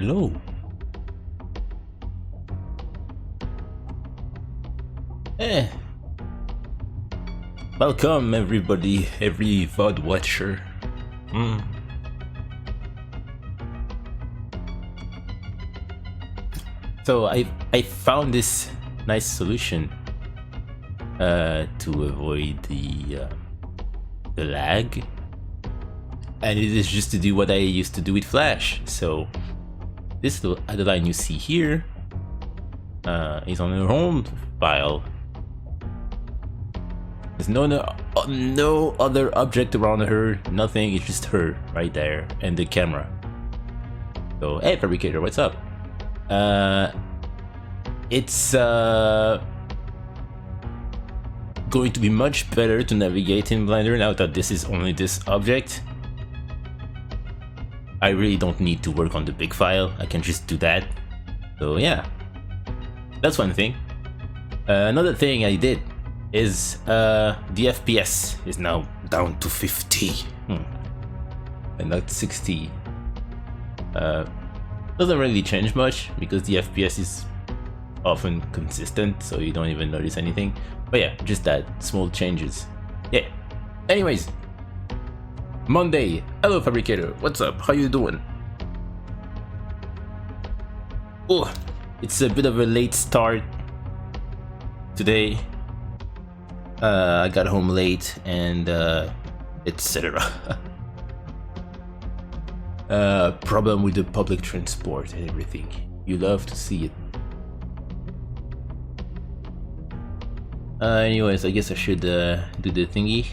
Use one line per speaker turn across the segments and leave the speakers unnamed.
Hello. Eh. Welcome everybody, every VOD watcher. So I found this nice solution to avoid the lag, and it is just to do what I used to do with Flash. So this little other line you see here is on her home file. There's no other object around her, nothing, it's just her right there and the camera. So hey Fabricator, what's up? It's going to be much better to navigate in Blender now that this is only this object. I really don't need to work on the big file, I can just do that. So yeah, that's one thing. Another thing I did is the FPS is now down to 50 and not 60. Doesn't really change much because the FPS is often consistent, so you don't even notice anything. But yeah, just that small changes. Yeah. Anyways, Monday. Hello Fabricator, what's up? How you doing? Oh, it's a bit of a late start today. I got home late and etc. Problem with the public transport and everything. You love to see it. Anyways, I guess I should do the thingy.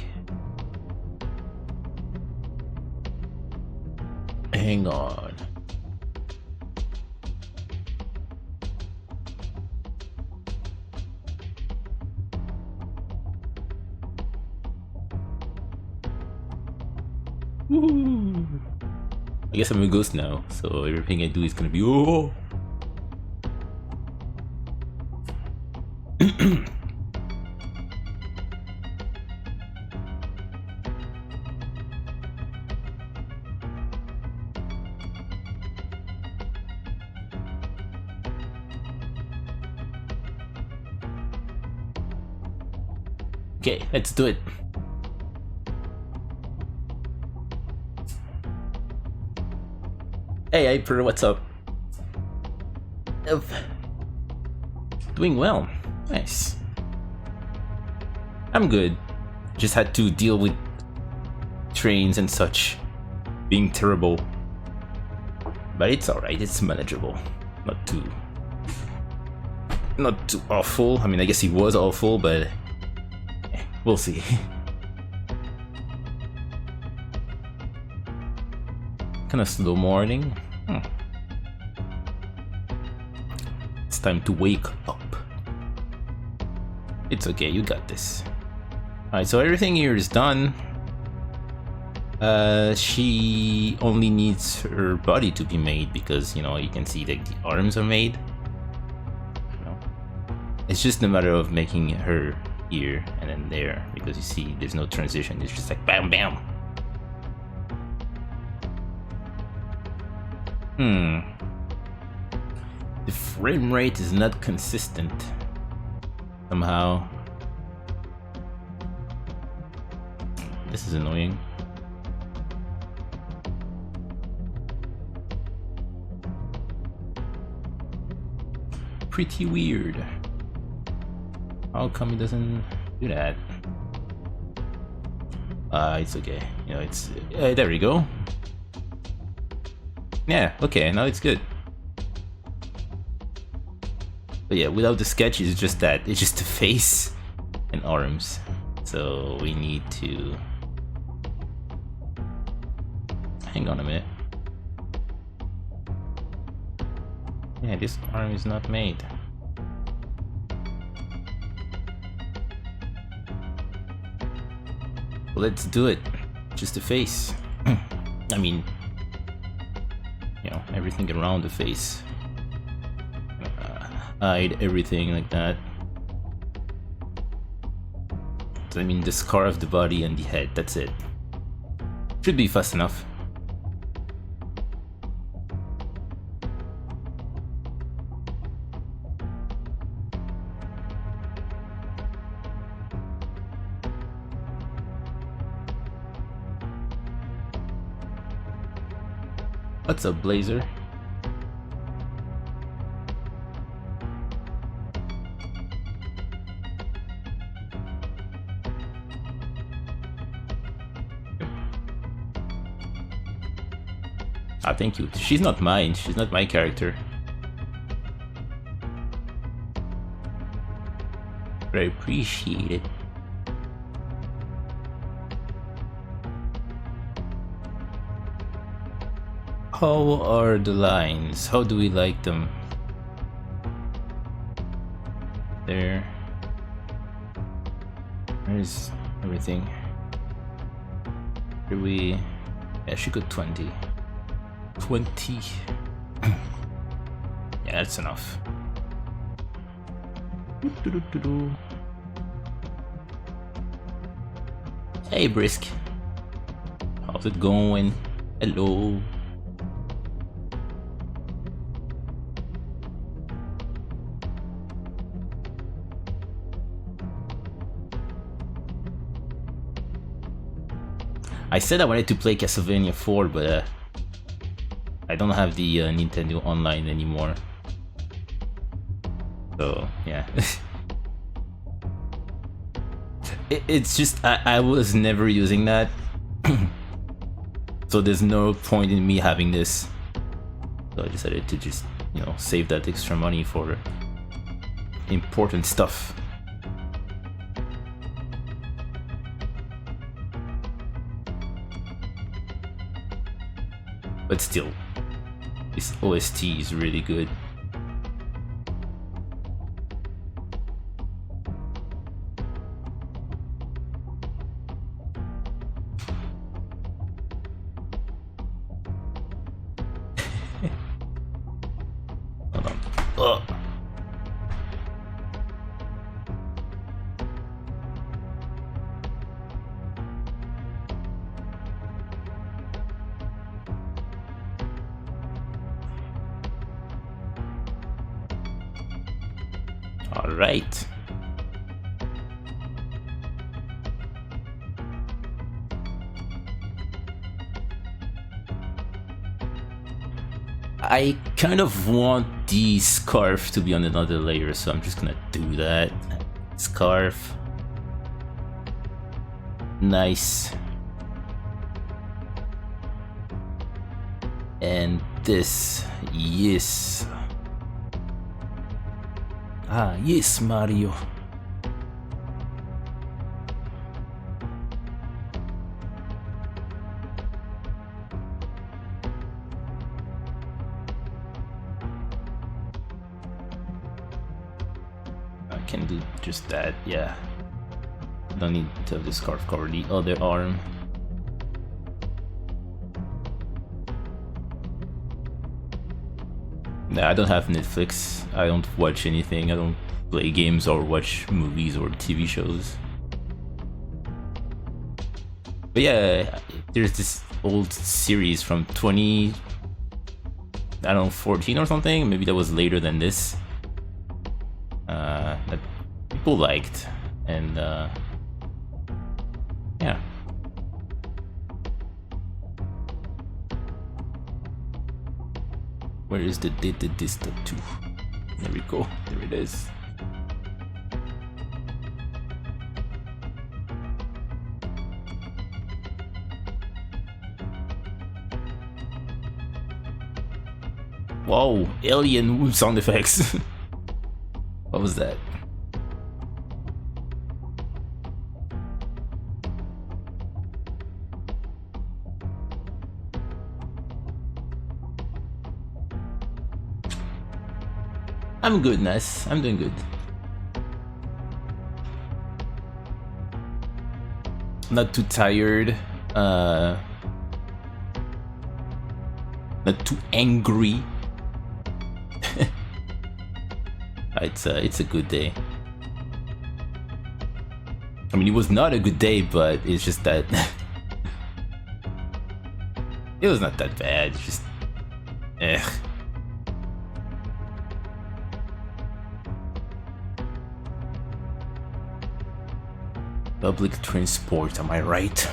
Hang on. I guess I'm a ghost now, so everything I do is gonna be oh. Okay, let's do it. Hey Hyper, what's up? Doing well. Nice. I'm good. Just had to deal with trains and such being terrible. But it's alright, it's manageable. Not too awful. I mean, I guess he was awful, but we'll see. Kind of slow morning. It's time to wake up. It's okay, you got this. Alright, so everything here is done. She only needs her body to be made because, you know, you can see that the arms are made. You know? It's just a matter of making her here and then there, because you see there's no transition, it's just like bam bam. The frame rate is not consistent somehow. This is annoying. Pretty weird. How come it doesn't do that? It's okay. You know, it's there we go. Yeah, okay, now it's good. But yeah, without the sketch, it's just that. It's just the face and arms. So we need to... Hang on a minute. Yeah, this arm is not made. Let's do it. Just the face. I mean... You know, everything around the face. Hide everything like that. So I mean the scar of the body and the head, that's it. Should be fast enough. What's up, Blazer? Ah, thank you. She's not mine. She's not my character. But I appreciate it. How are the lines? How do we like them? There. Where's everything? Here we... Yeah, she got 20. 20. Yeah, that's enough. Hey, Brisk. How's it going? Hello. I said I wanted to play Castlevania 4, but I don't have the Nintendo Online anymore. So, yeah. It's just, I was never using that. So there's no point in me having this. So I decided to just, you know, save that extra money for important stuff. But still, this OST is really good. Hold on. Ugh. All right. I kind of want the scarf to be on another layer, so I'm just gonna do that. Scarf. Nice. And this, yes. Ah, yes, Mario. I can do just that, yeah. Don't need to have the scarf cover the other arm. Nah, I don't have Netflix. I don't watch anything. I don't play games or watch movies or TV shows. But yeah, there's this old series from 20... I don't know, 14 or something? Maybe that was later than this. That people liked. And yeah. Where is the this tattoo? There we go. There it is. Wow, alien sound effects. What was that? I'm good, Ness. I'm doing good. Not too tired. Not too angry. It's a good day. I mean, it was not a good day, but it's just that it was not that bad. It's just, Public transport, am I right?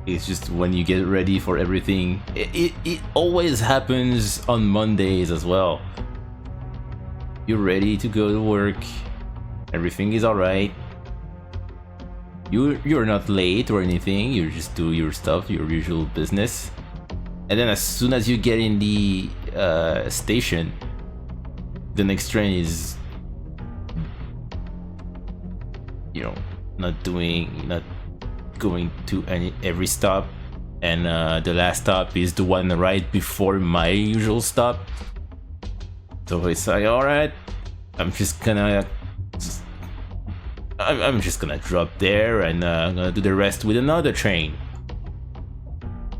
It's just when you get ready for everything. It always happens on Mondays as well. You're ready to go to work. Everything is alright. You're not late or anything. You just do your stuff, your usual business. And then as soon as you get in the station, the next train is, you know, not going to every stop, and the last stop is the one right before my usual stop. So it's like, all right, I'm just gonna drop there, and I'm gonna do the rest with another train.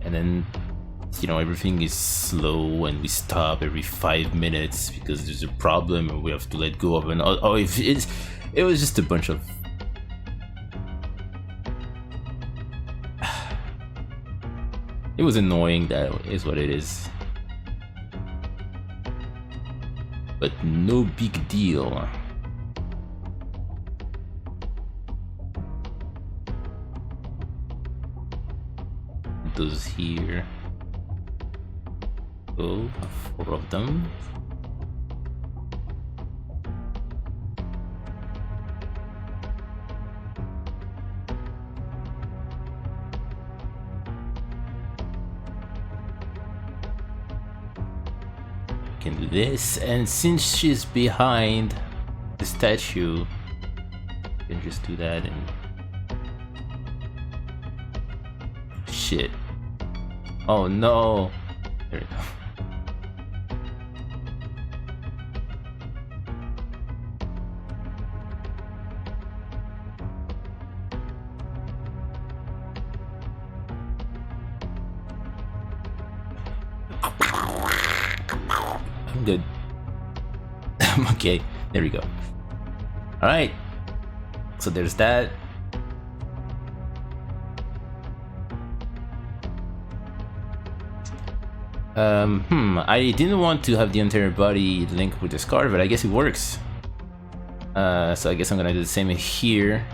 And then, you know, everything is slow, and we stop every 5 minutes because there's a problem, and we have to let go of an. Oh, if it was just a bunch of. It was annoying, that is what it is. But no big deal. Those here. Oh, 4 of them. Can do this, and since she's behind the statue, I can just do that. And shit. Oh no. There we go. I'm good. Okay, there we go. Alright. So there's that. I didn't want to have the entire body linked with the scarf, but I guess it works. So I guess I'm gonna do the same here.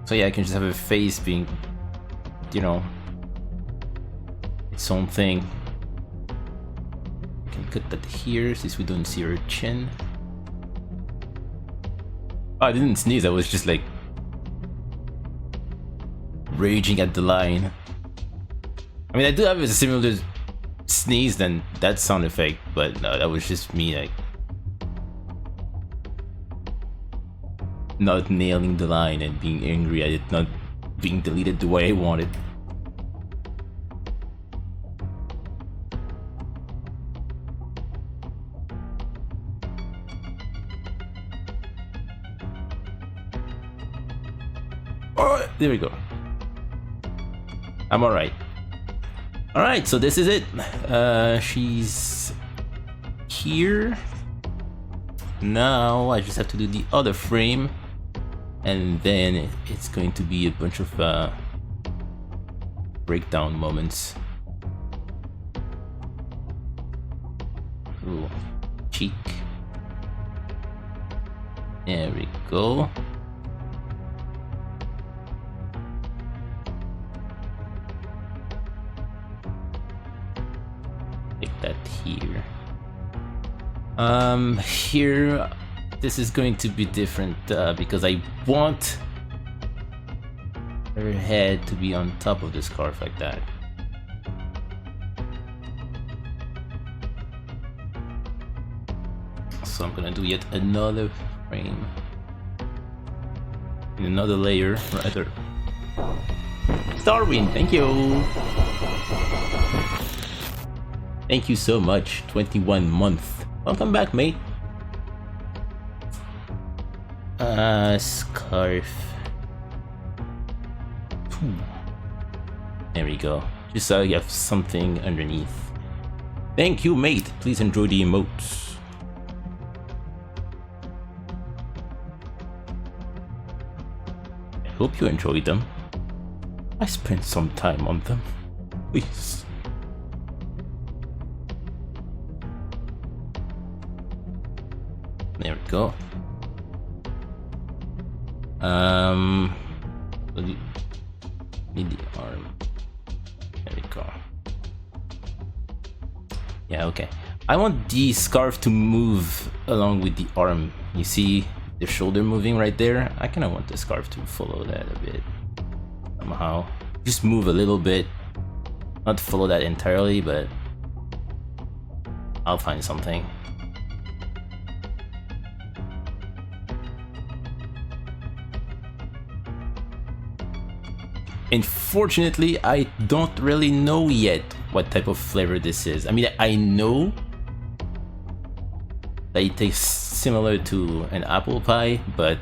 So yeah, I can just have a face being, you know, its own thing. I can cut that here since we don't see her chin. Oh, I didn't sneeze, I was just like raging at the line. I mean, I do have a similar sneeze than that sound effect, but no, that was just me like not nailing the line and being angry at it not being deleted the way I wanted. Oh, there we go. I'm alright. Alright, so this is it. She's here. Now I just have to do the other frame, and then it's going to be a bunch of breakdown moments. Ooh, cheek. There we go. Like that here. Here, this is going to be different because I want her head to be on top of the scarf like that. So I'm gonna do yet another frame in another layer, rather. Darwin, thank you. Thank you so much. 21 months. Welcome back, mate. Scarf. There we go. Just so you have something underneath. Thank you, mate. Please enjoy the emotes. I hope you enjoyed them. I spent some time on them. Please. There we go. Need the arm. There we go. Yeah, okay. I want the scarf to move along with the arm. You see the shoulder moving right there? I kind of want the scarf to follow that a bit. Somehow. Just move a little bit. Not follow that entirely, but I'll find something. Unfortunately, I don't really know yet what type of flavor this is. I mean, I know that it tastes similar to an apple pie, but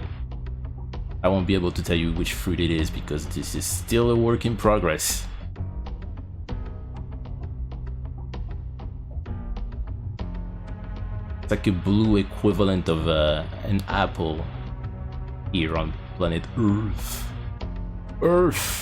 I won't be able to tell you which fruit it is because this is still a work in progress. It's like a blue equivalent of an apple here on planet Earth. Earth!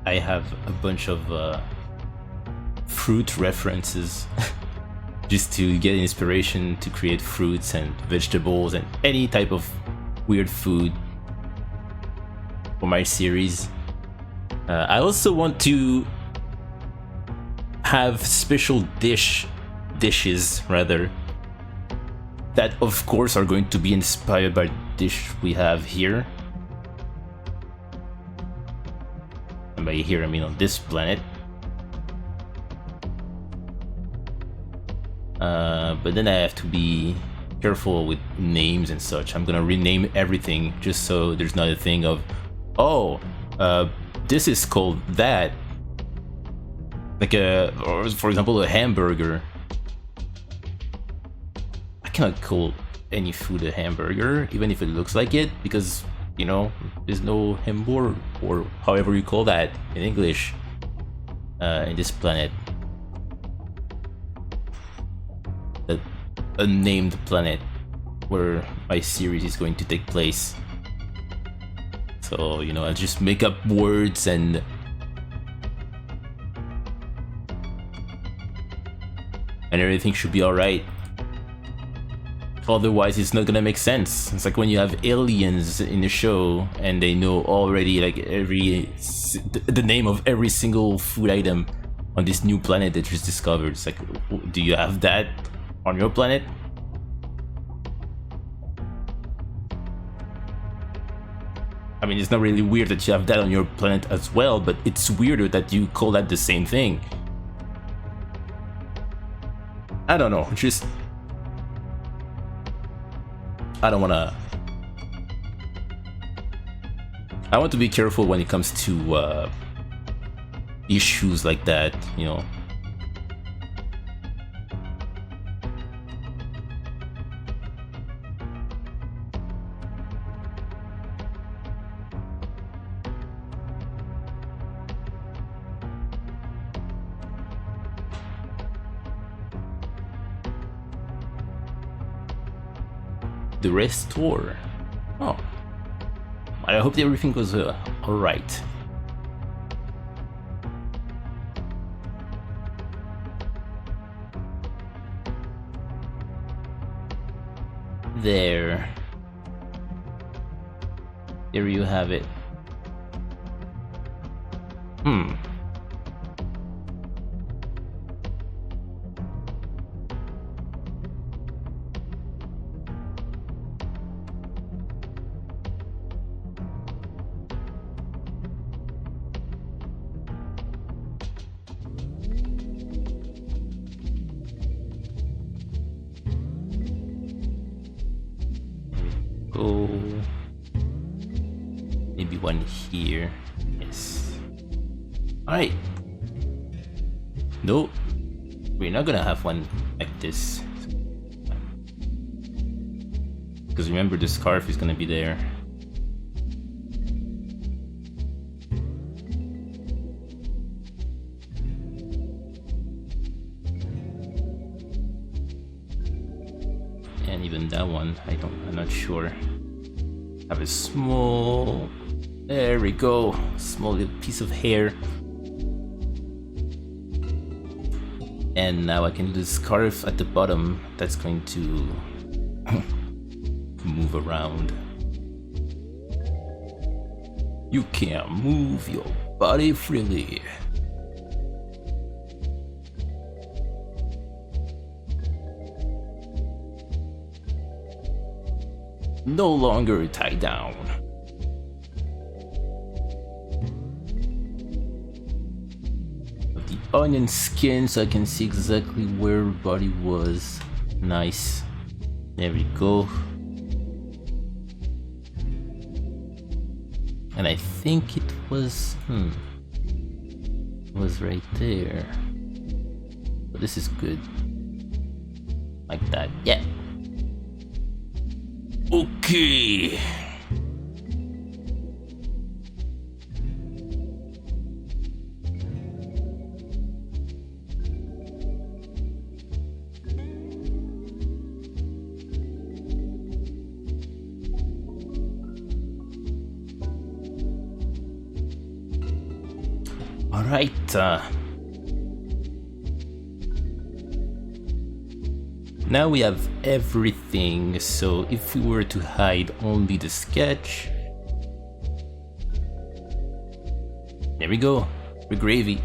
I have a bunch of fruit references just to get inspiration to create fruits and vegetables and any type of weird food for my series. I also want to have special dishes rather that of course are going to be inspired by the dish we have here. And by here I mean on this planet. But then I have to be careful with names and such. I'm gonna rename everything just so there's not a thing of, oh, this is called that. Like or for example, a hamburger. I cannot call any food a hamburger, even if it looks like it, because, you know, there's no hamburger, or however you call that in English, in this planet. The unnamed planet where my series is going to take place. So, you know, I'll just make up words and everything should be alright. Otherwise, it's not gonna make sense. It's like when you have aliens in the show and they know already like the name of every single food item on this new planet that just discovered. It's like, do you have that on your planet? I mean, it's not really weird that you have that on your planet as well, but it's weirder that you call that the same thing. I don't know, just... I don't wanna... I want to be careful when it comes to issues like that, you know. The restore. Oh, I hope that everything goes all right. There you have it. Go. Maybe one here. Yes. Alright. Nope. We're not gonna have one like this. Because remember, the scarf is gonna be there. that one. I'm not sure. Have a small, there we go, small little piece of hair. And now I can do the scarf at the bottom. That's going to move around. You can move your body freely. No longer tied down. The onion skin so I can see exactly where everybody was. Nice. There we go. And I think it was right there. But this is good. Like that. Yeah. Okay. All right. Now we have everything, so if we were to hide only the sketch... There we go, we're gravy.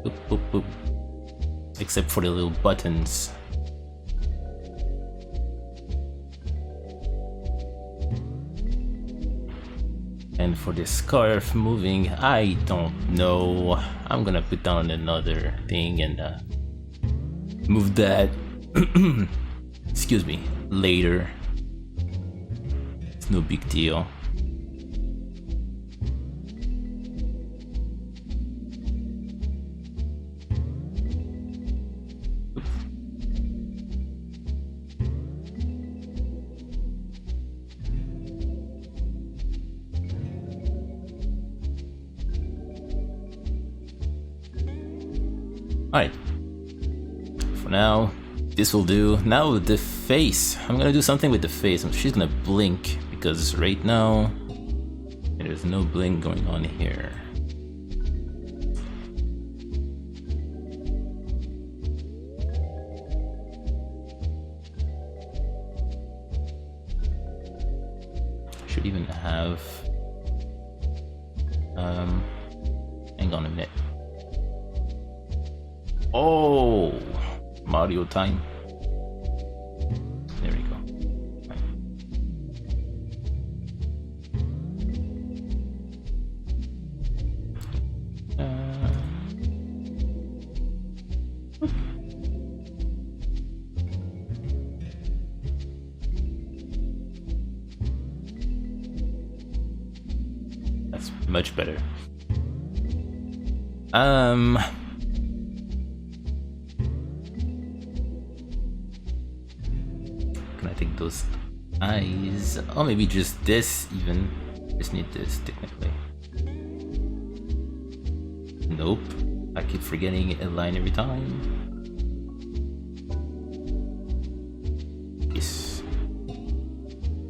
Boop, boop, boop. Except for the little buttons. And for the scarf moving, I don't know. I'm gonna put down another thing and move that excuse me, later. It's no big deal. Alright. For now, this will do. Now the face. I'm gonna do something with the face. She's gonna blink because right now there's no blink going on here. Should even have hang on a minute. Oh, Mario time. There we go. That's much better. Can I take those eyes? Oh, maybe just this even. Just need this technically. Nope. I keep forgetting a line every time. Yes.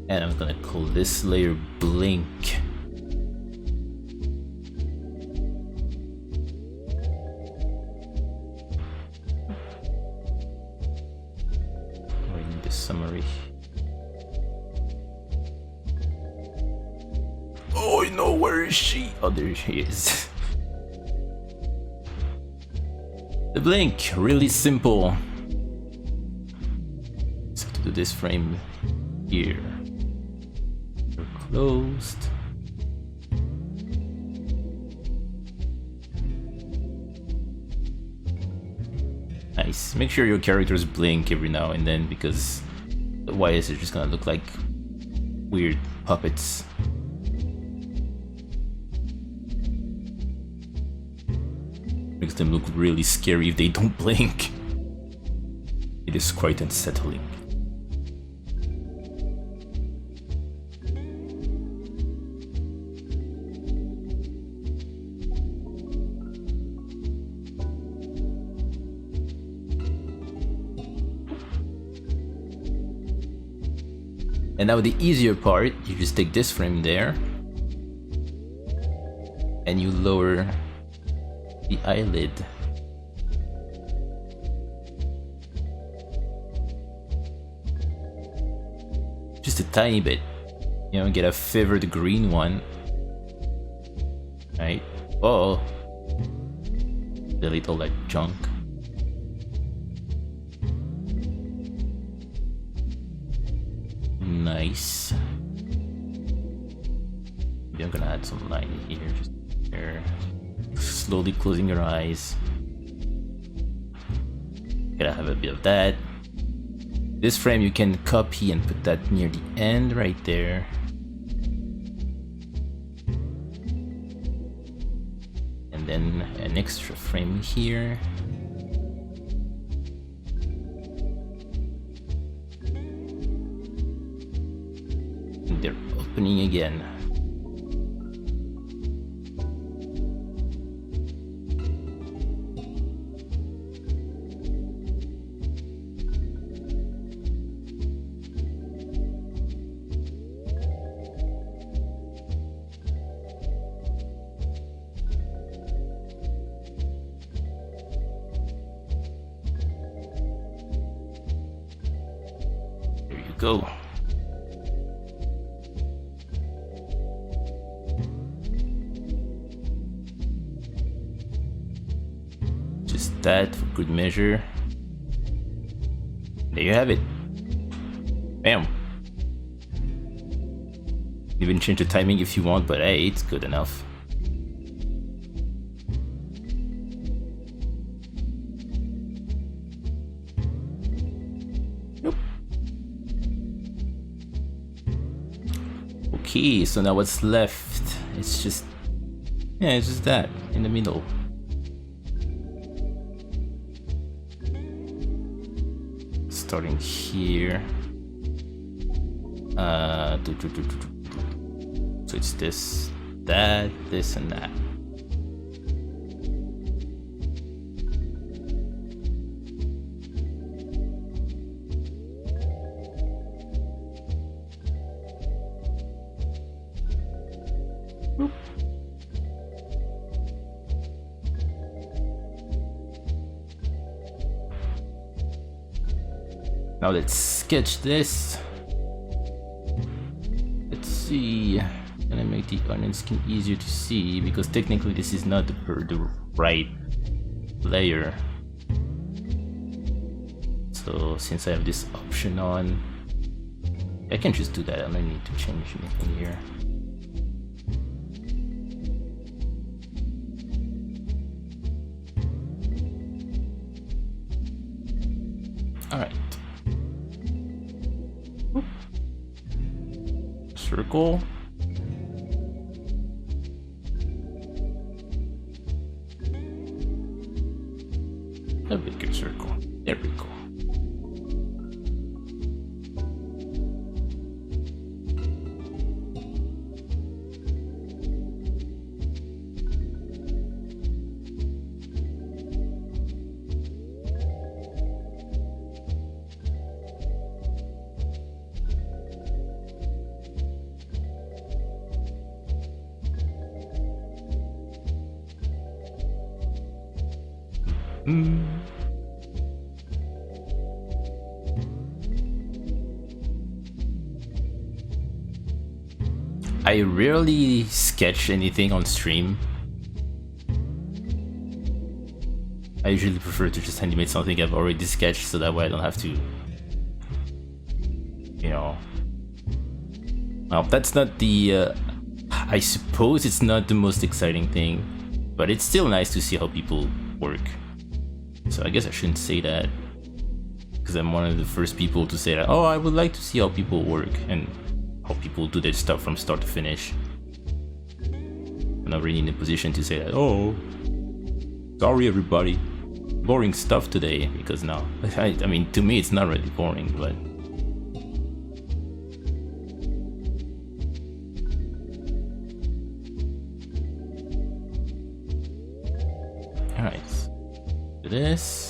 And I'm gonna call this layer blink. Summary. Oh no, where is she? Oh, there she is. The blink, really simple. So to do this frame here. We're closed. Nice. Make sure your characters blink every now and then because otherwise they're just gonna look like weird puppets. Makes them look really scary if they don't blink. It is quite unsettling. And now the easier part, you just take this frame there and you lower the eyelid. Just a tiny bit, you know, get a favored green one, right? Oh, delete all that junk. Nice. Maybe I'm gonna add some line here, just there. Slowly closing your eyes. Gotta have a bit of that. This frame you can copy and put that near the end right there. And then an extra frame here. And they're opening again. Go. Just that for good measure. There you have it. Bam. Even change the timing if you want, but hey, it's good enough. Okay, so now what's left? It's just, yeah, it's just that in the middle. Starting here. So it's this, that, this, and that. Now let's sketch this. Let's see. Can I make the onion skin easier to see? Because technically this is not the right layer. So since I have this option on, I can just do that. I don't need to change anything here. Alright. Circle. A bigger circle. There we go. I rarely sketch anything on stream. I usually prefer to just animate something I've already sketched so that way I don't have to, you know. Well, that's not the, I suppose it's not the most exciting thing, but it's still nice to see how people work. So I guess I shouldn't say that, because I'm one of the first people to say that, oh, I would like to see how people work and how people do their stuff from start to finish. I'm not really in a position to say that, oh, sorry everybody, boring stuff today, because now, I mean, to me it's not really boring, but alright, do this.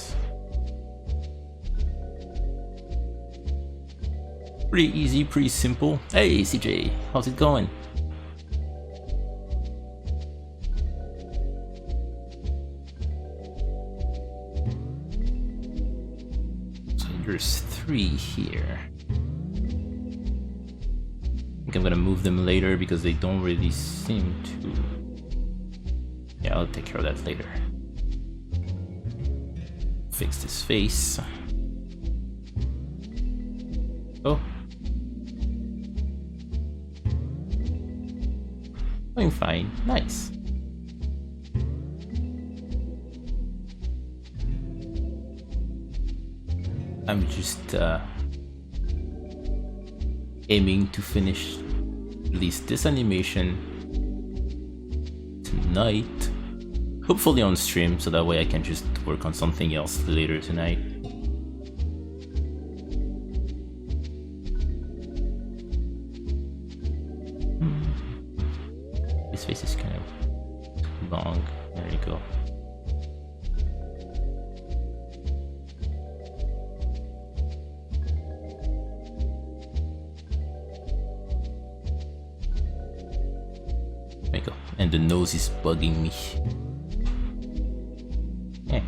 Pretty easy, pretty simple. Hey CJ, how's it going? So there's 3 here. I think I'm gonna move them later because they don't really seem to... Yeah, I'll take care of that later. Fix this face. Oh. Going fine. Nice. I'm just aiming to finish at least this animation tonight. Hopefully on stream, so that way I can just work on something else later tonight. This face is kind of too long. There you go. There you go. And the nose is bugging me. Yeah.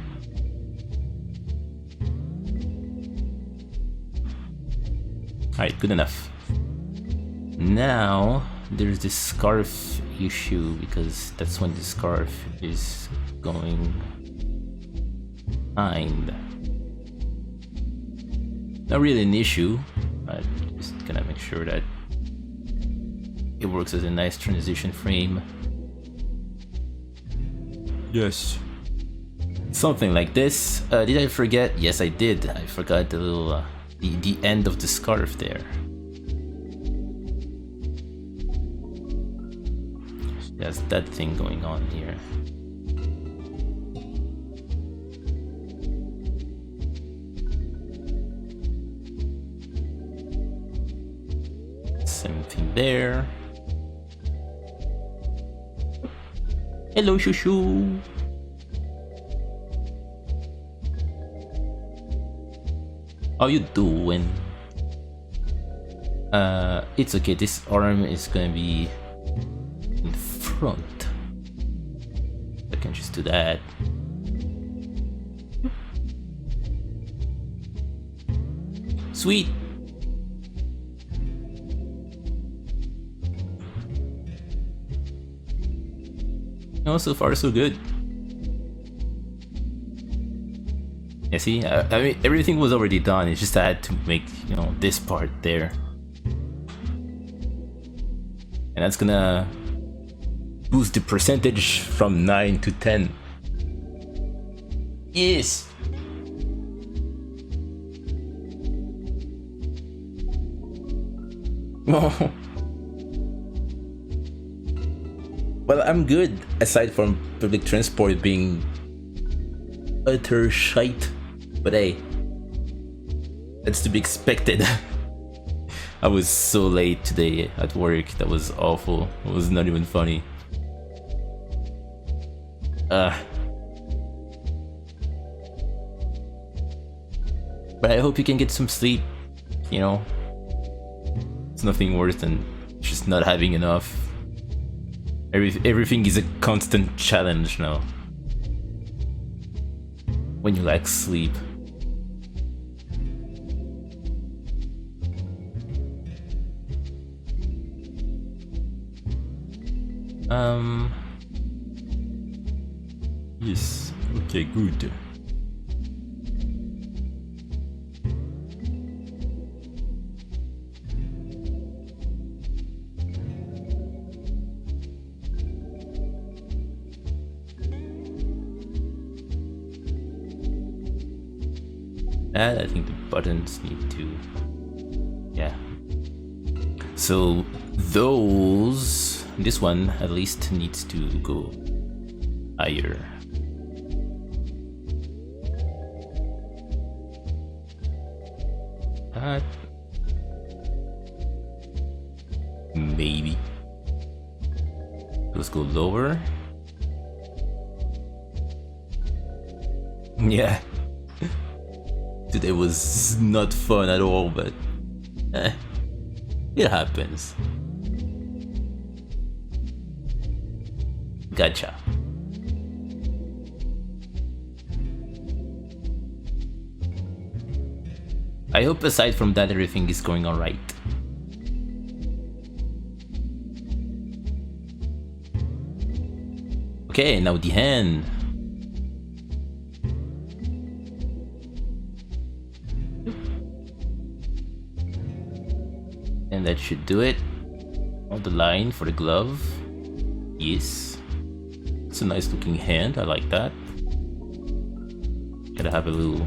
Alright, good enough. Now there's this scarf issue, because that's when the scarf is going behind. Not really an issue, but just gonna make sure that it works as a nice transition frame. Yes. Something like this. Did I forget? Yes, I did. I forgot the little the end of the scarf there. There's that thing going on here. Same thing there. Hello, Shushu. How you doing? It's okay. This arm is gonna be in front. I can just do that. Sweet. No, so far so good. Yeah, see, I mean, everything was already done. It's just I had to make, you know, this part there, and that's gonna boost the percentage from 9 to 10. Yes. Well, I'm good, aside from public transport being utter shite. But hey, that's to be expected. I was so late today at work. That was awful. It was not even funny. But I hope you can get some sleep. You know, it's nothing worse than just not having enough. Everything is a constant challenge now when you lack sleep. Yes, okay, good. And I think the buttons need to, yeah. So those, this one at least needs to go higher. Maybe. Let's go lower. Yeah. Today was not fun at all, but It happens. Gotcha. I hope aside from that everything is going alright. Okay, now the hand. And that should do it. On the line for the glove. Yes. It's a nice looking hand, I like that. Gotta have a little...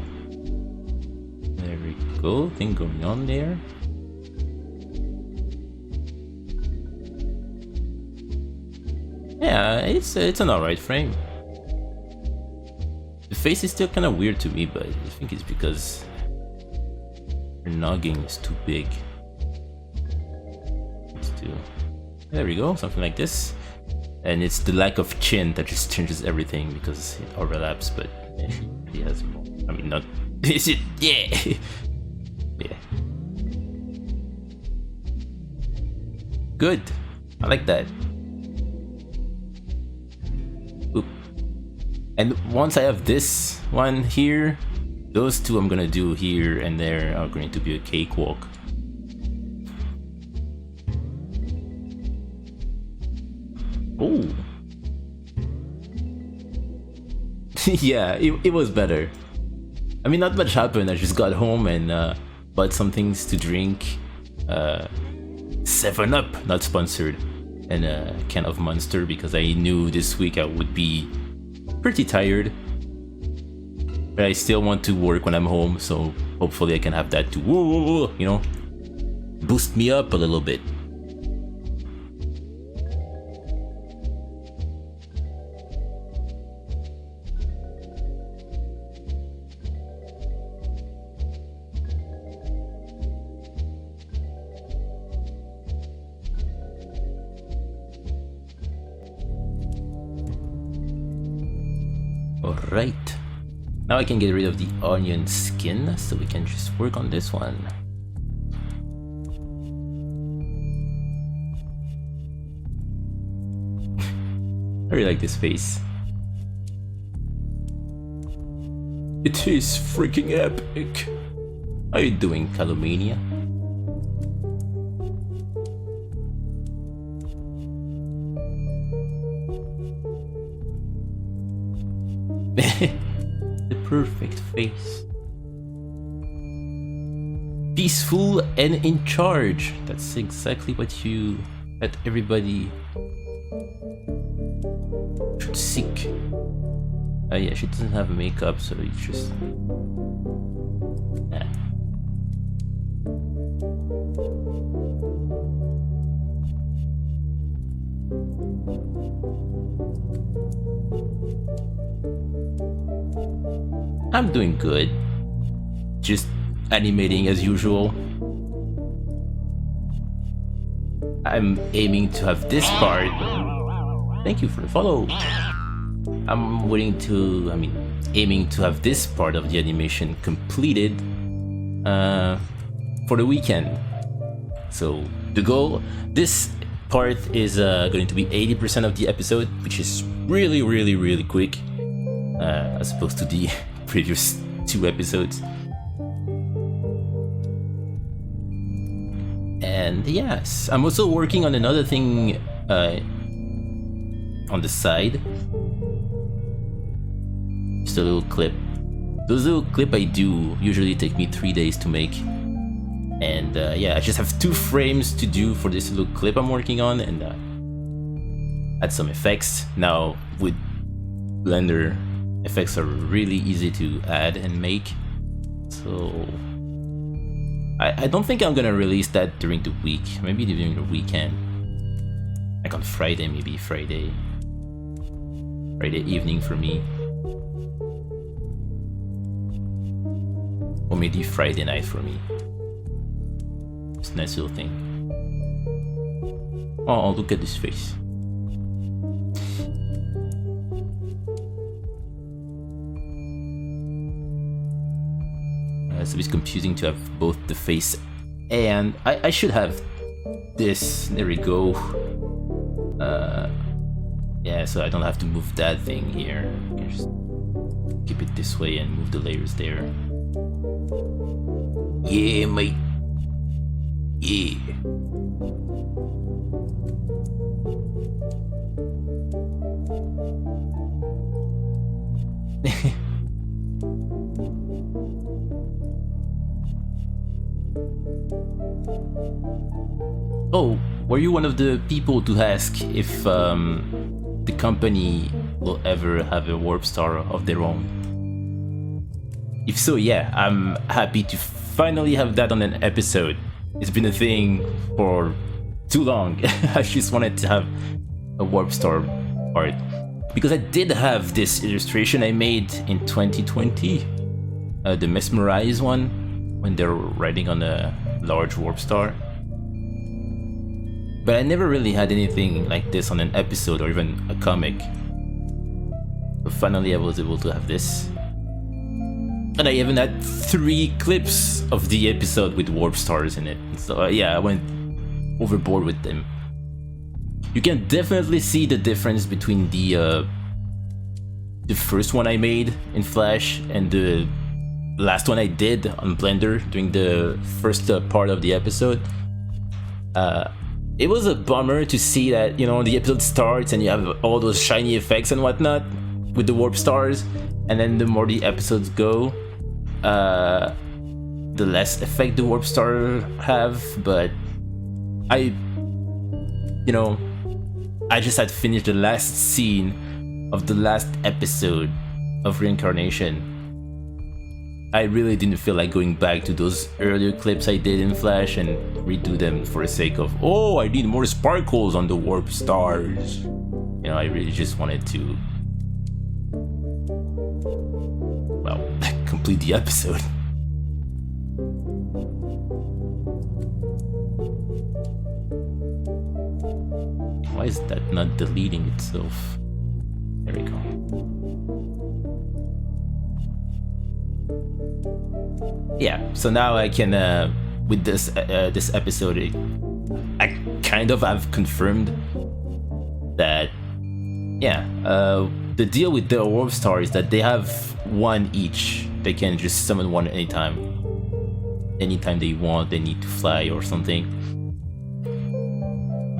There we go, thing going on there. Yeah, it's an alright frame. The face is still kind of weird to me, but I think it's because her noggin is too big. There we go, something like this. And it's the lack of chin that just changes everything because it overlaps, but he has more. I mean, not. Is it? Yeah! Yeah. Good. I like that. Oop. And once I have this one here, those two I'm gonna do here and there are going to be a cakewalk. Oh. Yeah, it was better. I mean, not much happened. I just got home and bought some things to drink. 7-Up, not sponsored, and a can of Monster because I knew this week I would be pretty tired. But I still want to work when I'm home, so hopefully I can have that to, you know, boost me up a little bit. Alright, now I can get rid of the onion skin, so we can just work on this one. I really like this face. It is freaking epic. How you doing, Calomania? The perfect face. Peaceful and in charge. That's exactly what everybody should seek. Yeah, she doesn't have makeup, so it's just... Nah. I'm doing good. Just animating as usual. I'm aiming to have this part. Thank you for the follow. I'm aiming to have this part of the animation completed for the weekend. So the goal, this part is going to be 80% of the episode, which is really, really, really quick, as opposed to the previous 2 episodes. And yes, I'm also working on another thing on the side. Just a little clip. Those little clips I do usually take me 3 days to make. And yeah, I just have 2 frames to do for this little clip I'm working on, and add some effects. Now with Blender, effects are really easy to add and make, so I don't think I'm gonna release that during the week, maybe during the weekend, like on Friday, maybe Friday evening for me, or maybe Friday night for me. It's a nice little thing. Oh, look at this face. So it's confusing to have both the face and I should have this. There we go. Yeah, so I don't have to move that thing here. I can just keep it this way and move the layers there. Yeah, mate. Yeah. Oh, were you one of the people to ask if the company will ever have a warp star of their own? If so, yeah, I'm happy to finally have that on an episode. It's been a thing for too long. I just wanted to have a warp star part. Because I did have this illustration I made in 2020, the Mesmerize one, when they're riding on a large warp star. But I never really had anything like this on an episode or even a comic. But finally I was able to have this. And I even had 3 clips of the episode with warp stars in it. So yeah, I went overboard with them. You can definitely see the difference between the first one I made in Flash and the last one I did on Blender during the first part of the episode. It was a bummer to see that, you know, the episode starts and you have all those shiny effects and whatnot with the warp stars, and then the more the episodes go, the less effect the warp star have. But I just had finished the last scene of the last episode of Reincarnation. I really didn't feel like going back to those earlier clips I did in Flash and redo them for the sake of, oh, I need more sparkles on the warp stars. You know, I really just wanted to, well, complete the episode. Why is that not deleting itself? There we go. Yeah, so now I can, with this episode, I kind of have confirmed that, yeah, the deal with the warp star is that they have one each. They can just summon one anytime they want. They need to fly or something.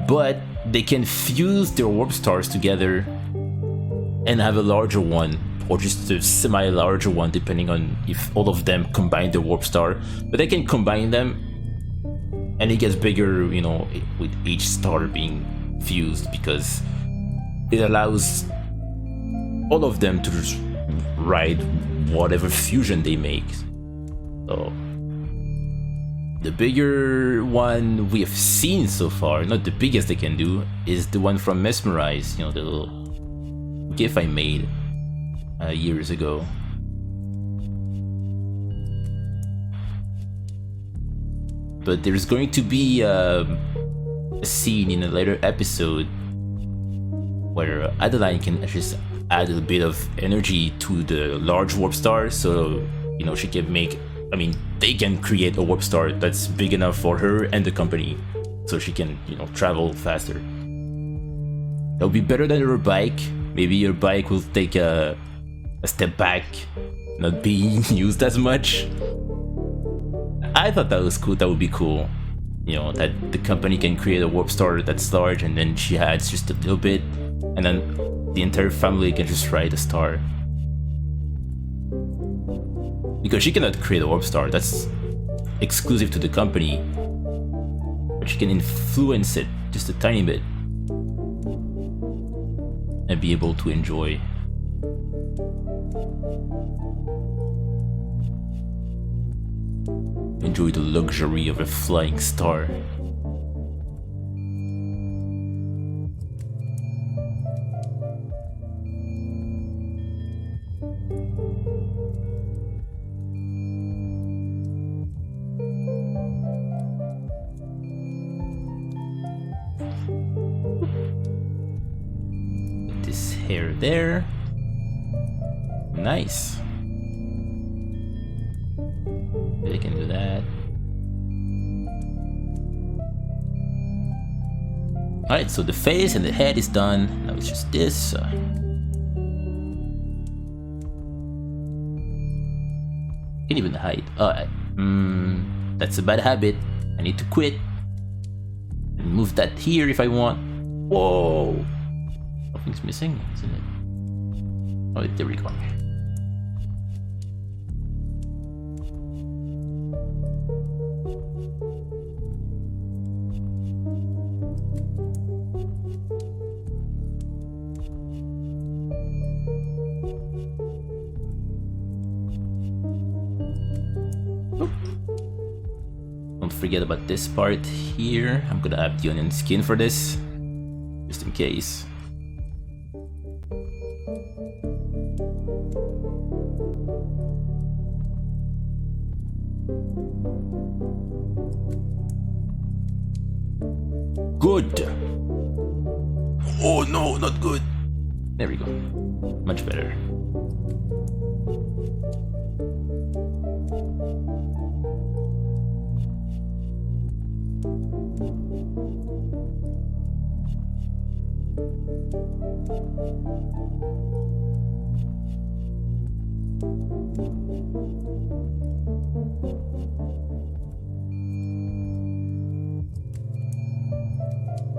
But they can fuse their warp stars together and have a larger one, or just a semi-larger one, depending on if all of them combine the warp star. But they can combine them, and it gets bigger, you know, with each star being fused, because it allows all of them to just ride whatever fusion they make. So the bigger one we have seen so far, not the biggest they can do, is the one from Mesmerize, you know, the little GIF I made years ago. But there's going to be a scene in a later episode where Adeline can just add a bit of energy to the large warp star, so, you know, she can make, I mean, they can create a warp star that's big enough for her and the company, so she can, you know, travel faster. That would be better than her bike. Maybe your bike will take a step back, not being used as much. I thought that was cool. That would be cool. You know, that the company can create a warp star that's large, and then she adds just a little bit, and then the entire family can just ride the star. Because she cannot create a warp star, that's exclusive to the company. But she can influence it just a tiny bit and be able to enjoy. Enjoy the luxury of a flying star. Put this hair there. Nice. They can do that. Alright, so the face and the head is done. Now it's just this. Can't even hide. Alright. That's a bad habit. I need to quit. And move that here if I want. Whoa! Something's missing, isn't it? Oh, there we go. Don't forget about this part here. I'm gonna have the onion skin for this, just in case. Good! Oh no, not good! There we go. Much better.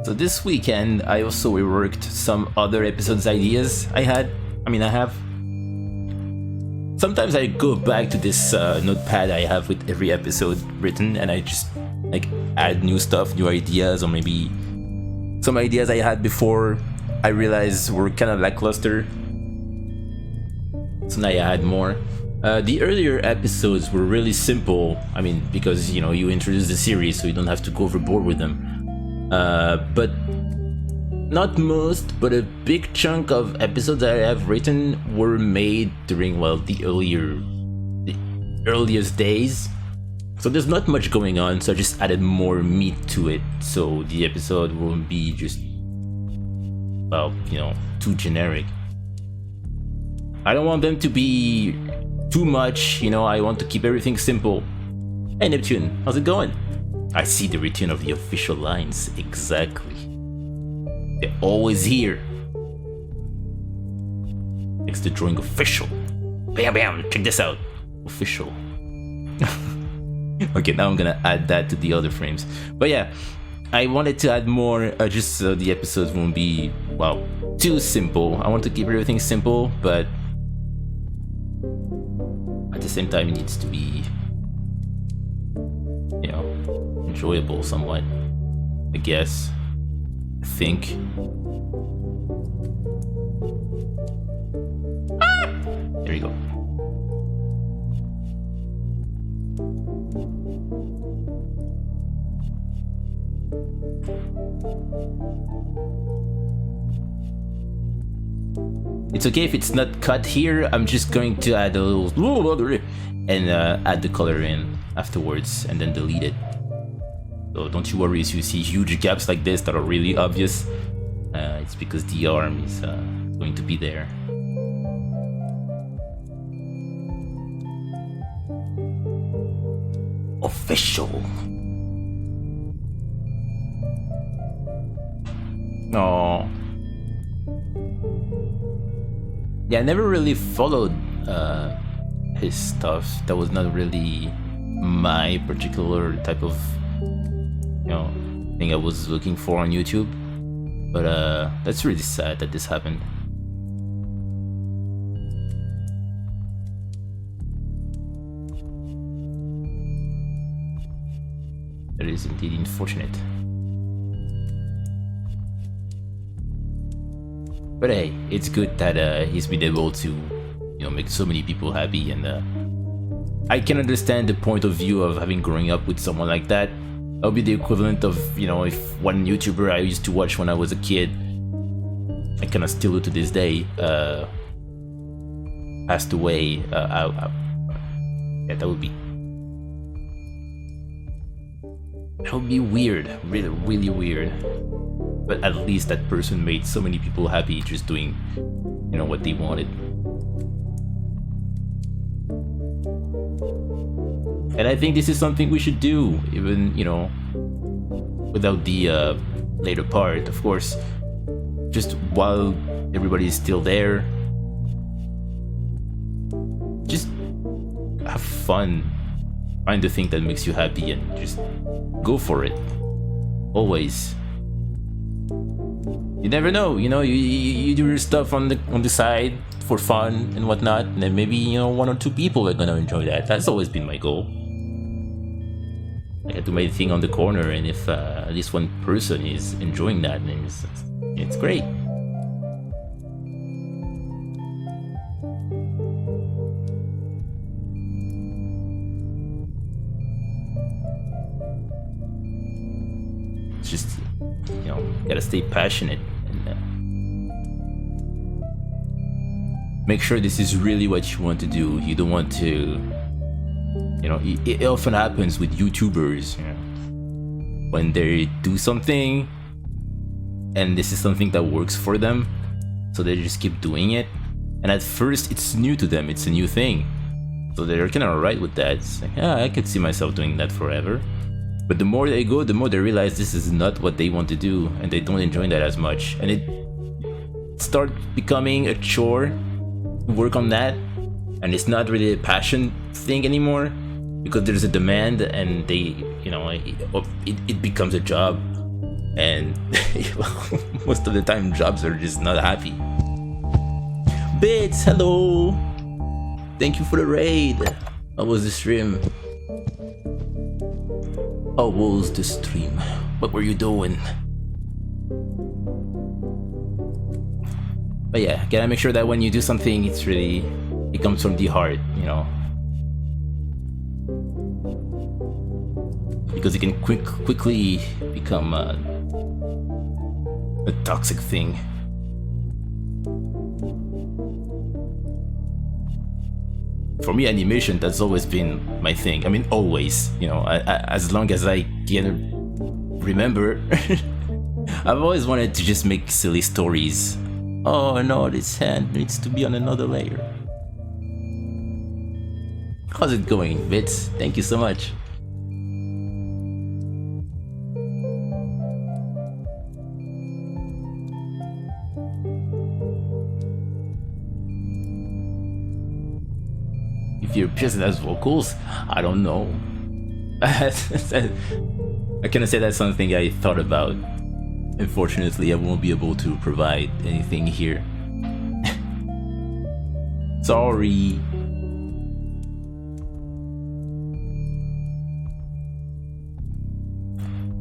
So this weekend, I also reworked some other episodes ideas I have. Sometimes I go back to this notepad I have with every episode written, and I just like add new stuff, new ideas, or maybe some ideas I had before I realized were kind of lackluster. So now I add more. The earlier episodes were really simple. I mean, because you introduce the series, so you don't have to go overboard with them. But not most, but a big chunk of episodes that I have written were made during, well, the earliest days. So there's not much going on, so I just added more meat to it, so the episode won't be just, well, too generic. I don't want them to be too much, I want to keep everything simple. Hey Neptune, how's it going? I see the return of the official lines, exactly. They're always here. Next to drawing official. Bam bam, check this out. Official. Okay, now I'm gonna add that to the other frames. But yeah, I wanted to add more just so the episodes won't be, well, too simple. I want to keep everything simple, but at the same time it needs to be, enjoyable somewhat, I guess. I think. There you go. It's okay if it's not cut here. I'm just going to add a little and add the color in afterwards and then delete it. So don't you worry if you see huge gaps like this that are really obvious. It's because the arm is going to be there. Official. Oh. Yeah, I never really followed his stuff. That was not really my particular type of thing I was looking for on YouTube. But that's really sad that this happened. That is indeed unfortunate. But hey, it's good that he's been able to, make so many people happy, and I can understand the point of view of having growing up with someone like that. That would be the equivalent of, if one YouTuber I used to watch when I was a kid, I kind of still do to this day, passed away. Yeah, that would be weird, really, really weird. But at least that person made so many people happy just doing, what they wanted. And I think this is something we should do, even, without the later part, of course. Just while everybody is still there, just have fun. Find the thing that makes you happy and just go for it. Always. You never know, you know, you do your stuff on the side for fun and whatnot, and then maybe, you know, 1 or 2 people are gonna enjoy that. That's always been my goal. I do my thing on the corner, and if at least 1 person is enjoying that, then it's great. It's just, you know, gotta stay passionate and make sure this is really what you want to do. You don't want to, you know, it often happens with YouTubers, you know, when they do something and this is something that works for them, so they just keep doing it. And at first it's new to them, it's a new thing, so they're kind of alright with that. It's like, yeah, I could see myself doing that forever. But the more they go, the more they realize this is not what they want to do, and they don't enjoy that as much. And it starts becoming a chore to work on that, and it's not really a passion thing anymore, because there's a demand, and they, you know, it becomes a job, and most of the time jobs are just not happy. Bits, hello! Thank you for the raid! How was the stream? How was the stream? What were you doing? But yeah, gotta make sure that when you do something, it comes from the heart, you know. Because it can quickly become a toxic thing. For me, animation, that's always been my thing. I mean, always, you know, as long as I can remember. I've always wanted to just make silly stories. Oh no, this hand needs to be on another layer. How's it going, Bits? Thank you so much. If your person has vocals, I don't know. I cannot say that's something I thought about. Unfortunately, I won't be able to provide anything here. Sorry.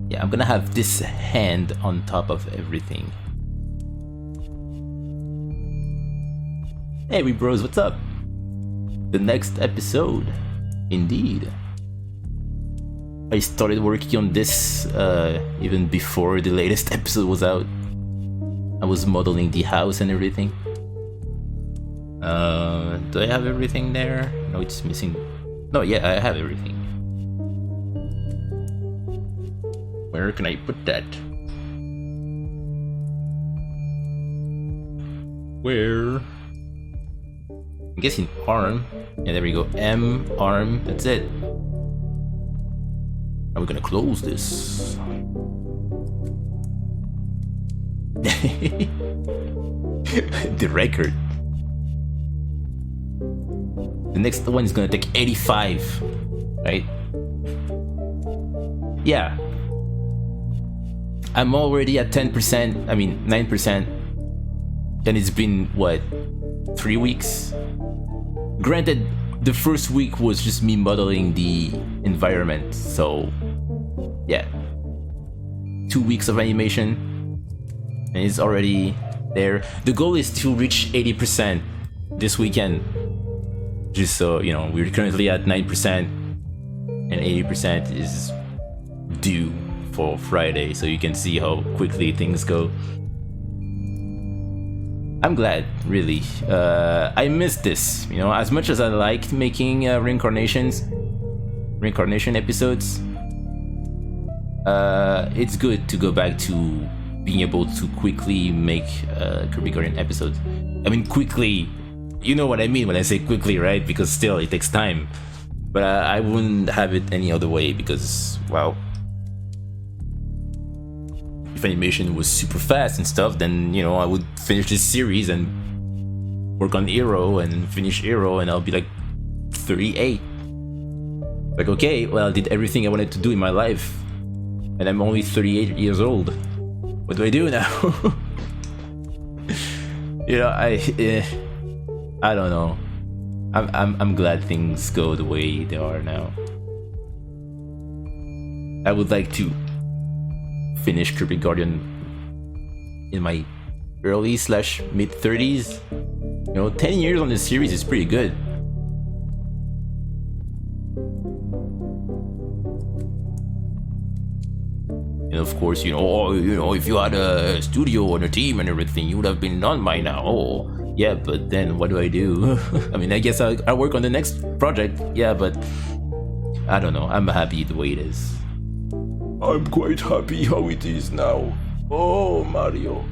Yeah, I'm gonna have this hand on top of everything. Hey, we bros, what's up? The next episode, indeed. I started working on this even before the latest episode was out. I was modeling the house and everything. Do I have everything there? No, it's missing. No, yeah, I have everything. Where can I put that? Where? I guess in arm. Yeah, there we go. M, arm, that's it. Now we're gonna close this. The record. The next one is gonna take 85, right? Yeah. I'm already at 10%, I mean 9%. Then it's been, what, 3 weeks? Granted, the first week was just me modeling the environment, so yeah. 2 weeks of animation, and it's already there. The goal is to reach 80% this weekend. Just so, you know, we're currently at 9%, and 80% is due for Friday, so you can see how quickly things go. I'm glad, really. I missed this, you know, as much as I liked making reincarnation episodes. It's good to go back to being able to quickly make Kirby Guardian episodes. I mean, quickly, you know what I mean when I say quickly, right? Because still, it takes time. But I wouldn't have it any other way because, wow. if animation was super fast and stuff, then you know I would finish this series and work on Hero and finish Hero, and I'll be like 38. Like, okay, well, I did everything I wanted to do in my life, and I'm only 38 years old. What do I do now? You know, I don't know. I'm glad things go the way they are now. I would like to finish Kirby Guardian in my early/mid 30s. You know, 10 years on this series is pretty good. And of course, you know, if you had a studio and a team and everything, you would have been done by now. Oh, yeah, but then what do I do? I mean, I guess I work on the next project. Yeah, but I don't know. I'm happy the way it is. I'm quite happy how it is now. Oh, Mario.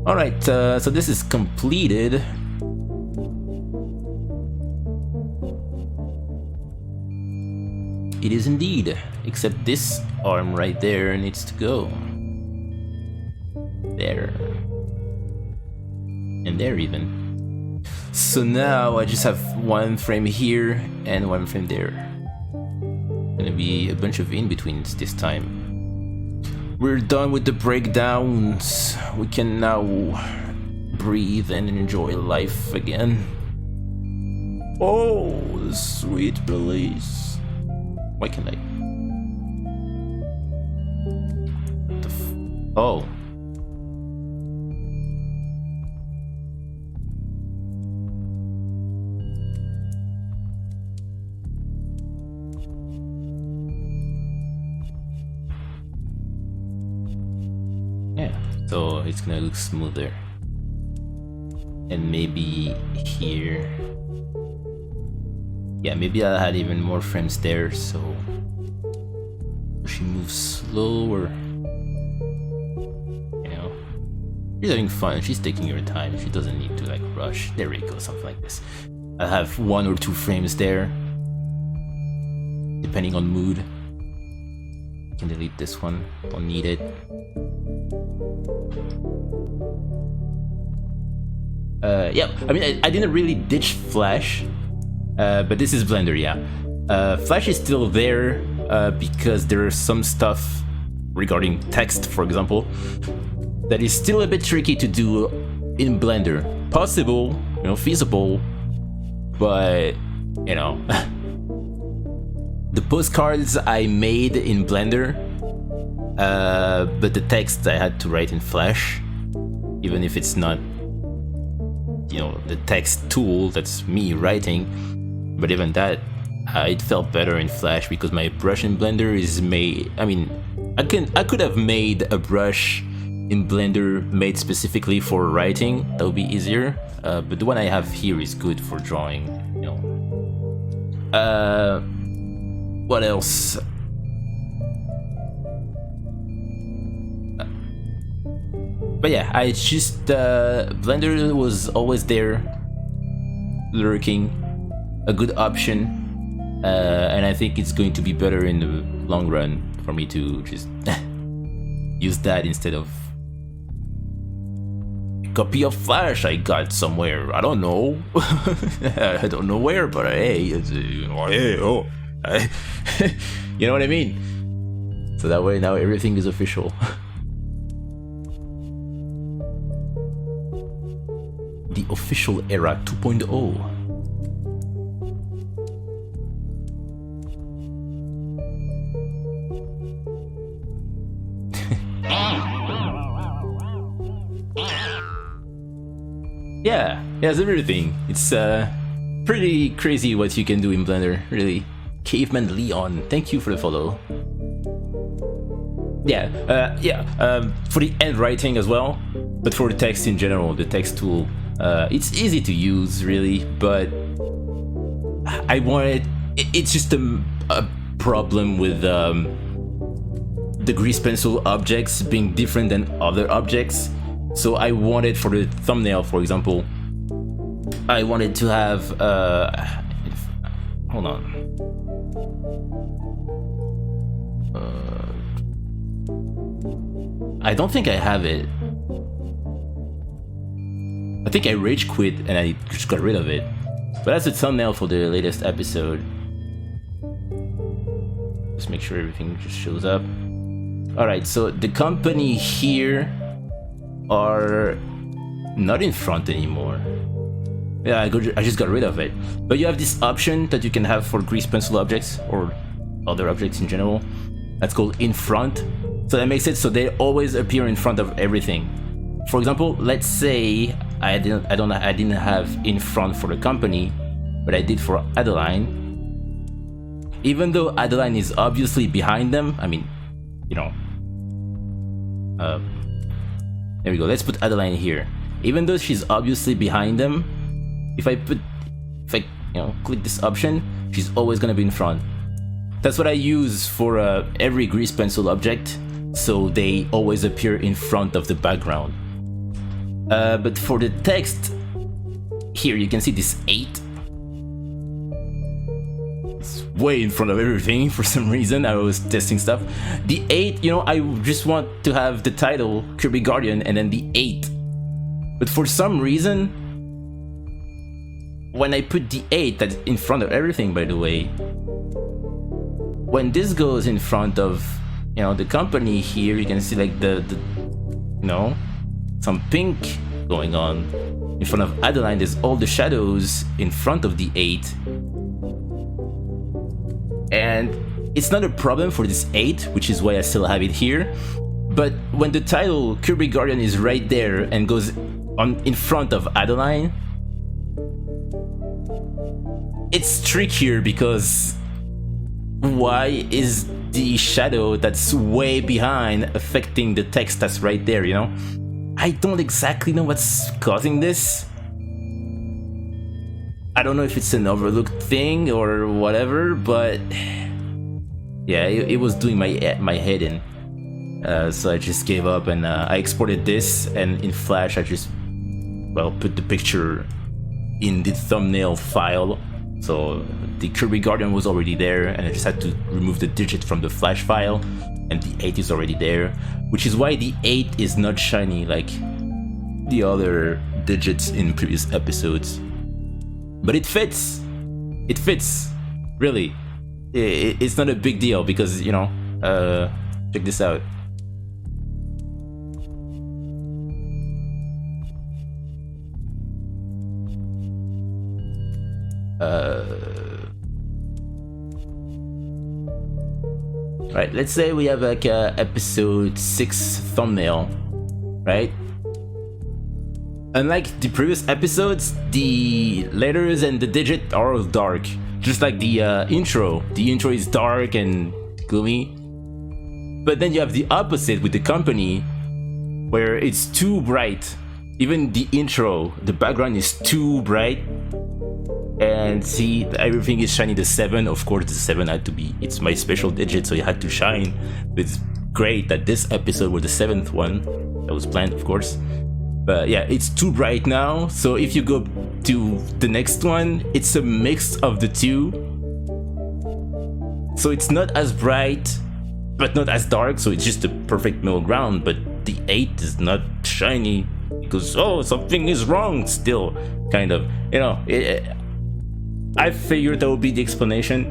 Alright, so this is completed. It is indeed, except this arm right there needs to go. There. And there even. So now I just have one frame here and one frame there. Gonna be a bunch of in-betweens this time. We're done with the breakdowns. We can now breathe and enjoy life again. Oh, the sweet release. Why can't I? What the oh. Yeah, so it's gonna look smoother. And maybe here. Yeah, maybe I'll add even more frames there, so she moves slower. You know, she's having fun. She's taking her time. She doesn't need to like rush. There we go, something like this. I'll have 1 or 2 frames there, depending on mood. I can delete this one. Don't need it. Yeah, I mean, I didn't really ditch Flash. But this is Blender, yeah. Flash is still there because there is some stuff regarding text, for example, that is still a bit tricky to do in Blender. Possible, you know, feasible, but, you know. The postcards I made in Blender, but the text I had to write in Flash, even if it's not, you know, the text tool, that's me writing. But even that, it felt better in Flash because my brush in Blender is made. I mean, I could have made a brush in Blender made specifically for writing. That would be easier. But the one I have here is good for drawing. You know. What else? But yeah, I just Blender was always there, lurking. A good option, and I think it's going to be better in the long run for me to just use that instead of a copy of Flash I got somewhere. I don't know. I don't know where, but hey, it's, you know what I mean? So that way now everything is official. The official era 2.0. Yeah, it's everything. It's pretty crazy what you can do in Blender, really. Caveman Leon, thank you for the follow. Yeah, for the end writing as well, but for the text in general, the text tool, it's easy to use, really, but I wanted... It's just a problem with the grease pencil objects being different than other objects. So I wanted, for the thumbnail, for example, I wanted to have, hold on. I don't think I have it. I think I rage quit and I just got rid of it. But that's the thumbnail for the latest episode. Just make sure everything just shows up. Alright, so the company here are not in front anymore. Yeah, I just got rid of it. But you have this option that you can have for grease pencil objects or other objects in general. That's called in front. So that makes it so they always appear in front of everything. For example, let's say I didn't have in front for the company, but I did for Adeline. Even though Adeline is obviously behind them, I mean, you know. There we go. Let's put Adeline here. Even though she's obviously behind them, if I click this option, she's always gonna be in front. That's what I use for every grease pencil object, so they always appear in front of the background. But for the text, here you can see this 8. It's way in front of everything for some reason. I was testing stuff. The 8, you know, I just want to have the title Kirby Guardian and then the 8. But for some reason, when I put the 8, that's in front of everything, by the way, when this goes in front of, you know, the company here, you can see like the you know, some pink going on. In front of Adeline, there's all the shadows in front of the 8. And it's not a problem for this 8, which is why I still have it here. But when the title Kirby Guardian is right there and goes on in front of Adeline, it's trickier because why is the shadow that's way behind affecting the text that's right there, you know? I don't exactly know what's causing this. I don't know if it's an overlooked thing or whatever, but yeah, it was doing my head in. So I just gave up and I exported this, and in Flash I just, well, put the picture in the thumbnail file. So the Kirby Guardian was already there, and I just had to remove the digit from the Flash file, and the 8 is already there, which is why the 8 is not shiny like the other digits in previous episodes. But it fits. It fits, really. It's not a big deal because, you know, check this out. Right, let's say we have like a episode 6 thumbnail, right? Unlike the previous episodes, the letters and the digit are all dark, just like the intro. The intro is dark and gloomy. But then you have the opposite with the company, where it's too bright. Even the intro, the background is too bright. And see, everything is shiny. The 7, of course, the 7 had to be, it's my special digit, so it had to shine. It's great that this episode was the 7th one. That was planned, of course. But yeah, it's too bright now. So if you go to the next one, it's a mix of the two. So it's not as bright, but not as dark. So it's just a perfect middle ground. But the 8 is not shiny because, oh, something is wrong still, kind of, you know. I figured that would be the explanation.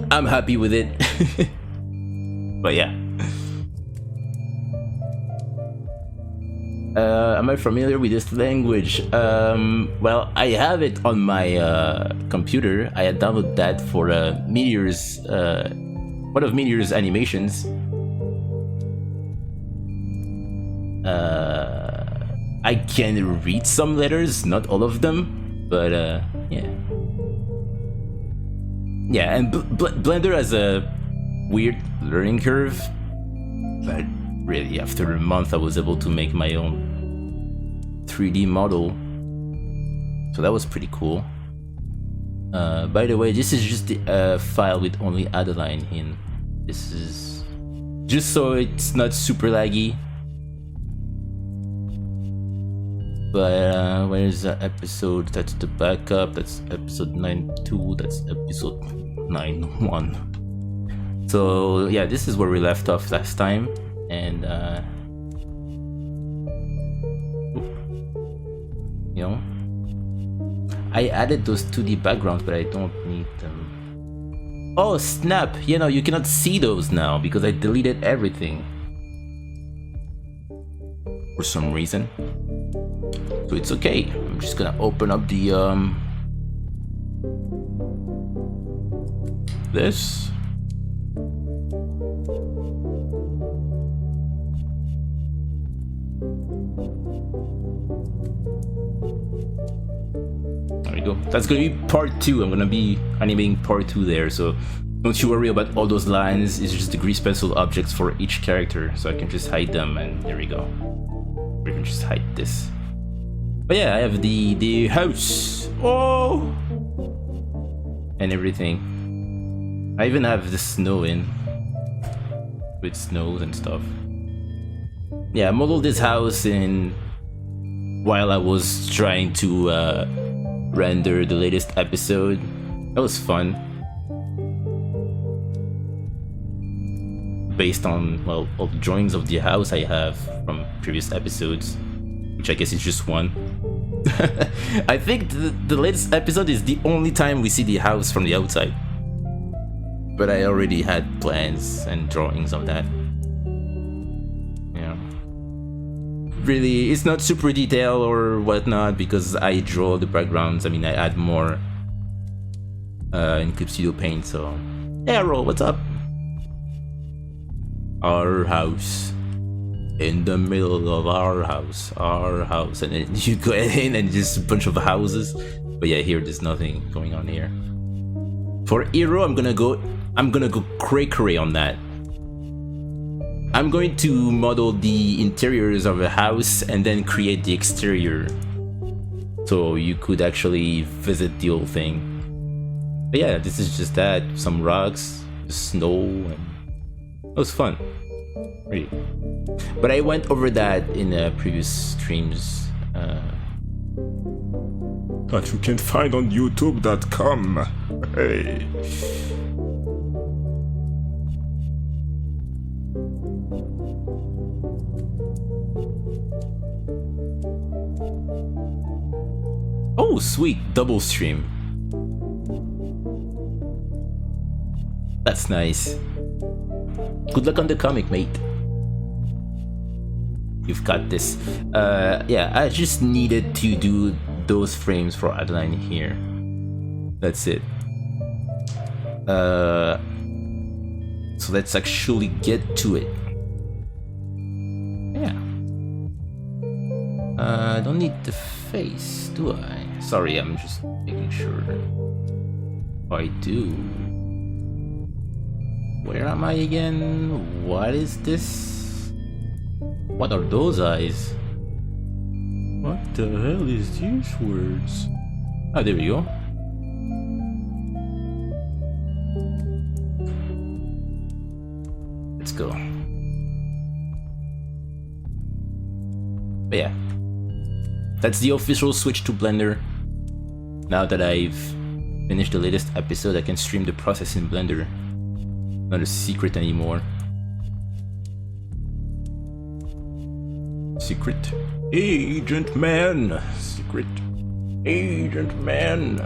I'm happy with it. But yeah. Am I familiar with this language? Well, I have it on my computer. I had downloaded that for Meteor's, one of Meteor's animations. I can read some letters, not all of them, but yeah. Yeah, and Blender has a weird learning curve, but really after a month I was able to make my own 3D model, so that was pretty cool. By the way, this is just the file with only Adeline in. This is just so it's not super laggy. But where's the episode? That's the backup. That's episode 9.2. That's episode 9.1. So yeah, this is where we left off last time, and you know. I added those 2D backgrounds, but I don't need them. Oh snap! You know, you cannot see those now because I deleted everything for some reason. So it's okay. I'm just gonna open up the this. There we go. That's gonna be part 2. I'm gonna be animating part 2 there, so don't you worry about all those lines. It's just the grease pencil objects for each character, so I can just hide them, and there we go. We can just hide this. But yeah, I have the house. Oh, and everything. I even have the snow in with snows and stuff. Yeah, I modeled this house in while I was trying to render the latest episode. That was fun. Based on, well, all the drawings of the house I have from previous episodes, which I guess is just one. I think the latest episode is the only time we see the house from the outside. But I already had plans and drawings of that. Yeah. Really, it's not super detailed or whatnot because I draw the backgrounds. I mean, I add more in Clip Studio Paint, so... Hey, Arrow, what's up? Our house. In the middle of our house, and then you go in and just a bunch of houses. But yeah, here there's nothing going on here. For Hero, I'm gonna go cray on that. I'm going to model the interiors of a house and then create the exterior, so you could actually visit the whole thing. But yeah, this is just that, some rocks, snow, and it was fun. Really. But I went over that in previous streams that you can find on youtube.com. Hey. Oh sweet, double stream. That's nice. Good luck on the comic, mate. You've got this. Yeah, I just needed to do those frames for Adeline here. That's it. So let's actually get to it. Yeah. I don't need the face, do I? Sorry, I'm just making sure. I do. Where am I again? What is this? What are those eyes? What the hell is these words? Ah, there we go. Let's go. But yeah, that's the official switch to Blender. Now that I've finished the latest episode, I can stream the process in Blender. Not a secret anymore. Secret Agent Man. Secret Agent Man.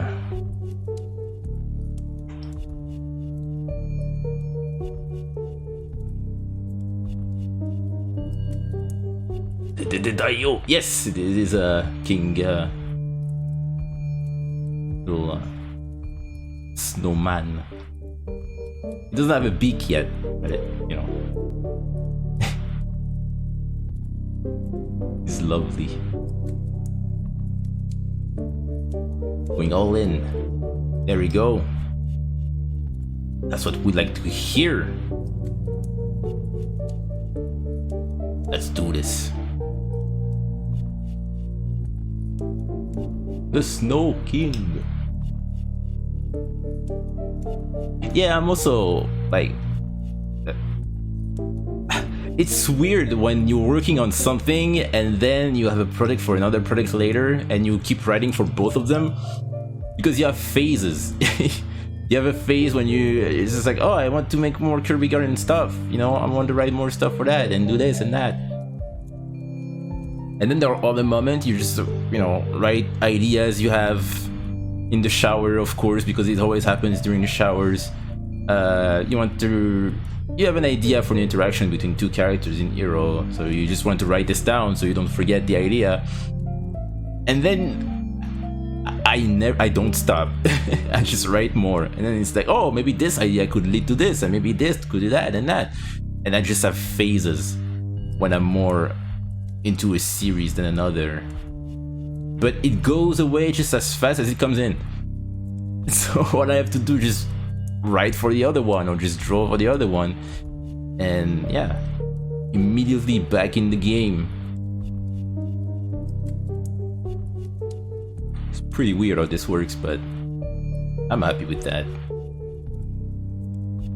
Dio. Yes, this is a King little snowman. It doesn't have a beak yet, but it, you know. It's lovely. Going all in. There we go. That's what we like to hear. Let's do this. The Snow King. Yeah, I'm also like, it's weird when you're working on something and then you have a project for another project later and you keep writing for both of them because you have phases. You have a phase when it's just like, oh, I want to make more Kirby Garden stuff, you know, I want to write more stuff for that and do this and that. And then there are other moments you just, write ideas you have in the shower, of course, because it always happens during the showers. You have an idea for the interaction between two characters in Hero, so you just want to write this down so you don't forget the idea. And then I don't stop. I just write more, and then it's like, oh, maybe this idea could lead to this, and maybe this could do that and that. And I just have phases when I'm more into a series than another. But it goes away just as fast as it comes in. So what I have to do is just write for the other one or just draw for the other one. And yeah, immediately back in the game. It's pretty weird how this works, but I'm happy with that.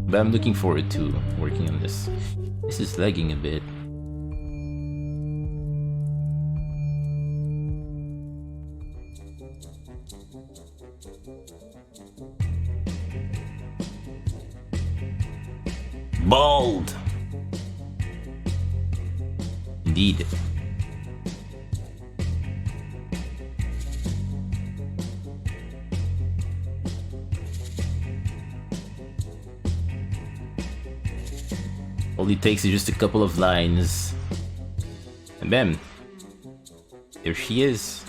But I'm looking forward to working on this. This is lagging a bit. Bald! Indeed. All it takes is just a couple of lines. And bam! There she is.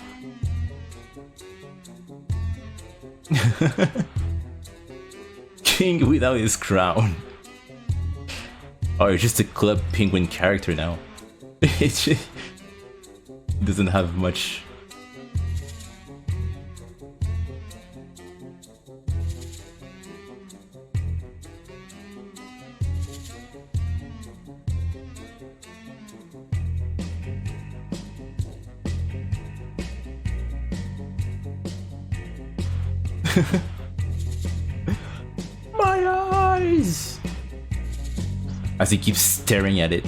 King without his crown. Oh, it's just a Club Penguin character now. It doesn't have much. My eyes! As he keeps staring at it.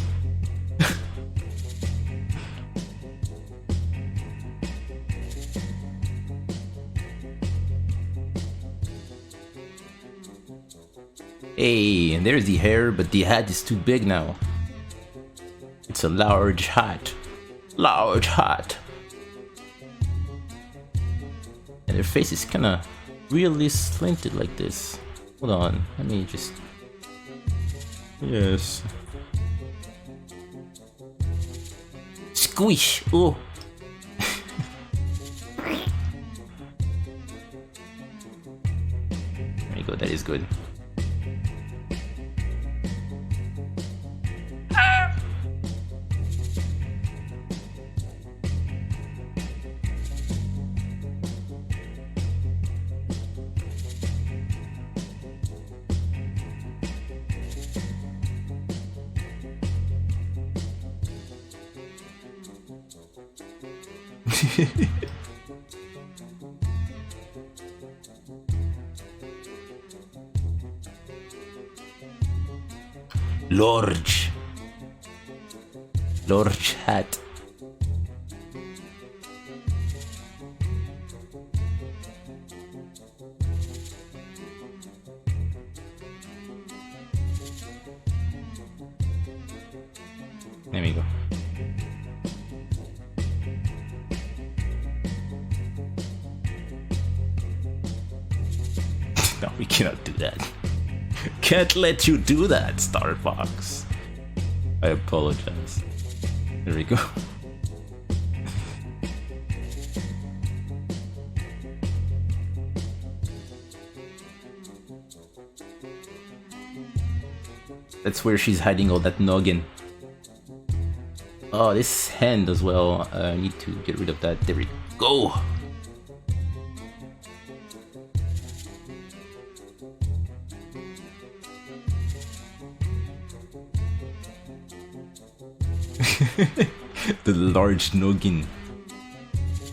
Hey, and there's the hair, but the hat is too big now. It's a large hat. Large hat. And her face is kinda really slanted like this. Hold on, let me just... Yes. Squish! Oh! There you go, that is good. Large hat. There we go. No, we cannot do that. Can't let you do that, Star Fox. I apologize. There we go. That's where she's hiding all that noggin. Oh, this hand as well. I need to get rid of that. There we go. The large noggin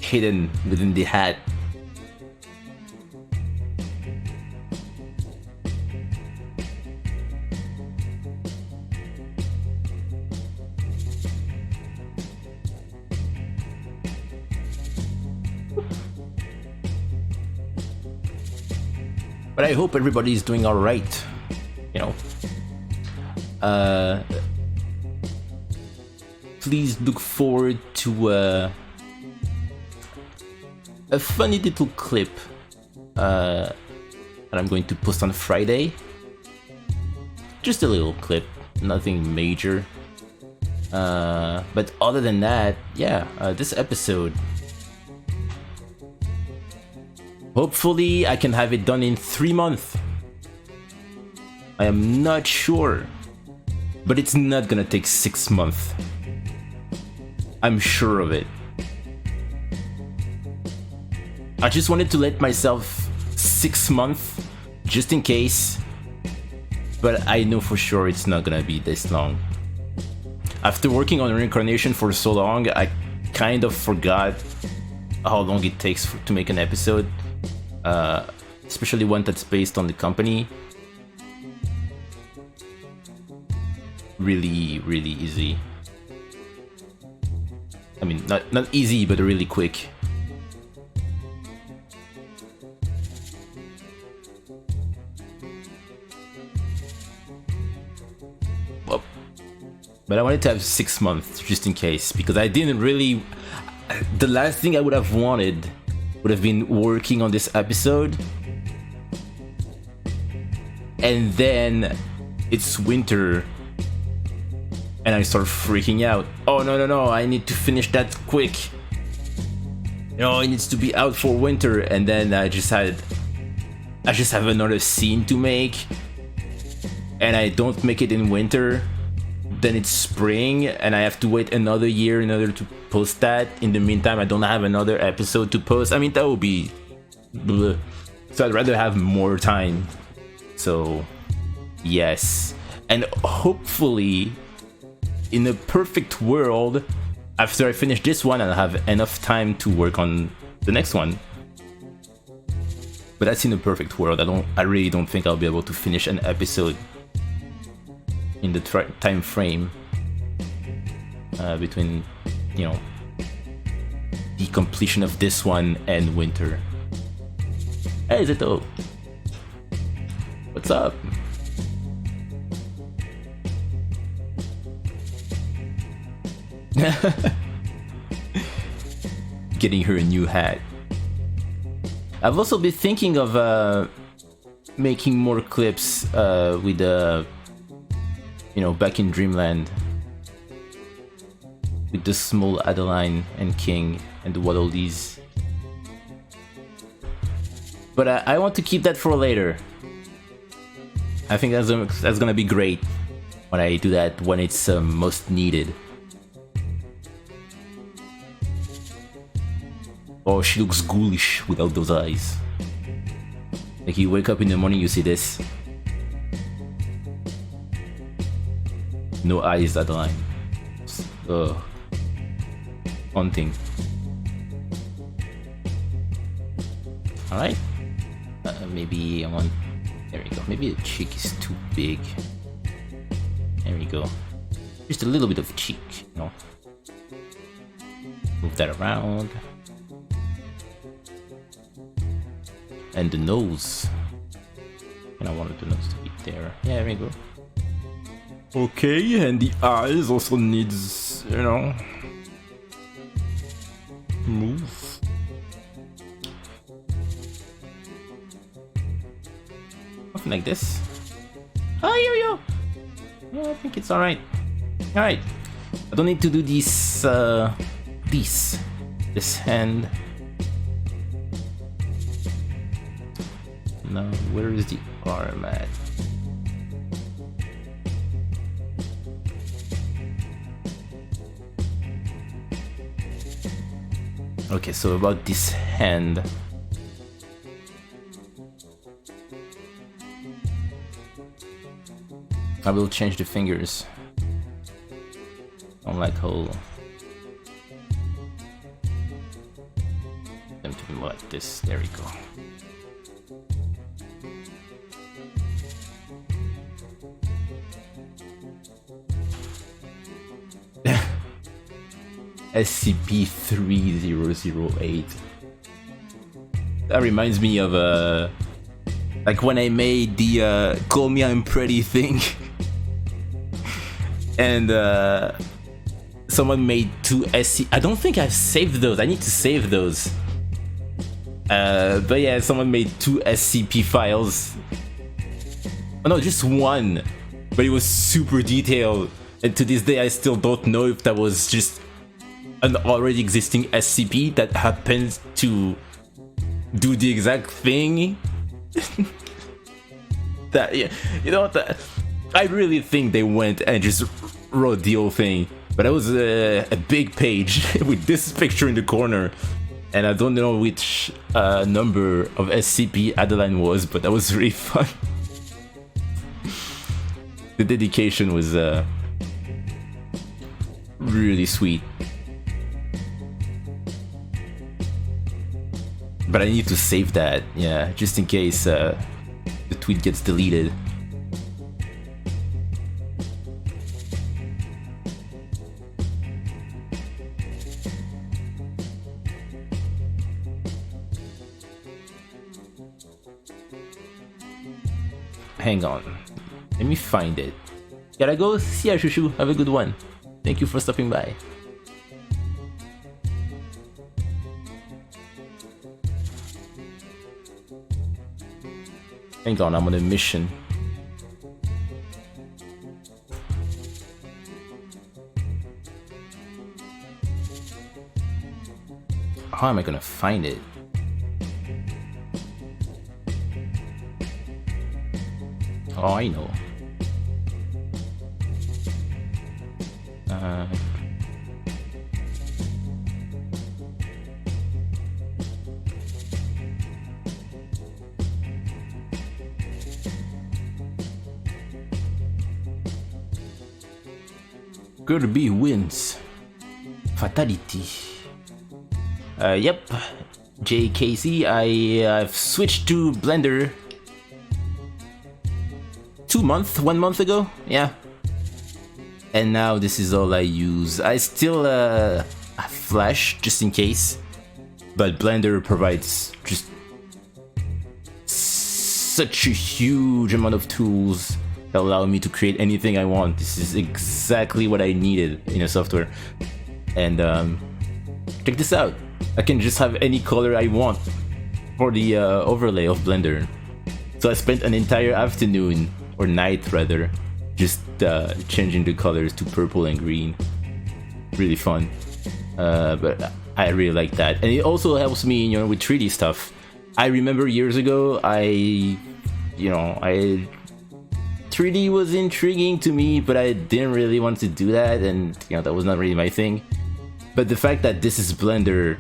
hidden within the hat. But I hope everybody's doing all right. You know, please look forward to a funny little clip that I'm going to post on Friday. Just a little clip, nothing major. But other than that, yeah, this episode, hopefully I can have it done in 3 months. I am not sure, but it's not gonna take 6 months. I'm sure of it. I just wanted to let myself 6 months, just in case, but I know for sure it's not gonna be this long. After working on Reincarnation for so long, I kind of forgot how long it takes to make an episode, especially one that's based on the company. Really, really easy. I mean, not easy, but really quick. Well, but I wanted to have 6 months just in case, because I didn't really. The last thing I would have wanted would have been working on this episode, and then it's winter. And I start freaking out. Oh no, I need to finish that quick. You know, it needs to be out for winter, and then I just have another scene to make, and I don't make it in winter. Then it's spring, and I have to wait another year in order to post that. In the meantime, I don't have another episode to post. I mean, that would be bleh. So I'd rather have more time. So yes, and hopefully, in a perfect world, after I finish this one, I'll have enough time to work on the next one. But that's in a perfect world. I really don't think I'll be able to finish an episode in the time frame between, you know, the completion of this one and winter. Hey Zito! What's up? Getting her a new hat. I've also been thinking of making more clips with you know, back in Dreamland, with the small Adeline and King and the Waddle Dees. But I want to keep that for later. I think that's gonna be great when I do that, when it's most needed. Oh, she looks ghoulish without those eyes. Like you wake up in the morning, you see this. No eyes, Adeline. Ugh. Haunting. Alright. Maybe I want... There we go. Maybe the cheek is too big. There we go. Just a little bit of cheek, you know. Move that around. And the nose. And I wanted the nose to be there. Yeah, there we go. Okay, and the eyes also needs, you know, move. Something like this. Oh, yo. Yeah, I think it's alright. Alright. I don't need to do this hand. Now, where is the arm at? Okay, so about this hand. I will change the fingers. Unlike how them to be more like this. There we go. SCP-6008. That reminds me of like when I made the Call Me I'm Pretty thing. And someone made 2 SC. I don't think I've saved those. I need to save those. But yeah, someone made 2 SCP files. Oh no, just one. But it was super detailed. And to this day, I still don't know if that was just an already existing SCP that happened to do the exact thing. That, yeah, you know what? I really think they went and just wrote the whole thing. But it was a big page with this picture in the corner. And I don't know which number of SCP Adeline was, but that was really fun. The dedication was really sweet. But I need to save that, yeah, just in case the tweet gets deleted. Hang on, let me find it. Gotta go. See ya, Shushu. Have a good one. Thank you for stopping by. Hang on, I'm on a mission. How am I gonna find it? Oh, I know. Kirby wins. Fatality. Yep. JKC, I've switched to Blender 1 month ago, yeah. And now this is all I use. I still have Flash just in case, but Blender provides just such a huge amount of tools that allow me to create anything I want. This is exactly what I needed in a software. And check this out. I can just have any color I want for the overlay of Blender. So I spent an entire afternoon, or night rather, just changing the colors to purple and green. Really fun. But I really like that. And it also helps me, you know, with 3D stuff. I remember years ago, 3D was intriguing to me, but I didn't really want to do that, and you know, that was not really my thing. But the fact that this is Blender,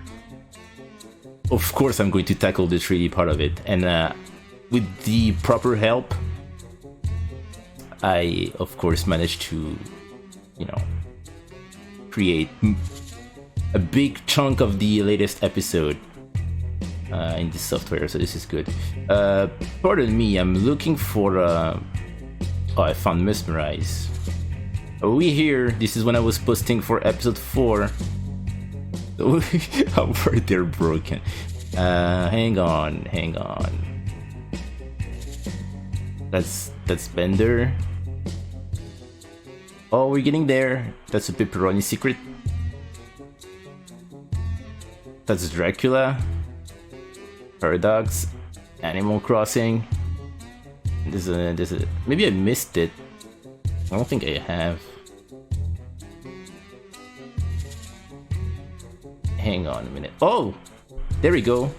of course I'm going to tackle the 3D part of it, and with the proper help, I of course managed to, you know, create a big chunk of the latest episode in this software, so this is good. Pardon me, I'm looking for oh, I found Mesmerize. Are we here? This is when I was posting for episode 4. How far they're broken. Hang on. That's Bender. Oh, we're getting there. That's a pepperoni secret. That's Dracula. Paradox. Animal Crossing. There's a maybe I missed it. I don't think I have. Hang on a minute. Oh, there we go.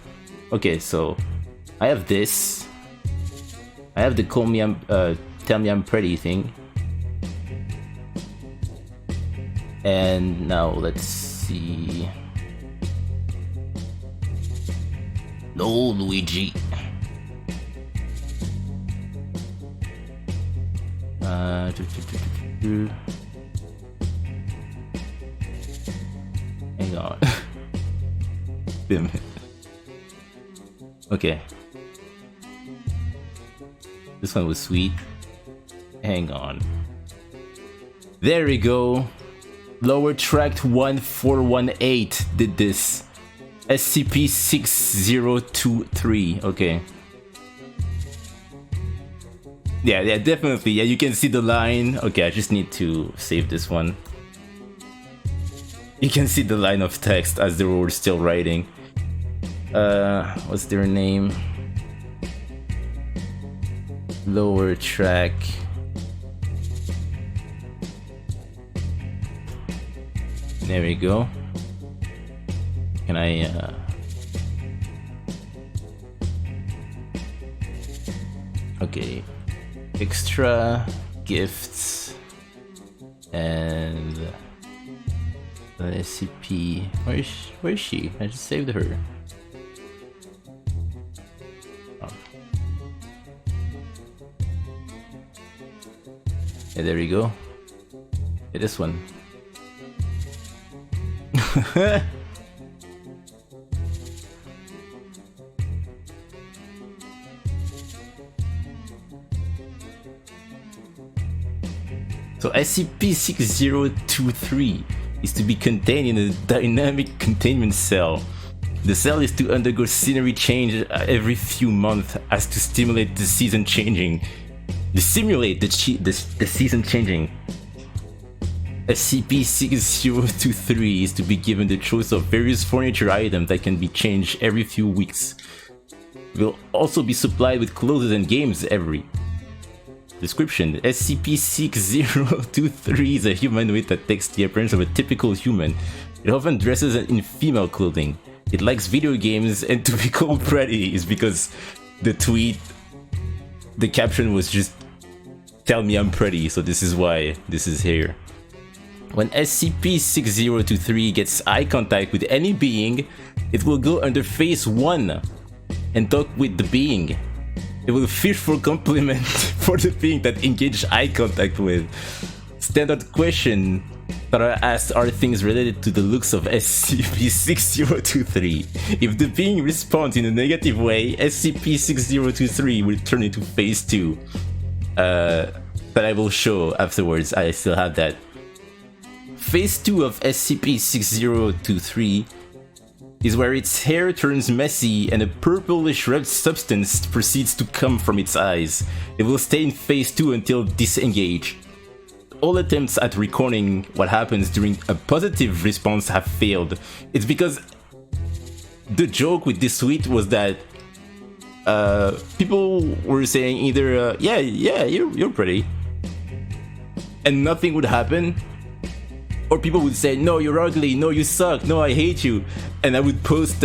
Okay, so I have this. I have the tell me I'm pretty thing. And now let's see. No, Luigi. Hang on. Damn it. Okay. This one was sweet. Hang on. There we go. Lower Tract 1418 did this. SCP-6023. Okay. Yeah, definitely. Yeah, you can see the line. Okay, I just need to save this one. You can see the line of text as they were still writing. What's their name? Lower track. There we go. Can I okay. Extra gifts and the SCP. Where is she? I just saved her. Oh. Yeah, there we go. Yeah, this one. So SCP-6023 is to be contained in a dynamic containment cell. The cell is to undergo scenery change every few months as to stimulate the season changing. Simulate the season changing. SCP-6023 is to be given the choice of various furniture items that can be changed every few weeks. It will also be supplied with clothes and games every. Description: SCP-6023 is a humanoid that takes the appearance of a typical human. It often dresses in female clothing. It likes video games, and to be called pretty is because the caption was just "Tell me I'm pretty," so this is why this is here. When SCP-6023 gets eye contact with any being, it will go under phase 1 and talk with the being. It will fish for compliment for the being that engaged eye contact with. Standard question that I asked are things related to the looks of SCP-6023. If the being responds in a negative way, SCP-6023 will turn into phase 2. That I will show afterwards. I still have that. Phase 2 of SCP-6023 is where its hair turns messy and a purplish red substance proceeds to come from its eyes. It will stay in phase 2 until disengaged. All attempts at recording what happens during a positive response have failed. It's because the joke with this tweet was that people were saying either yeah, you're pretty, and nothing would happen. Or people would say, no, you're ugly, no, you suck, no, I hate you. And I would post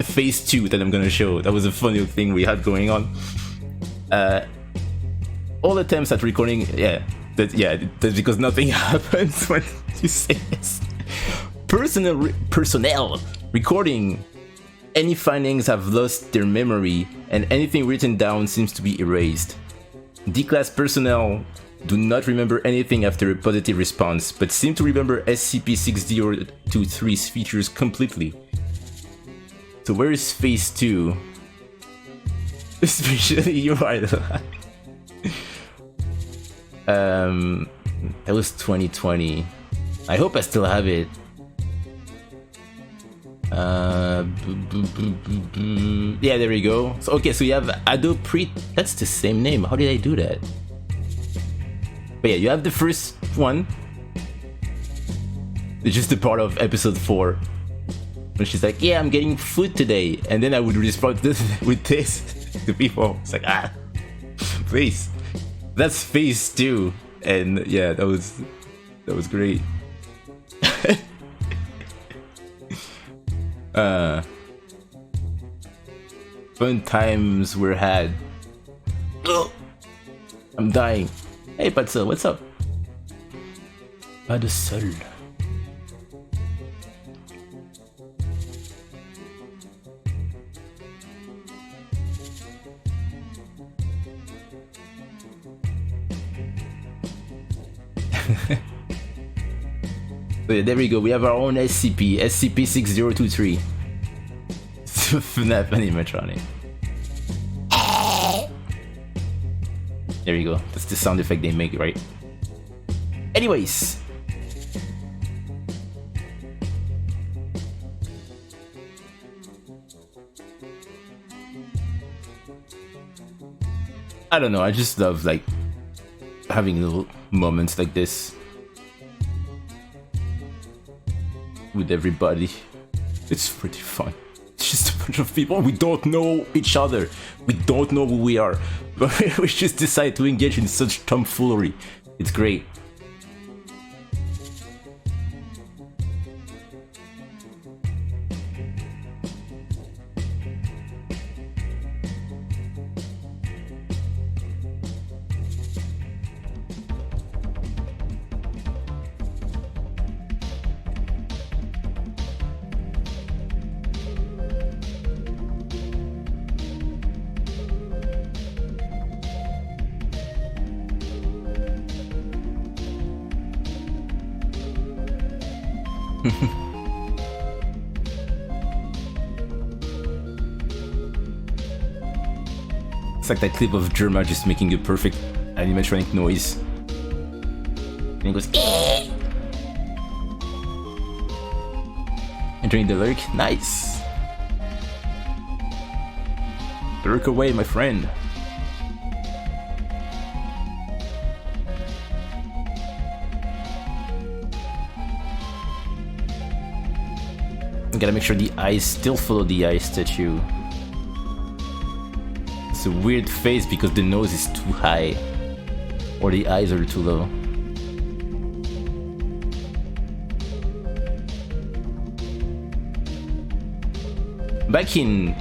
phase 2 that I'm gonna show. That was a funny thing we had going on. All attempts at recording, that's because nothing happens when you say this. Personnel recording. Any findings have lost their memory, and anything written down seems to be erased. D-class personnel do not remember anything after a positive response, but seem to remember SCP-6023's features completely. So where is phase 2? Especially you are the that was 2020. I hope I still have it. Yeah, there we go. So, okay, so you have Adopre. That's the same name. How did I do that? But yeah, you have the first one. It's just a part of episode 4. When she's like, yeah, I'm getting food today. And then I would respond with this to people. It's like, please. That's phase 2. And yeah, that was great. Fun times were had. I'm dying. Hey, Patsa, what's up? Pas de sol. So yeah, there we go. We have our own SCP-6023. FNAF animatronic. There you go. That's the sound effect they make, right? Anyways. I don't know, I just love like having little moments like this. with everybody. It's pretty fun. It's just a bunch of people. We don't know each other. We don't know who we are. But we just decide to engage in such tomfoolery. It's great. It's like that clip of Jerma just making a perfect animatronic noise. And he goes, "Eh!" Entering the lurk, nice. Lurk away, my friend. Gotta make sure the eyes still follow the eye statue. It's a weird face because the nose is too high, or the eyes are too low. Back in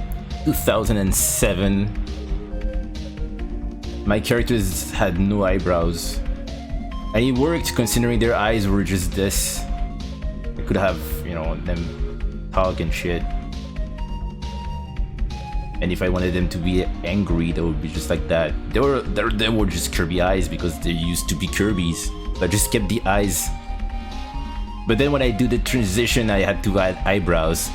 2007, my characters had no eyebrows, and it worked considering their eyes were just this. I could have, you know, them talk and shit. And if I wanted them to be angry, they would be just like that. They were just Kirby eyes because they used to be Kirby's. So I just kept the eyes. But then when I do the transition, I had to add eyebrows.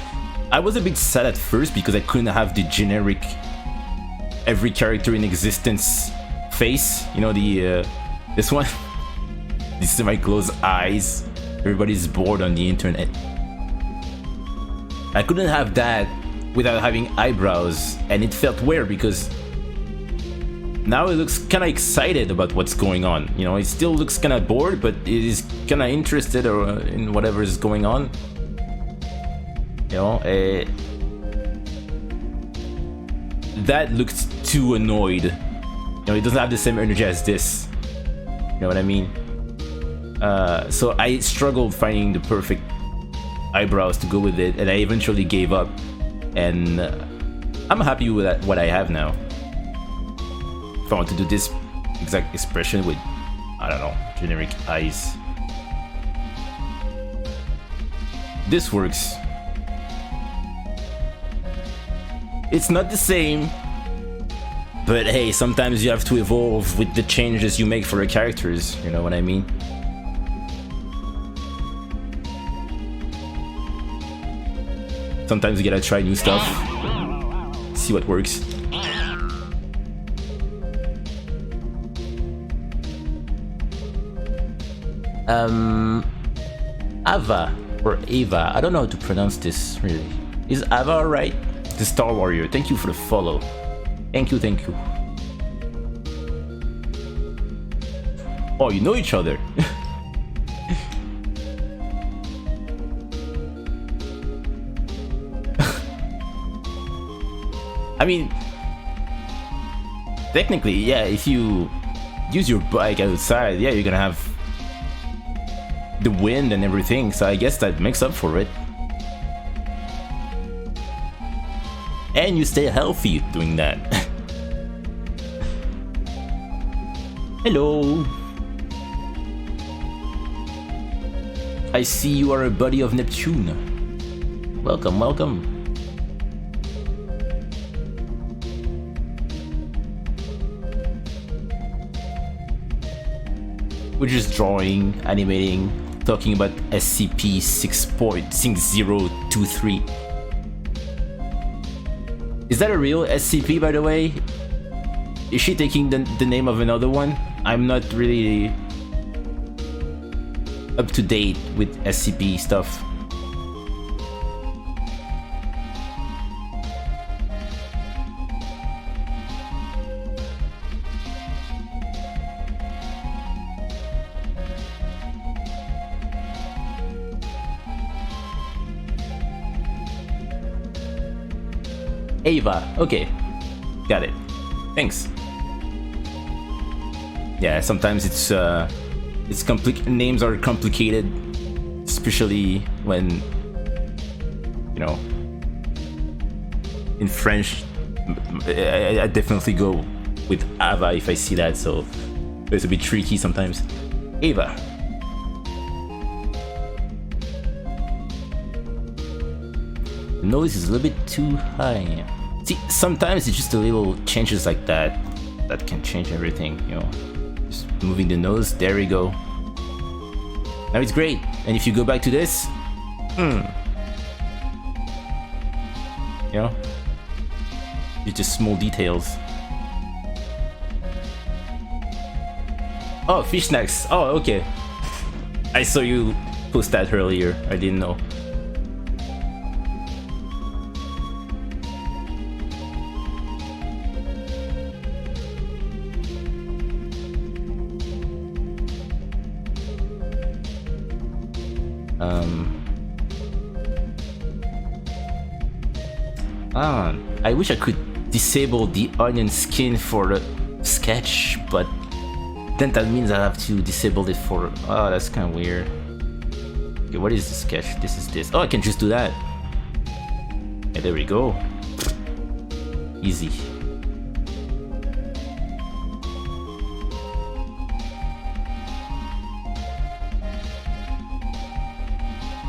I was a bit sad at first because I couldn't have the generic every character in existence face. You know, the this one. These are my closed eyes. Everybody's bored on the internet. I couldn't have that without having eyebrows, and it felt weird because now it looks kind of excited about what's going on. You know, it still looks kind of bored, but it is kind of interested in whatever is going on. You know, that looked too annoyed. You know, it doesn't have the same energy as this. You know what I mean? So I struggled finding the perfect eyebrows to go with it, and I eventually gave up. And I'm happy with what I have now. If I want to do this exact expression with, I don't know, generic eyes, this works. It's not the same, but hey, sometimes you have to evolve with the changes you make for your characters, you know what I mean? Sometimes you gotta try new stuff, see what works. Ava or Ava, I don't know how to pronounce this really. Is Ava alright? The Star Warrior, thank you for the follow. Thank you, thank you. Oh, you know each other. I mean, technically, yeah, if you use your bike outside, yeah, you're gonna have the wind and everything, so I guess that makes up for it. And you stay healthy doing that. Hello. I see you are a buddy of Neptune. Welcome, welcome. We're just drawing, animating, talking about SCP-6023. Is that a real SCP, by the way? Is she taking the name of another one? I'm not really up to date with SCP stuff. Ava. Okay, got it. Thanks. Yeah, sometimes it's names are complicated, especially when, you know, in French. I definitely go with Ava if I see that, so it's a bit tricky sometimes. Ava. The noise is a little bit too high. See, sometimes it's just a little changes like that that can change everything, you know. Just moving the nose, there we go. Now it's great. And if you go back to this, you know, it's just small details. Oh, fish snacks. Oh, okay. I saw you post that earlier. I didn't know. I wish I could disable the onion skin for the sketch, but then that means I have to disable it for... Oh, that's kind of weird. Okay, what is the sketch? This is this. Oh, I can just do that. Yeah, there we go. Easy.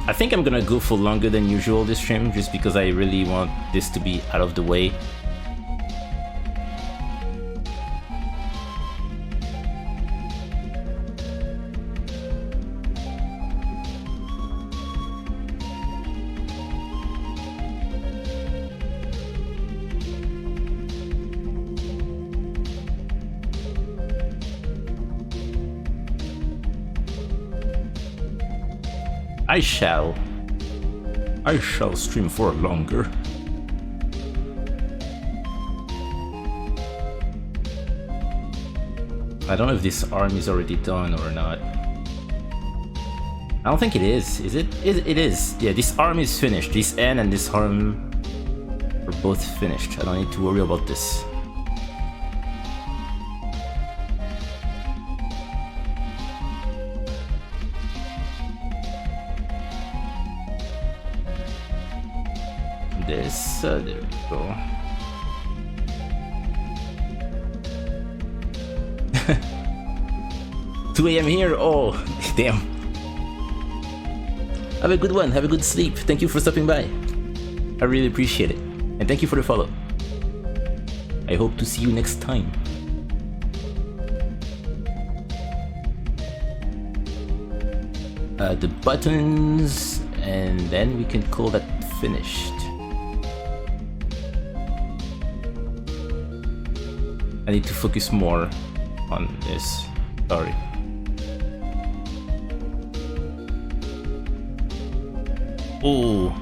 I think I'm gonna go for longer than usual this stream, just because I really want this to be out of the way. I shall stream for longer. I don't know if this arm is already done or not. I don't think it is. Is it? It is. Yeah, this arm is finished. This end and this arm are both finished. I don't need to worry about this. There we go. 2 AM here? Oh, damn. Have a good one, have a good sleep. Thank you for stopping by. I really appreciate it. And thank you for the follow. I hope to see you next time. The buttons, and then we can call that finished. I need to focus more on this. Sorry. Oh.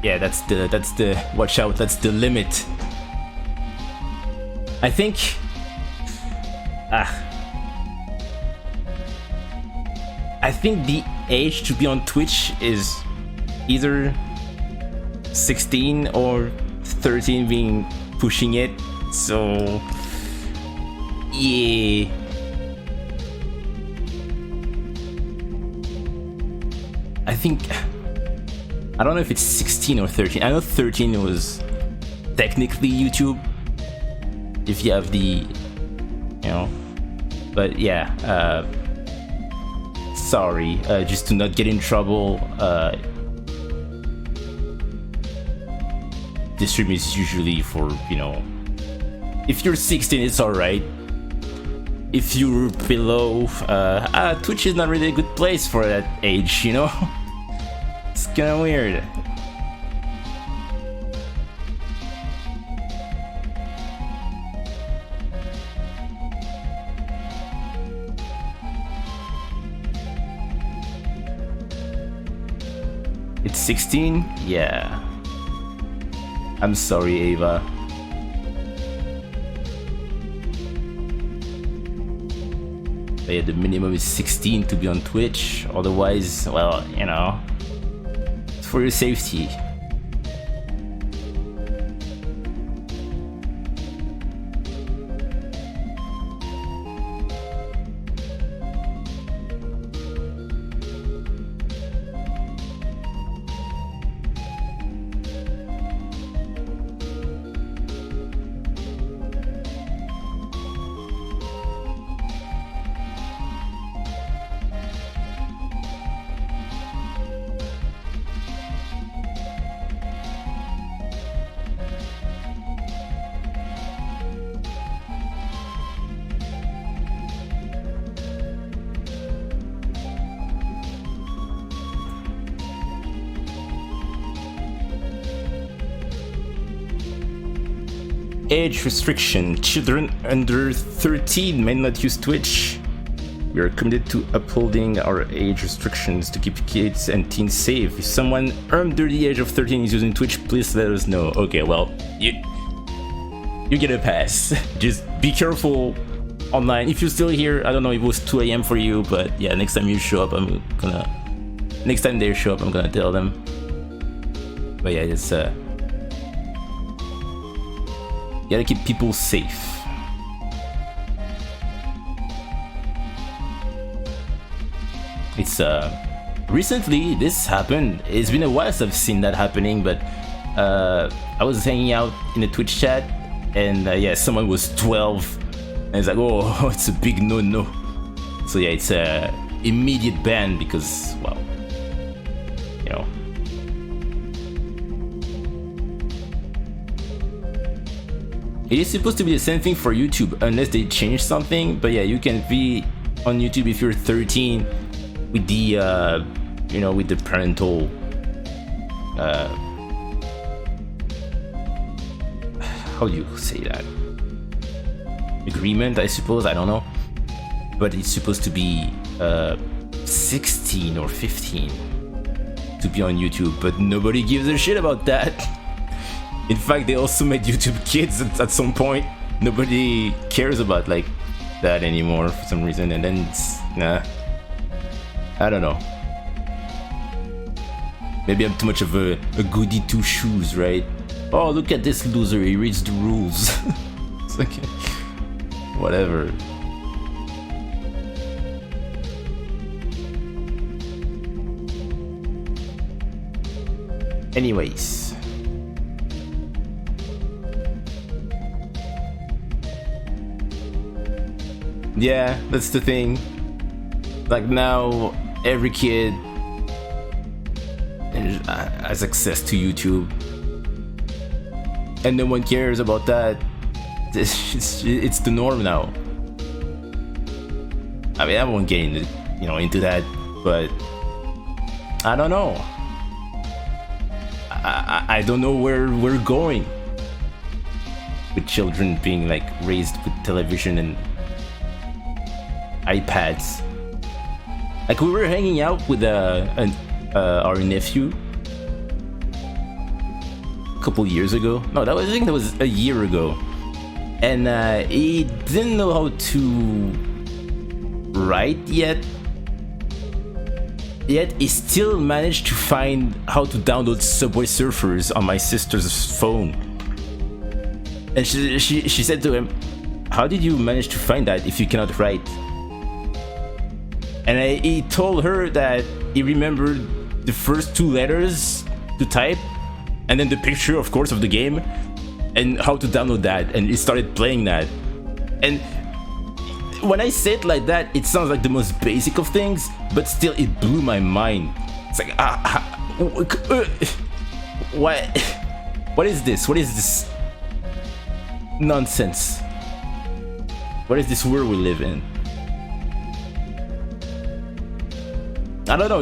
Yeah, that's the watch out, that's the limit. I think I think the age to be on Twitch is either 16 or 13 being pushing it, so yeah. I think, I don't know if it's 16 or 13. I know 13 was technically YouTube, if you have the, you know, but yeah, sorry, just to not get in trouble, this stream is usually for, you know, if you're 16 it's alright. If you're below, Twitch is not really a good place for that age, you know? It's kinda weird. It's 16? Yeah. I'm sorry, Ava. But yeah, the minimum is 16 to be on Twitch. Otherwise, well, you know, it's for your safety. age restriction. Children under 13 may not use Twitch. We are committed to upholding our age restrictions to keep kids and teens safe. If someone under the age of 13 is using Twitch, please let us know. Okay, well, you get a pass. Just be careful online. If you're still here, I don't know if it was 2 a.m. for you, but yeah, next time you show up, next time they show up, I'm gonna tell them. But yeah, it's you gotta keep people safe. It's recently this happened. It's been a while since I've seen that happening, but I was hanging out in a Twitch chat, and yeah, someone was 12, and it's like, oh, it's a big no-no. So yeah, it's a immediate ban because, well, you know. It is supposed to be the same thing for YouTube unless they change something, but yeah, you can be on YouTube if you're 13 with the you know, with the parental how do you say that, agreement, I suppose, I don't know, but it's supposed to be 16 or 15 to be on YouTube, but nobody gives a shit about that. In fact, they also made YouTube Kids at some point. Nobody cares about like that anymore for some reason, and then it's, nah, I don't know. Maybe I'm too much of a goody two shoes, right? Oh, look at this loser, he reads the rules. It's like, whatever. Anyways. Yeah, that's the thing. Like now, every kid has access to YouTube, and no one cares about that. It's the norm now. I mean, I won't get into, you know, into that, but I don't know. I don't know where we're going with children being like raised with television and iPads. Like, we were hanging out with our nephew a couple years ago. No, I think that was a year ago, and he didn't know how to write yet he still managed to find how to download Subway Surfers on my sister's phone. And she said to him, "How did you manage to find that if you cannot write?" And he told her that he remembered the first 2 letters to type, and then the picture, of course, of the game, and how to download that, and he started playing that. And when I say it like that, it sounds like the most basic of things, but still, it blew my mind. It's like, what is this? What is this nonsense? What is this world we live in? I don't know.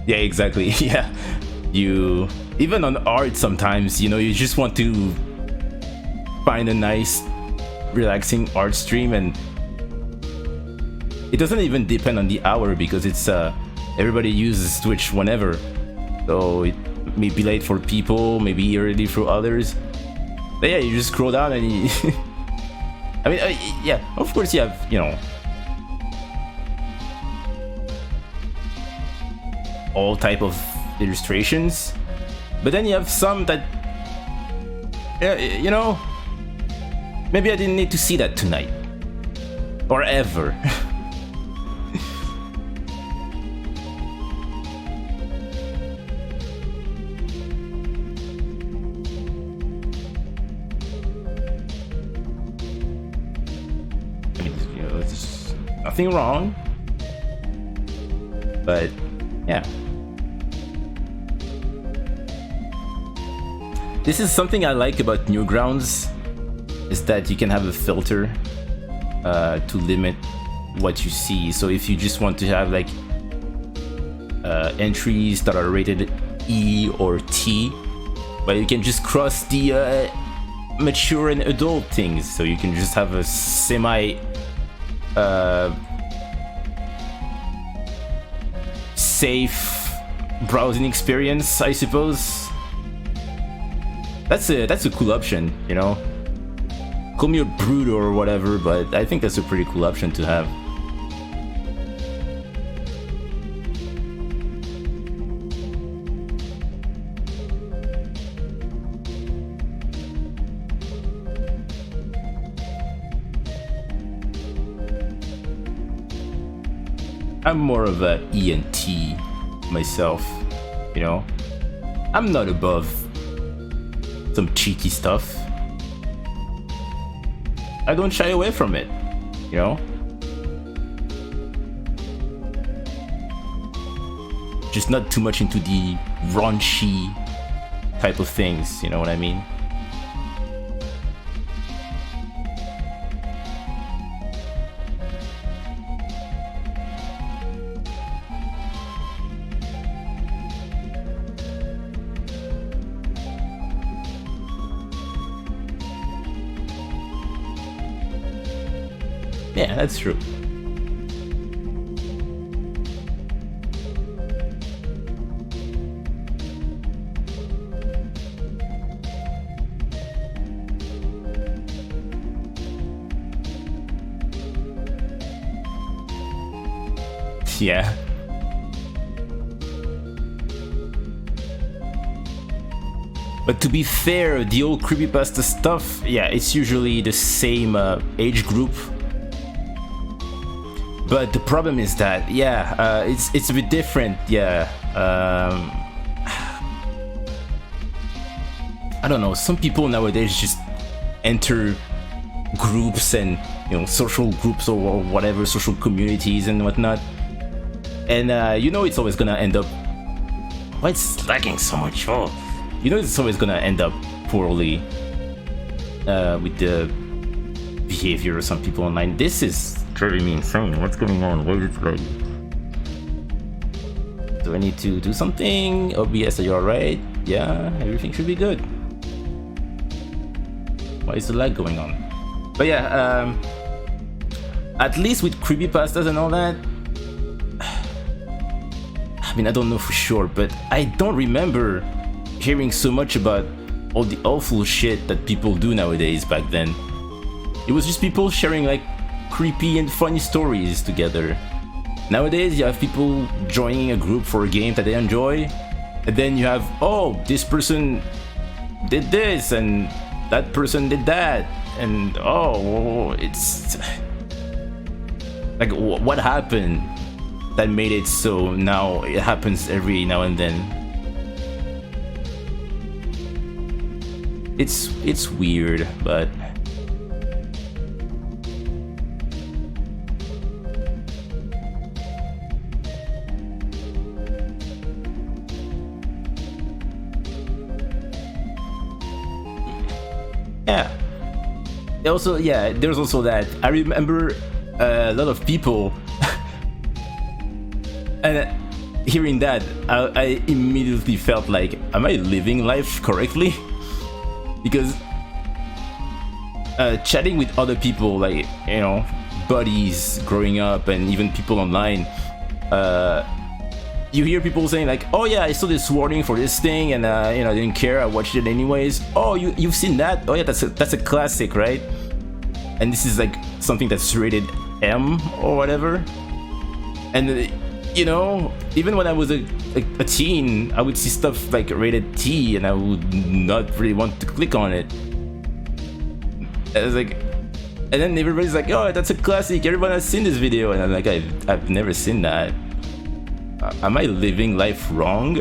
Yeah, exactly. Yeah, you even on art sometimes, you know, you just want to find a nice, relaxing art stream, and it doesn't even depend on the hour because it's everybody uses Twitch whenever, so it may be late for people, maybe early for others. But yeah, you just scroll down and you I mean, yeah, of course you have, you know, all type of illustrations, but then you have some that, you know, maybe I didn't need to see that tonight or ever. I mean, you know, there's nothing wrong, but yeah. This is something I like about Newgrounds. is that you can have a filter to limit what you see. So if you just want to have like entries that are rated E or T, but you can just cross the mature and adult things, so you can just have a semi safe browsing experience, I suppose. That's a cool option, you know. Call me a brute or whatever, but I think that's a pretty cool option to have. I'm more of a E and T myself, you know. I'm not above some cheeky stuff. I don't shy away from it, you know. Just not too much into the raunchy type of things, you know what I mean? Yeah, that's true. Yeah. But to be fair, the old creepypasta stuff, yeah, it's usually the same age group. But the problem is that, yeah, it's a bit different, yeah. I don't know, some people nowadays just enter groups and, you know, social groups or whatever, social communities and whatnot. And you know it's always gonna end up... Why it's lagging so much? Oh. You know it's always gonna end up poorly with the behavior of some people online. This is driving me insane. What's going on? Why is it like... Do I need to do something? OBS, are you alright? Yeah, everything should be good. Why is the lag going on? But yeah, at least with creepypastas and all that, I mean, I don't know for sure, but I don't remember hearing so much about all the awful shit that people do nowadays. Back then, it was just people sharing like creepy and funny stories together. Nowadays, you have people joining a group for a game that they enjoy, and then you have, oh, this person did this and that person did that, and oh, it's like, what happened that made it so now it happens every now and then? It's weird, but yeah. Also, yeah, there's also that. I remember a lot of people and hearing that, I immediately felt like, am I living life correctly? Because chatting with other people, like, you know, buddies growing up and even people online, you hear people saying like, oh yeah, I saw this warning for this thing and you know, I didn't care, I watched it anyways. Oh, you've seen that? Oh yeah, that's a classic, right? And this is like something that's rated M or whatever. And you know, even when I was a teen, I would see stuff like rated T and I would not really want to click on it. I was like, and then everybody's like, oh, that's a classic, everyone has seen this video, and I'm like, I've never seen that. Am I living life wrong?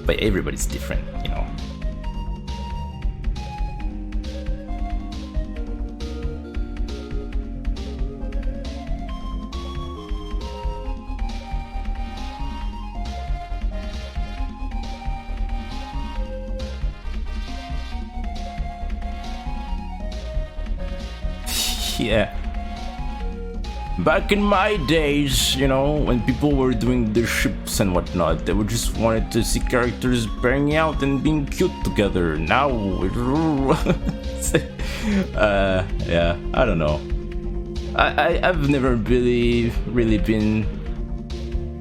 But everybody's different, you know. Yeah. Back in my days, you know, when people were doing their ships and whatnot, they would just wanted to see characters banging out and being cute together. Now, yeah, I don't know. I've never really been,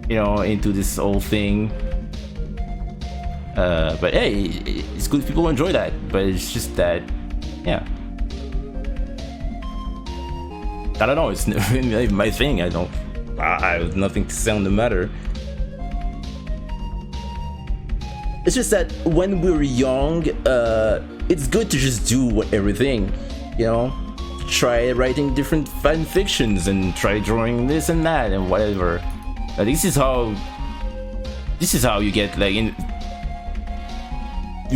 you know, into this whole thing. But hey, it's good if people enjoy that. But it's just that, yeah. I don't know, it's never been my thing. I have nothing to say on the matter. It's just that when we were young, it's good to just do everything, you know? Try writing different fan fictions and try drawing this and that and whatever. This is how you get like you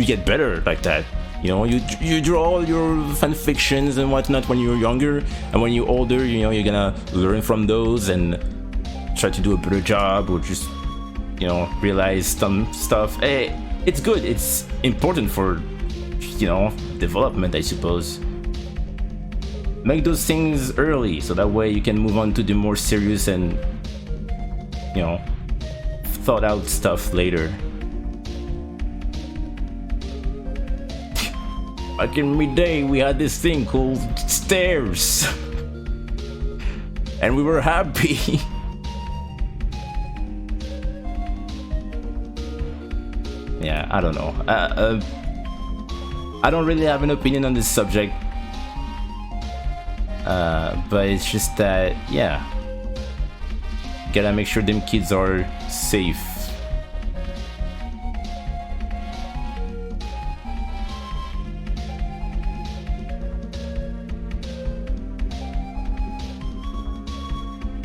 get better like that. You know, you draw all your fan fictions and whatnot when you're younger, and when you're older, you know, you're gonna learn from those and try to do a better job, or just, you know, realize some stuff. Hey, it's good. It's important for, you know, development, I suppose. Make those things early, so that way you can move on to the more serious and, you know, thought out stuff later. Back in my day, we had this thing called stairs, and we were happy. Yeah, I don't know. I don't really have an opinion on this subject, but it's just that, yeah, gotta make sure them kids are safe.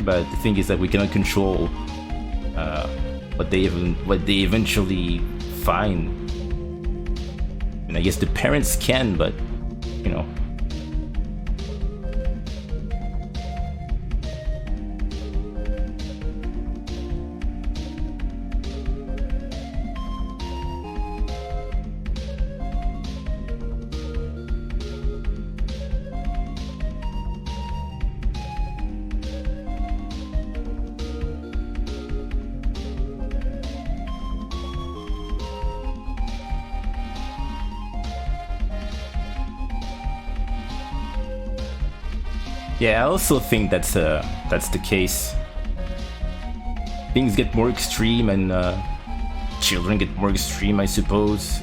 But the thing is that we cannot control what they eventually find. And I guess the parents can, but you know. Yeah, I also think that's the case. Things get more extreme, and children get more extreme, I suppose.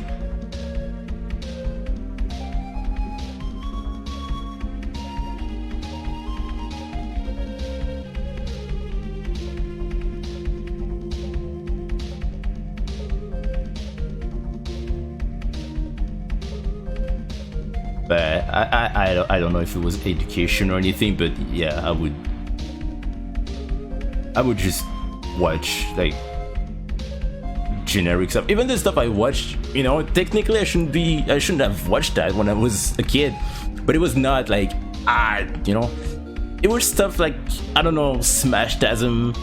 But I don't know if it was education or anything, but yeah, I would just watch like generic stuff. Even the stuff I watched, you know, technically I shouldn't have watched that when I was a kid, but it was not like you know, it was stuff like, I don't know, Smash-tasm,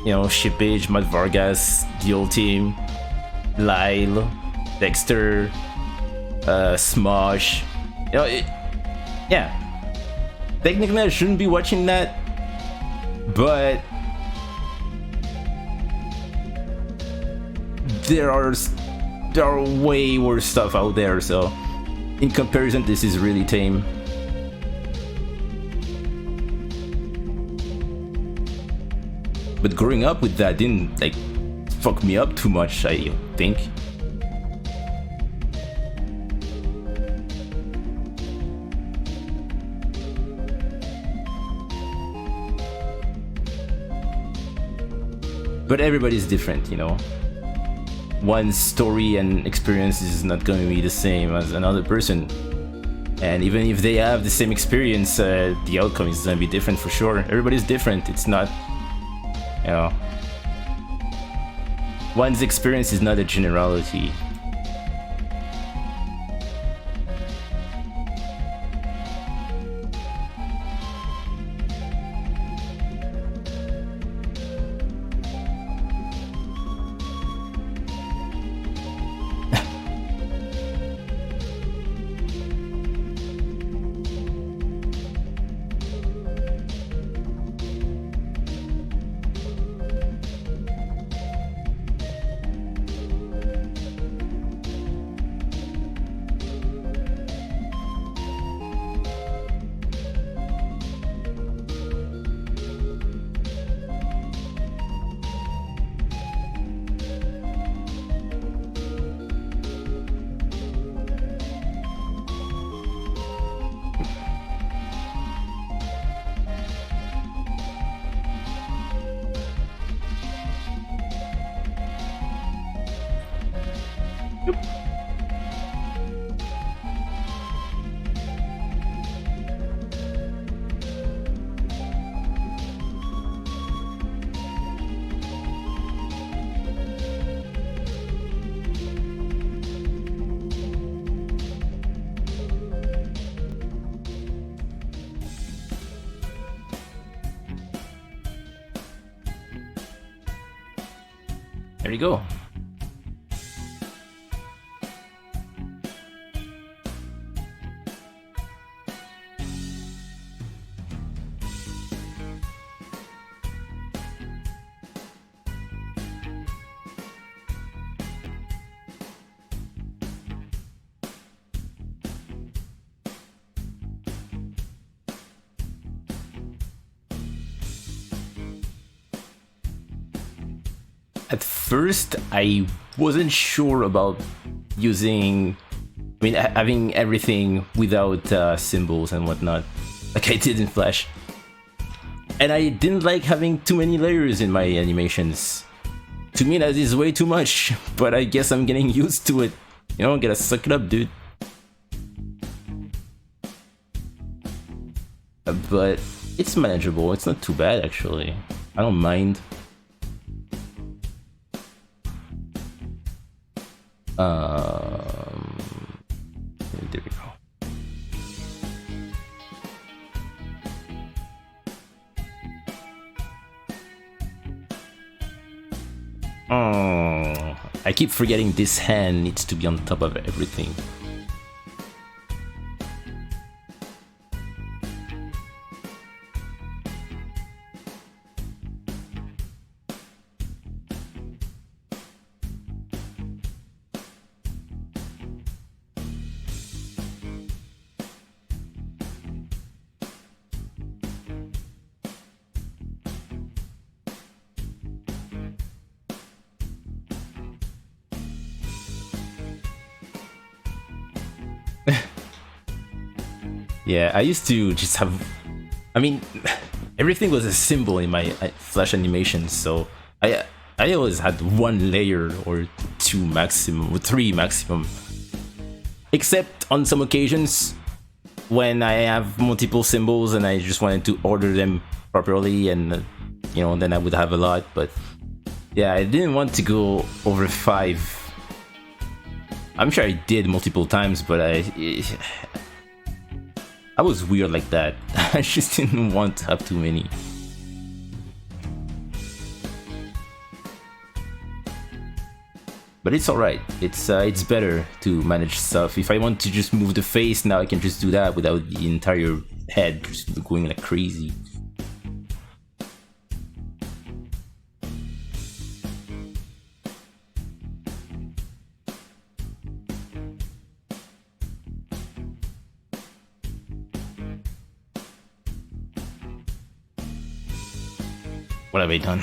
you know, Shippage, Matt Vargas, The Old Team, Lyle, Dexter, Smosh. You know, yeah. Technically, I shouldn't be watching that, but there are way worse stuff out there. So, in comparison, this is really tame. But growing up with that didn't like fuck me up too much, I think. But everybody's different, you know. One's story and experience is not going to be the same as another person. And even if they have the same experience, the outcome is going to be different for sure. Everybody's different. It's not, you know, one's experience is not a generality. There you go. At first, I wasn't sure about using, having everything without symbols and whatnot, like I did in Flash. And I didn't like having too many layers in my animations. To me, that is way too much, but I guess I'm getting used to it. You know, gotta suck it up, dude. But it's manageable, it's not too bad actually. I don't mind. There we go. I keep forgetting this hand needs to be on top of everything. Yeah, I used to just have, everything was a symbol in my Flash animations, so I always had one layer or two maximum, or three maximum. Except on some occasions when I have multiple symbols and I just wanted to order them properly, and then I would have a lot. But yeah, I didn't want to go over 5. I'm sure I did multiple times, but I was weird like that. I just didn't want to have too many. But it's alright. It's better to manage stuff. If I want to just move the face, now I can just do that without the entire head just going like crazy. What have I done?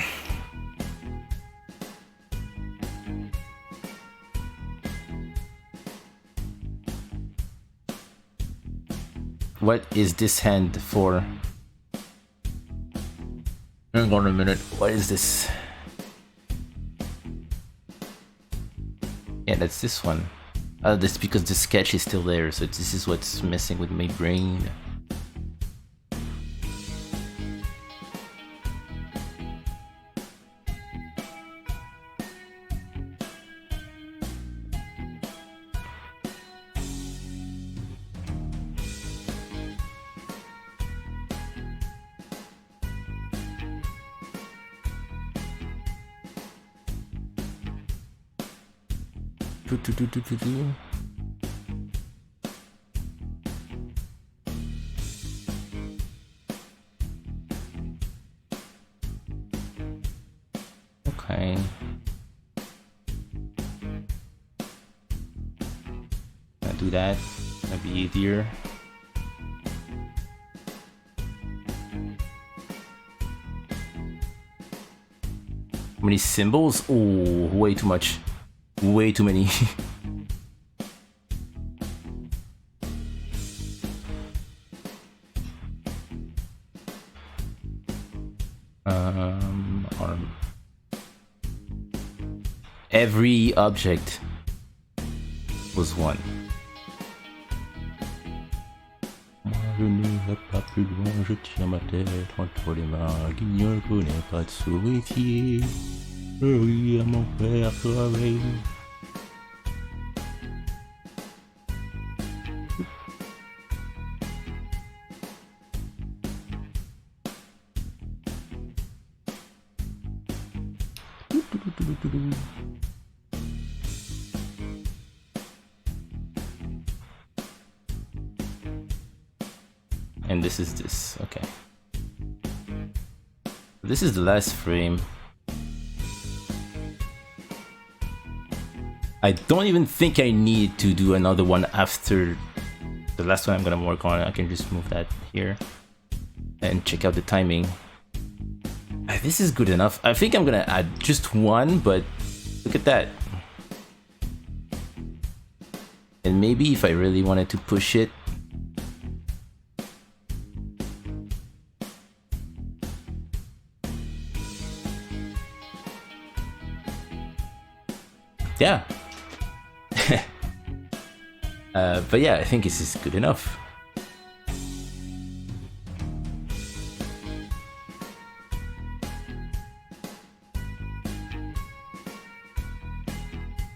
What is this hand for? Hang on a minute. What is this? Yeah, that's this one. That's because the sketch is still there, so this is what's messing with my brain. Okay. I'll do that. That'd be easier. How many symbols? Oh, way too much. Way too many. Arm. Every object was 1. Moi je n'irai pas plus loin, je tiens ma tête entre les mains. Guignol connaît pas de souricier. Je ris à mon père travailler. And this is this, okay. This is the last frame. I don't even think I need to do another one after the last one I'm gonna work on. I can just move that here and check out the timing. This is good enough. I think I'm gonna add just one, but look at that. And maybe if I really wanted to push it, yeah. But yeah, I think this is good enough.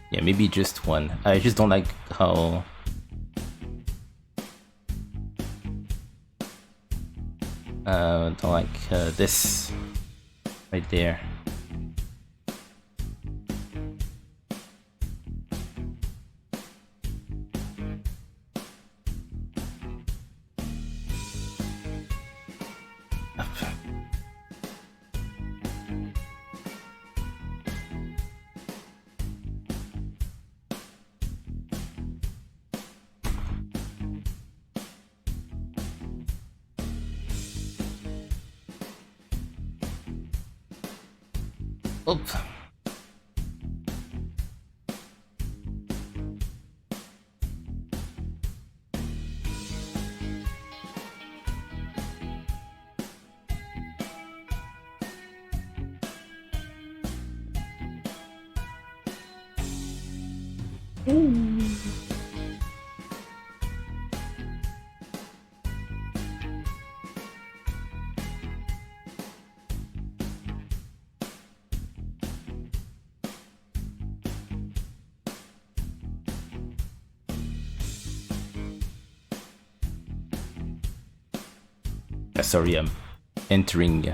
Yeah, maybe just one. I just don't like how... don't like this right there. Oop. Sorry, I'm entering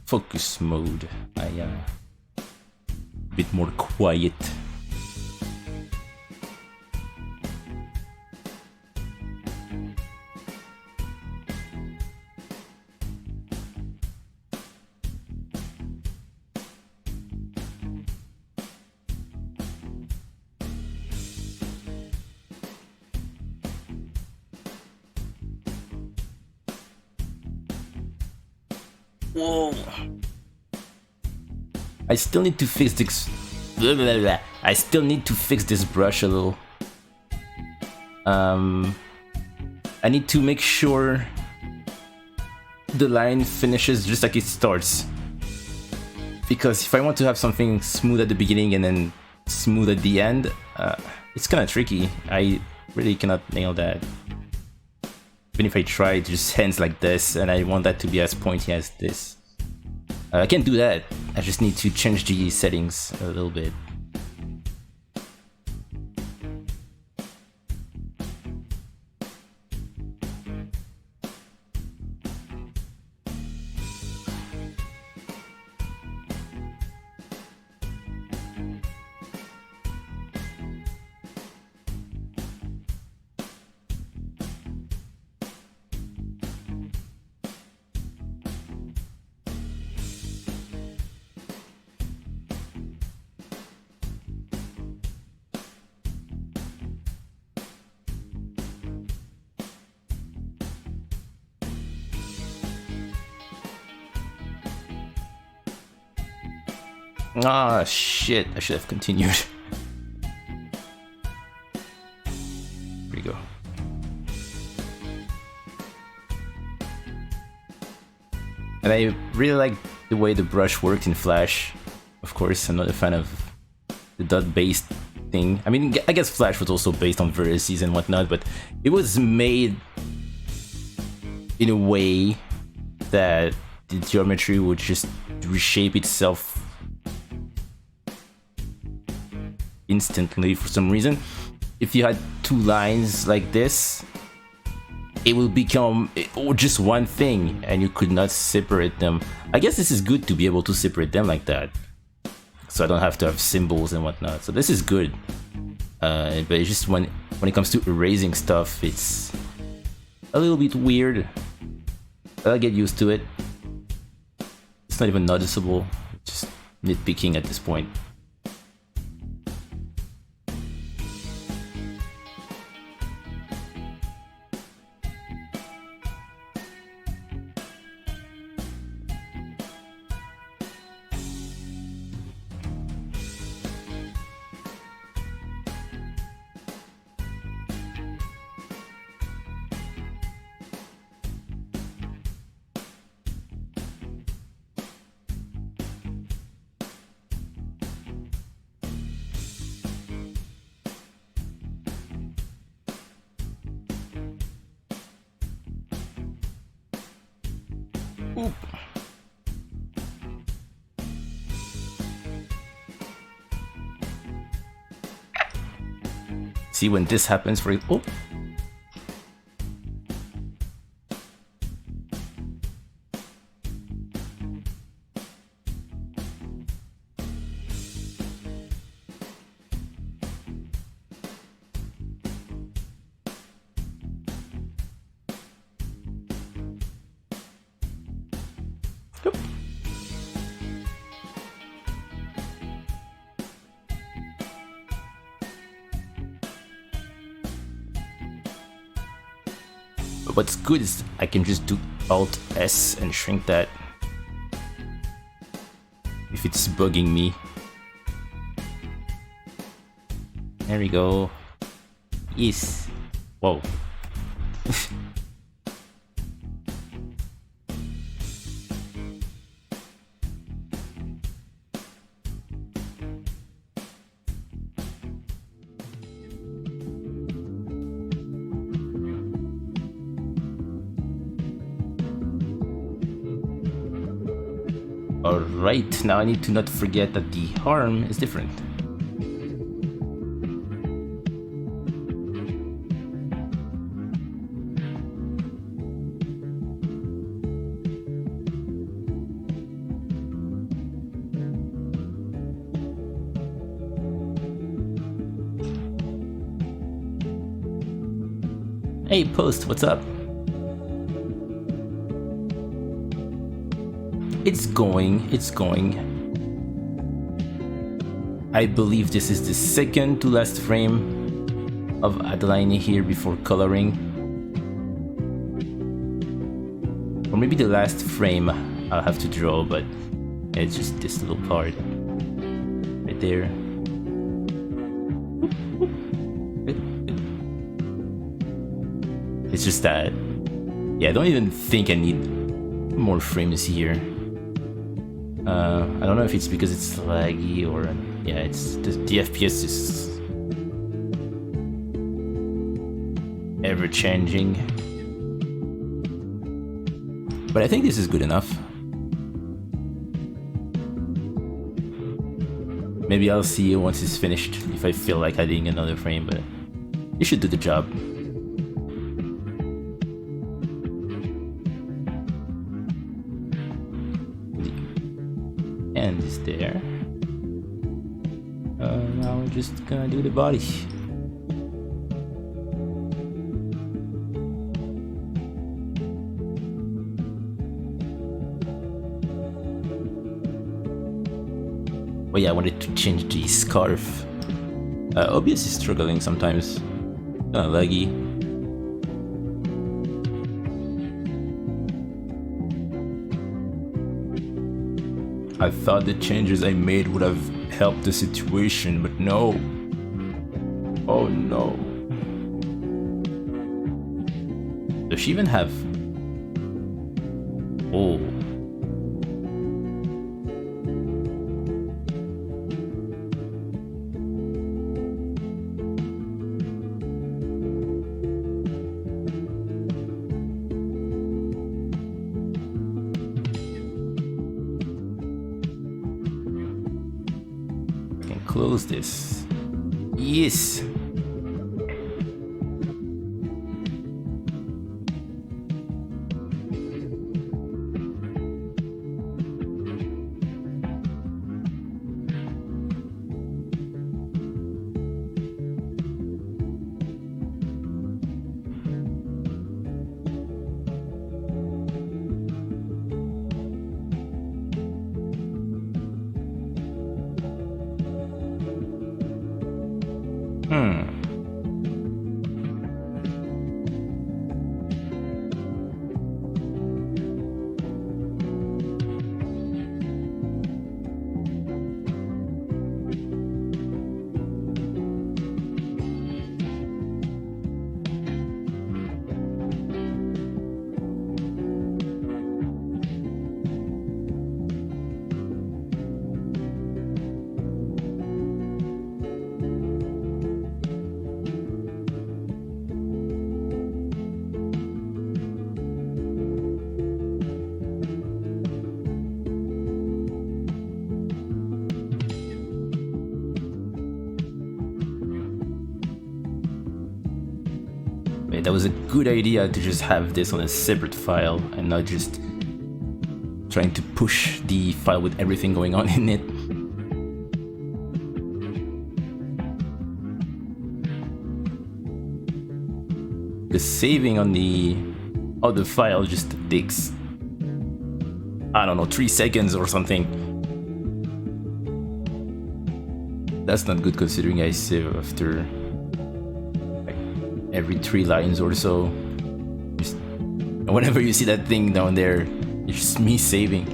focus mode. A bit more quiet. Whoa. I still need to fix this. I still need to fix this brush a little. I need to make sure the line finishes just like it starts. Because if I want to have something smooth at the beginning and then smooth at the end, it's kind of tricky. I really cannot nail that. Even if I try, it just ends like this, and I want that to be as pointy as this. I can do that, I just need to change the settings a little bit. Ah, shit, I should have continued. Here we go. And I really like the way the brush worked in Flash. Of course, I'm not a fan of the dot-based thing. I mean, I guess Flash was also based on vertices and whatnot, but it was made in a way that the geometry would just reshape itself instantly for some reason. If you had two lines like this, it will become just one thing and you could not separate them. I guess this is good to be able to separate them like that, so I don't have to have symbols and whatnot. So this is good, but it's just when it comes to erasing stuff, it's a little bit weird. I'll get used to it. It's not even noticeable, just nitpicking at this point. Oop. See, when this happens for oh. What's good is I can just do Alt S and shrink that if it's bugging me. There we go. Yes. Whoa. Alright, now I need to not forget that the harm is different. Hey Post, what's up? It's going. I believe this is the second to last frame of Adeline here before coloring. Or maybe the last frame I'll have to draw, but it's just this little part right there. It's just that, yeah, I don't even think I need more frames here. I don't know if it's because it's laggy or yeah, it's the FPS is ever changing. But I think this is good enough. Maybe I'll see you once it's finished if I feel like adding another frame, but it should do the job. End is there. Now we're just gonna do the body. Oh yeah, I wanted to change the scarf. OBS is struggling sometimes. Kinda laggy. I thought the changes I made would have helped the situation, but no. Oh no. Does she even have... Oh. close this. Yes. That was a good idea to just have this on a separate file and not just trying to push the file with everything going on in it. The saving on the other file just takes, I don't know, 3 seconds or something. That's not good considering I save after every 3 lines or so. Just, whenever you see that thing down there, it's just me saving.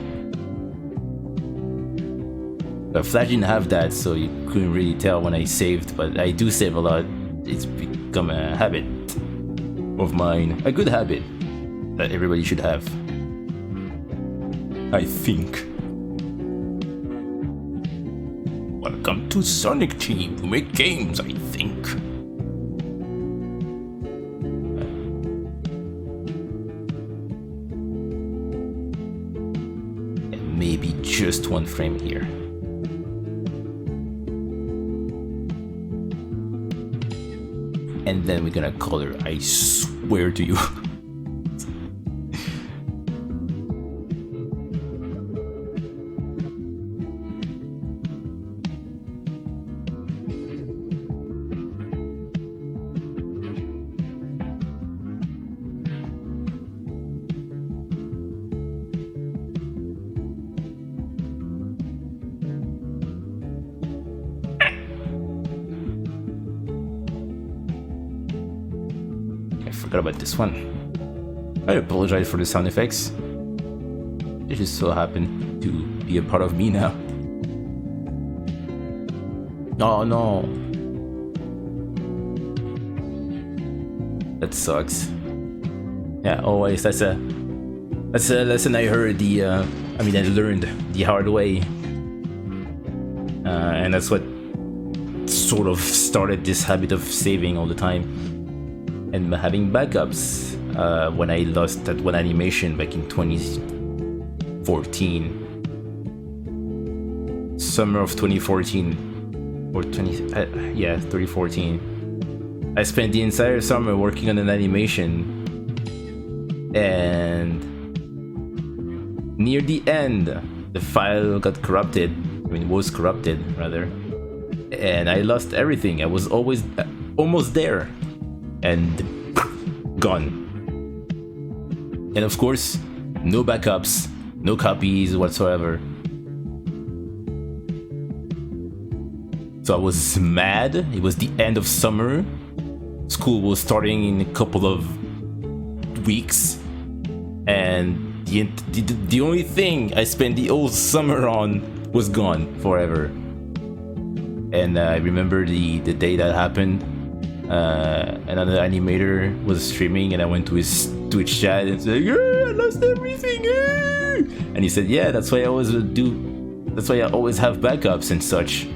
But Flash didn't have that, so you couldn't really tell when I saved, but I do save a lot. It's become a habit of mine. A good habit that everybody should have, I think. Welcome to Sonic Team, who make games, I think. Maybe just 1 frame here. And then we're gonna color, I swear to you. Forgot about this one. I apologize for the sound effects. They just so happen to be a part of me now. Oh no. That sucks. Yeah, always. That's a lesson I heard I learned the hard way. And that's what sort of started this habit of saving all the time. And having backups when I lost that one animation back in 2014, summer of 2014 or 2014. I spent the entire summer working on an animation, and near the end, the file got corrupted. Was corrupted rather, and I lost everything. I was always almost there. And gone. And of course, no backups, no copies whatsoever. So I was mad. It was the end of summer. School was starting in a couple of weeks. And the only thing I spent the whole summer on was gone forever. And I remember the day that happened. Another animator was streaming, and I went to his Twitch chat and said, "Yeah, I lost everything." And he said, "Yeah, that's why I always do. That's why I always have backups and such,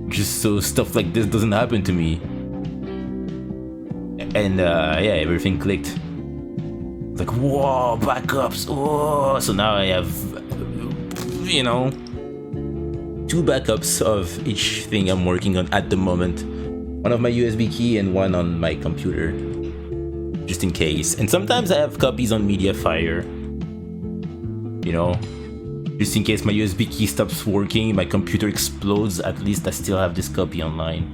just so stuff like this doesn't happen to me." And yeah, everything clicked. Like, whoa, backups! Oh, so now I have, 2 backups of each thing I'm working on at the moment. One of my USB key and one on my computer, just in case. And sometimes I have copies on Mediafire, you know, just in case my USB key stops working, my computer explodes, at least I still have this copy online.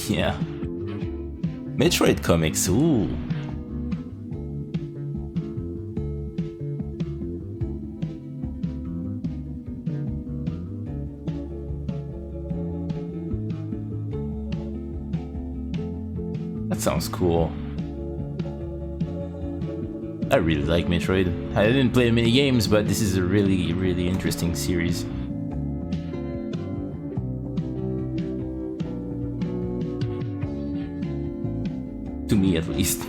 Yeah. Metroid comics, ooh. That sounds cool. I really like Metroid. I didn't play many games, but this is a really, really interesting series. To me, at least.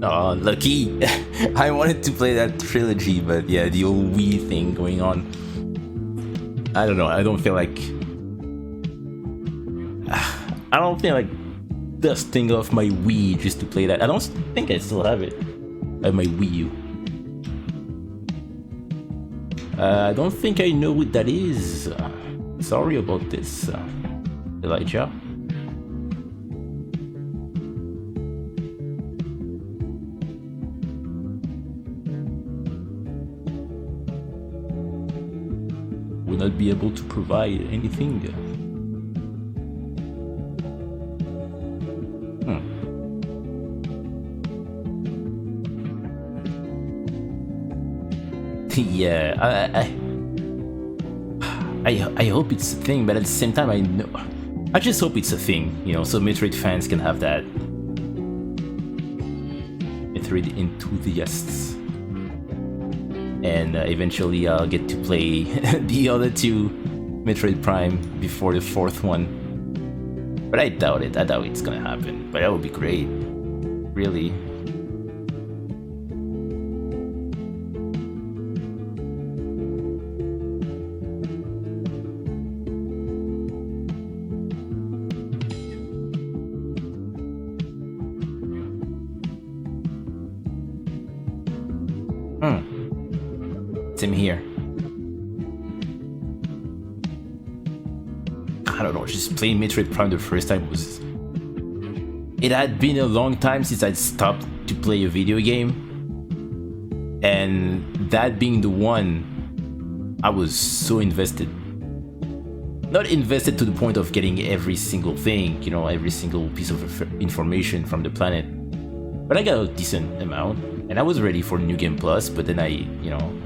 Oh, lucky! I wanted to play that trilogy, but yeah, the old Wii thing going on. I don't know, I don't feel like dusting off my Wii just to play that. I don't think I still have it. I have my Wii U. I don't think I know what that is. Sorry about this, Elijah. Will not be able to provide anything. Yeah, I hope it's a thing, but at the same time, I just hope it's a thing, you know, so Metroid fans can have that. Metroid enthusiasts. And eventually I'll get to play the other 2 Metroid Prime before the 4th one. But I doubt it. I doubt it's gonna happen. But that would be great. Really. Same here. I don't know, just playing Metroid Prime the first time was... It had been a long time since I'd stopped to play a video game. And that being the one, I was so invested. Not invested to the point of getting every single thing, you know, every single piece of information from the planet. But I got a decent amount, and I was ready for New Game Plus, but then I, you know,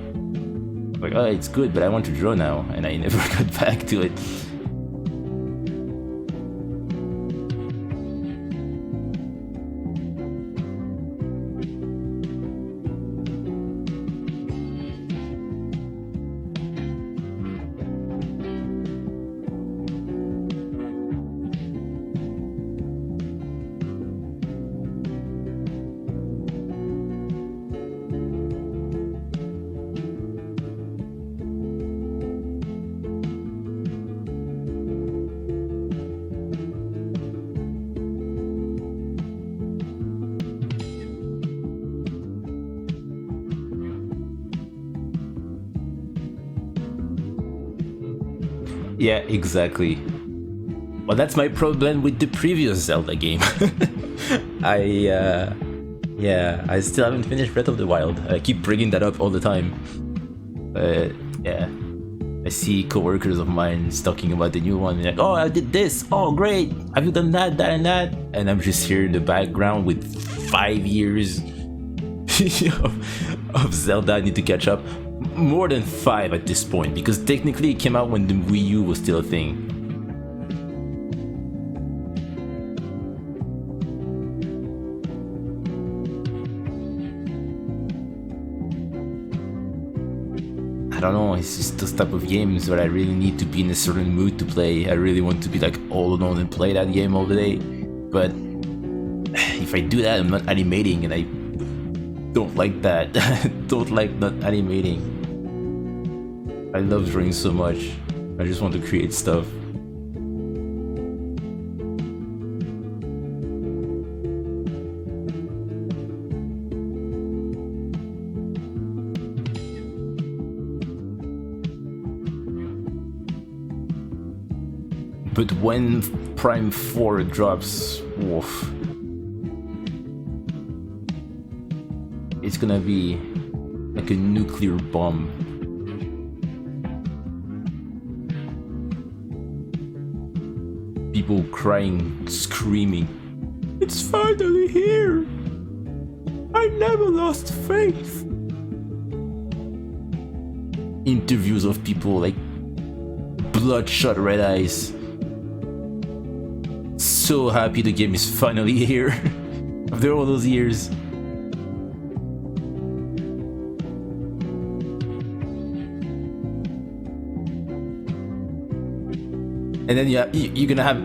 like, oh, it's good, but I want to draw now, and I never got back to it. Yeah, exactly. Well, that's my problem with the previous Zelda game. Yeah, I still haven't finished Breath of the Wild. I keep bringing that up all the time. Yeah, I see coworkers of mine talking about the new one. Like, oh, I did this. Oh, great. Have you done that, that, and that? And I'm just here in the background with 5 years of Zelda I need to catch up. More than 5 at this point, because technically it came out when the Wii U was still a thing. I don't know, it's just those type of games where I really need to be in a certain mood to play. I really want to be like all alone and play that game all the day. But if I do that, I'm not animating, and I don't like that. Don't like not animating. I love drawing so much. I just want to create stuff. But when Prime 4 drops, woof, it's gonna be like a nuclear bomb. People crying, screaming, "It's finally here! I never lost faith!" Interviews of people like bloodshot red eyes, so happy the game is finally here after all those years. And then you're gonna have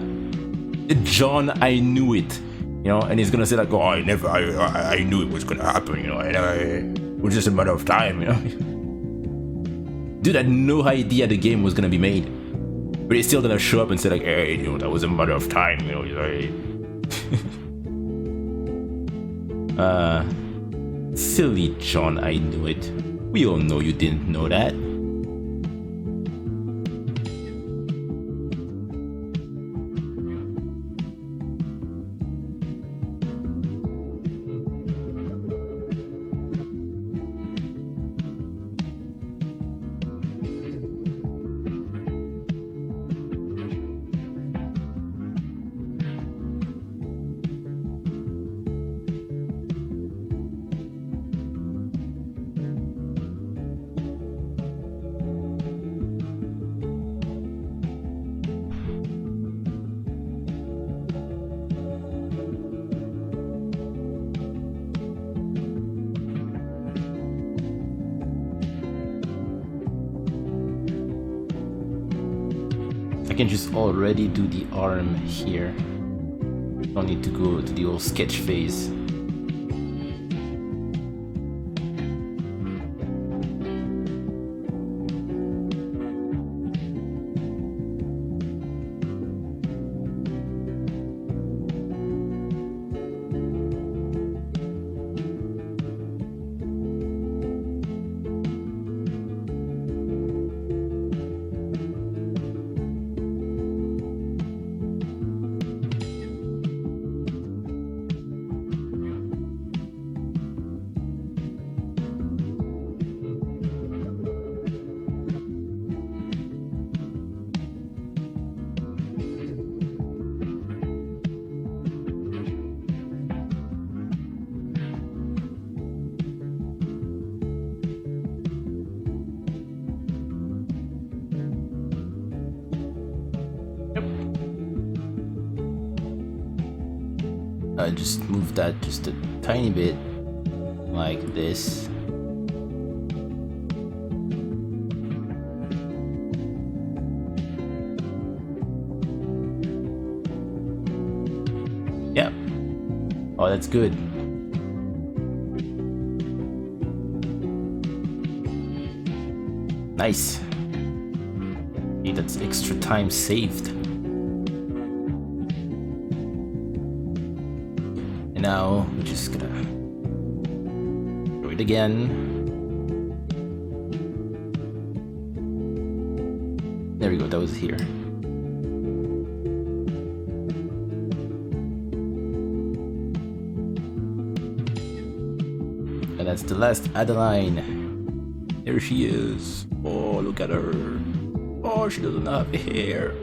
John, I knew it, you know, and he's gonna say like, "Oh, I knew it was gonna happen, you know, it was just a matter of time, you know." Dude had no idea the game was gonna be made, but he's still gonna show up and say like, "Hey, you know, that was a matter of time, you know." Silly John, I knew it. We all know you didn't know that. I can just already do the arm here. Don't need to go to the old sketch phase. Just move that just a tiny bit, like this. Yeah. Oh, that's good. Nice. Hey, that's extra time saved. Now we're just gonna do it again. There we go, that was here. And that's the last Adeline. There she is. Oh, look at her. Oh, she doesn't have hair.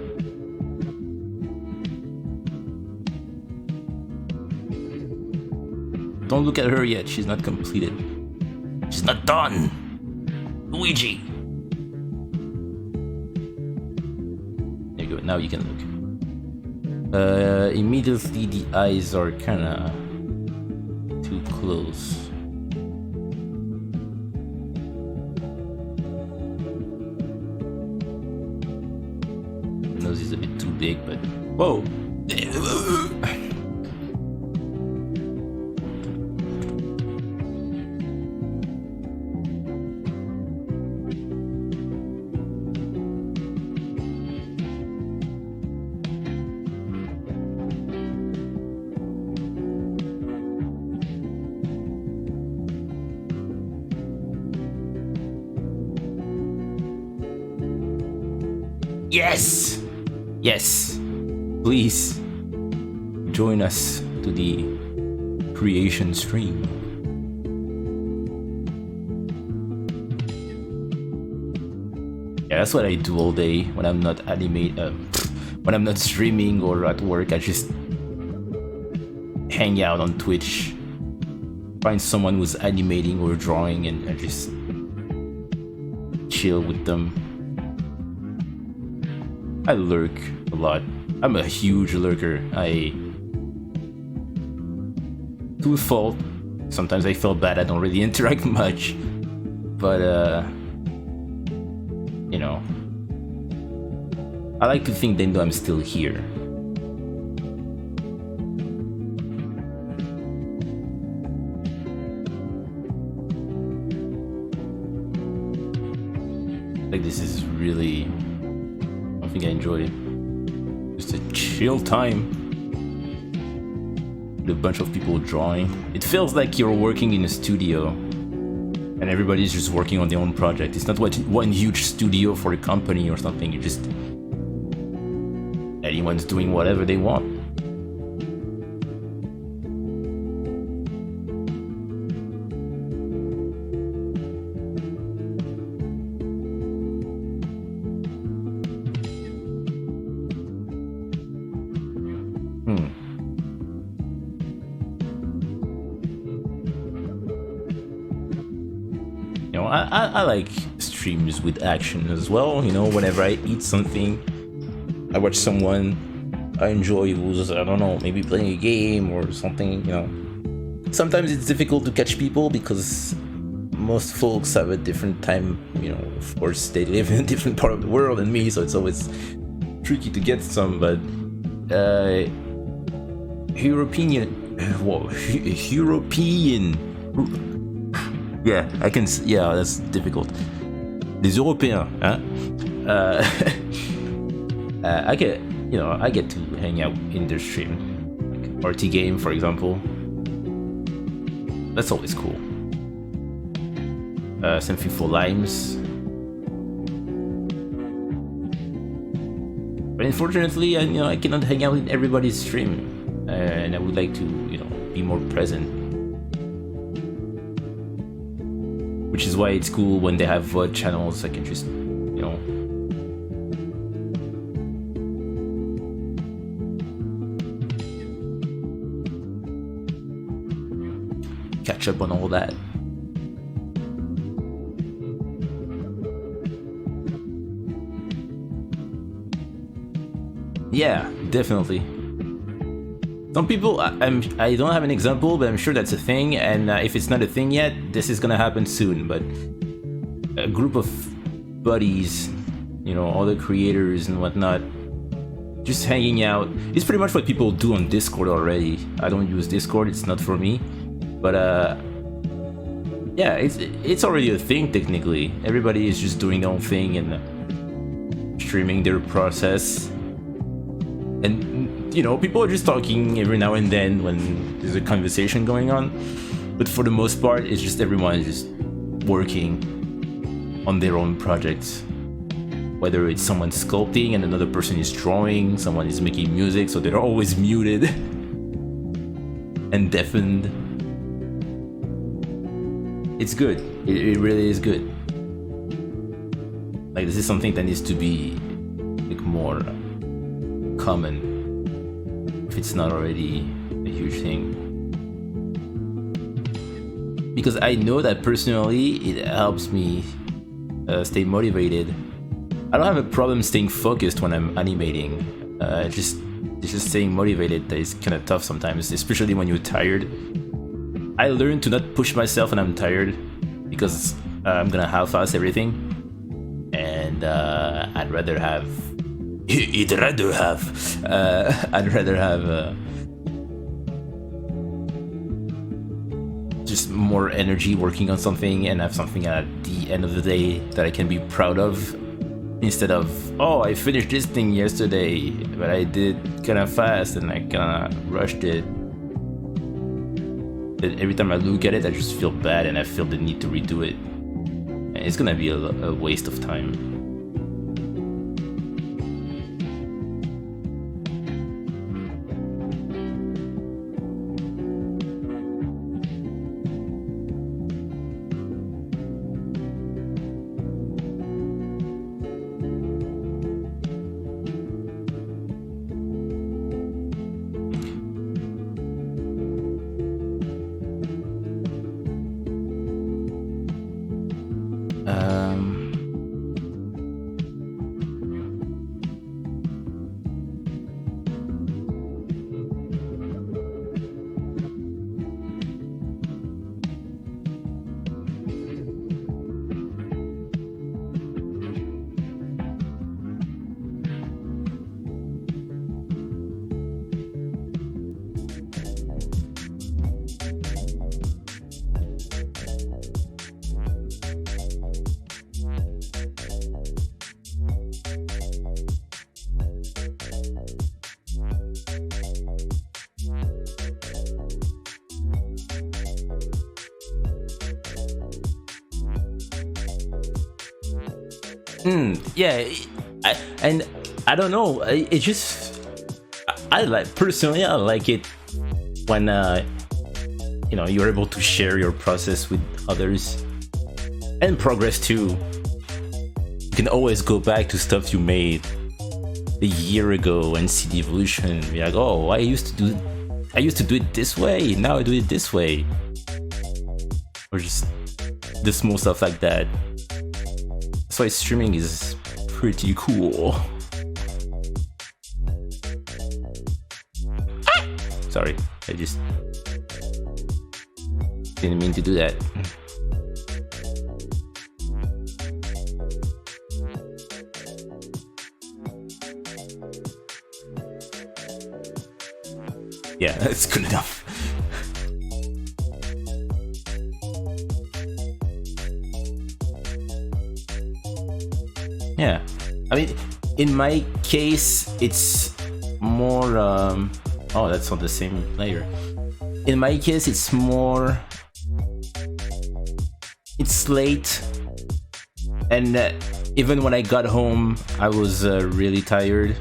Don't look at her yet, she's not completed. She's not done! Luigi! There you go, now you can look. Immediately the eyes are kinda too close. bit too big, but whoa. Yes! Yes! Please join us to the creation stream. Yeah, that's what I do all day when I'm not when I'm not streaming or at work. I just hang out on Twitch, find someone who's animating or drawing, and I just chill with them. I lurk a lot. I'm a huge lurker. To a fault. Sometimes I feel bad I don't really interact much. But, you know, I like to think they know I'm still here. Like, this is really something I enjoy. Just a chill time with a bunch of people drawing. It feels like you're working in a studio and everybody's just working on their own project. It's not one huge studio for a company or something. You just, anyone's doing whatever they want. I like streams with action as well. You know, whenever I eat something, I watch someone I enjoy who's, I don't know, maybe playing a game or something, you know. Sometimes it's difficult to catch people because most folks have a different time, you know, of course they live in a different part of the world than me, so it's always tricky to get some, but European, yeah, I can. Yeah, that's difficult. Les Européens, hein? I get to hang out in their stream, like party game, for example. That's always cool. Same thing for Limes. But unfortunately, I cannot hang out in everybody's stream, and I would like to, be more present. Which is why it's cool when they have VOD channels. I can just, catch up on all that. Yeah, definitely. Some people, I don't have an example, but I'm sure that's a thing, and if it's not a thing yet, this is gonna happen soon, but a group of buddies, other creators and whatnot, just hanging out. It's pretty much what people do on Discord already. I don't use Discord, it's not for me, but yeah, it's already a thing technically. Everybody is just doing their own thing and streaming their process. And people are just talking every now and then when there's a conversation going on, but for the most part, it's just everyone is just working on their own projects. Whether it's someone sculpting and another person is drawing, someone is making music, so they're always muted and deafened. It's good. It really is good. Like, this is something that needs to be more common, if it's not already a huge thing, because I know that personally it helps me stay motivated. I don't have a problem staying focused when I'm animating. It's just staying motivated that is kind of tough sometimes, especially when you're tired. I learned to not push myself when I'm tired, because I'm gonna half-ass everything, and I'd rather have I'd rather have. I'd rather have just more energy working on something and have something at the end of the day that I can be proud of, instead of, oh, I finished this thing yesterday, but I did kind of fast and I kind of rushed it. And every time I look at it, I just feel bad and I feel the need to redo it. And it's gonna be a waste of time. Yeah, I don't know. It just I like, personally, I like it when you know, you're able to share your process with others and progress too. You can always go back to stuff you made a year ago and see the evolution and be like, oh, I used to do it this way, now I do it this way. Or just the small stuff like that. That's why streaming is pretty cool. Sorry, I just didn't mean to do that. Yeah, that's good enough. Yeah, I mean, in my case, it's more, oh, that's on the same layer. In my case, it's more, it's late, and even when I got home, I was really tired.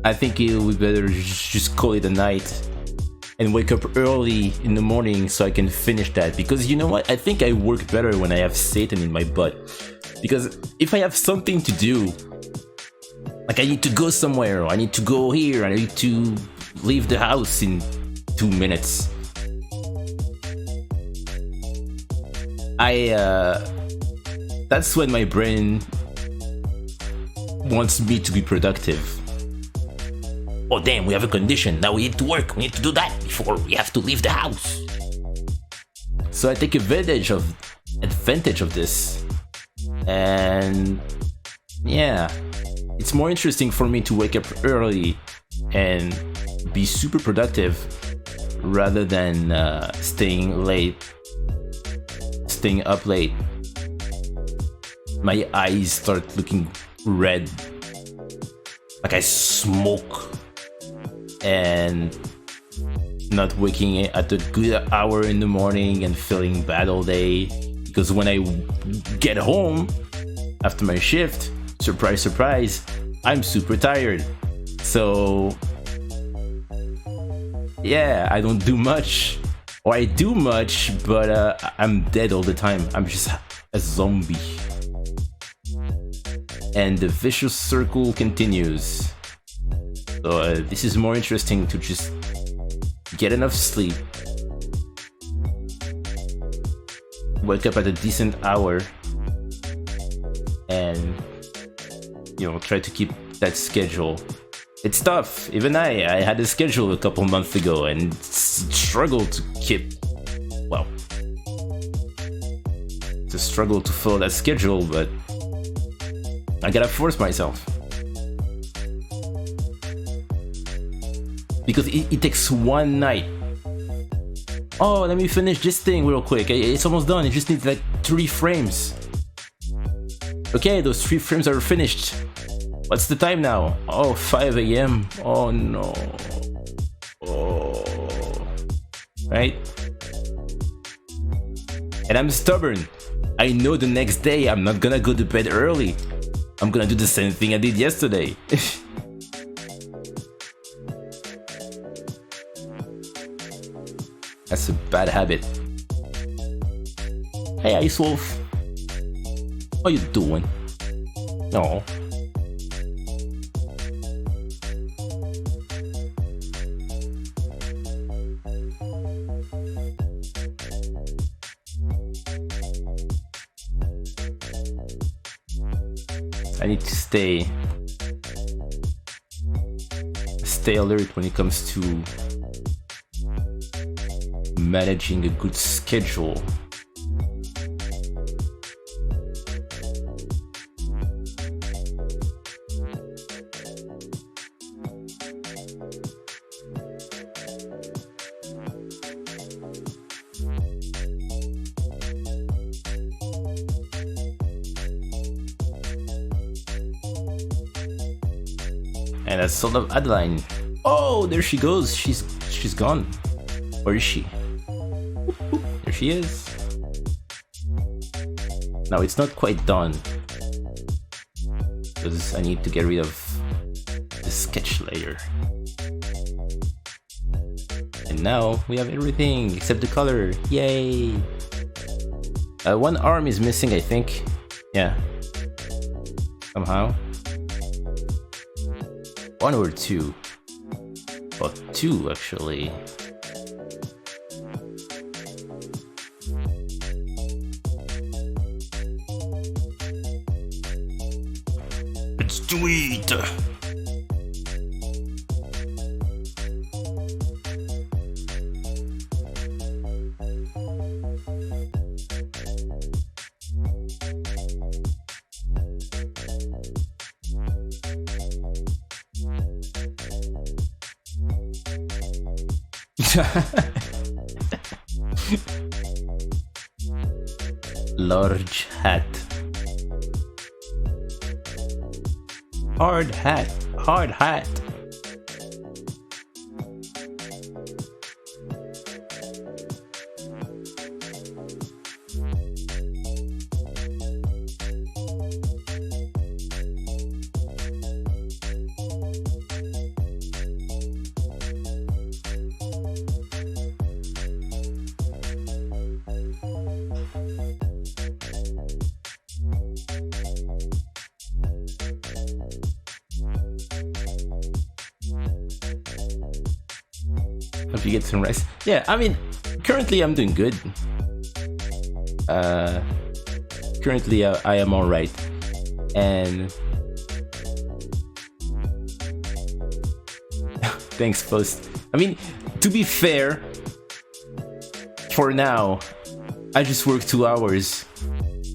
I think it would be better just call it a night and wake up early in the morning so I can finish that, because you know what, I think I work better when I have Satan in my butt. Because if I have something to do, like I need to go somewhere, or I need to go here, I need to leave the house in 2 minutes, that's when my brain wants me to be productive. Oh damn, we have a condition, now we need to work, we need to do that before we have to leave the house. So I take advantage of this, and yeah, it's more interesting for me to wake up early and be super productive rather than staying up late. My eyes start looking red, like I smoke, and not waking at a good hour in the morning and feeling bad all day, because when I get home after my shift, surprise surprise, I'm super tired. So yeah, I don't do much, or I do much, but I'm dead all the time. I'm just a zombie, and the vicious circle continues. So this is more interesting to just get enough sleep, wake up at a decent hour, and you know, try to keep that schedule. It's tough. Even I had a schedule a couple months ago and struggled to keep, well, it's a struggle to follow that schedule, but I gotta force myself. Because it takes one night. Oh, let me finish this thing real quick. It's almost done. It just needs like 3 frames. Okay, those 3 frames are finished. What's the time now? Oh, 5 AM. Oh no. Oh. Right? And I'm stubborn. I know the next day I'm not gonna go to bed early. I'm gonna do the same thing I did yesterday. That's a bad habit. Hey, Ice Wolf. What you doing? No. I need to stay alert when it comes to managing a good schedule. And that's sort of Adeline. Oh, there she goes. She's gone. Where is she? There she is. Now it's not quite done because I need to get rid of the sketch layer. And now we have everything except the color. Yay! One arm is missing, I think. Yeah. Somehow. 1 or 2? Oh, 2 actually. Let's do it! Large hat. Hard hat. Hard hat. Hope you get some rest. Yeah, I mean, currently I'm doing good. Currently I am alright. And thanks, Post. I mean, to be fair, for now, I just work 2 hours.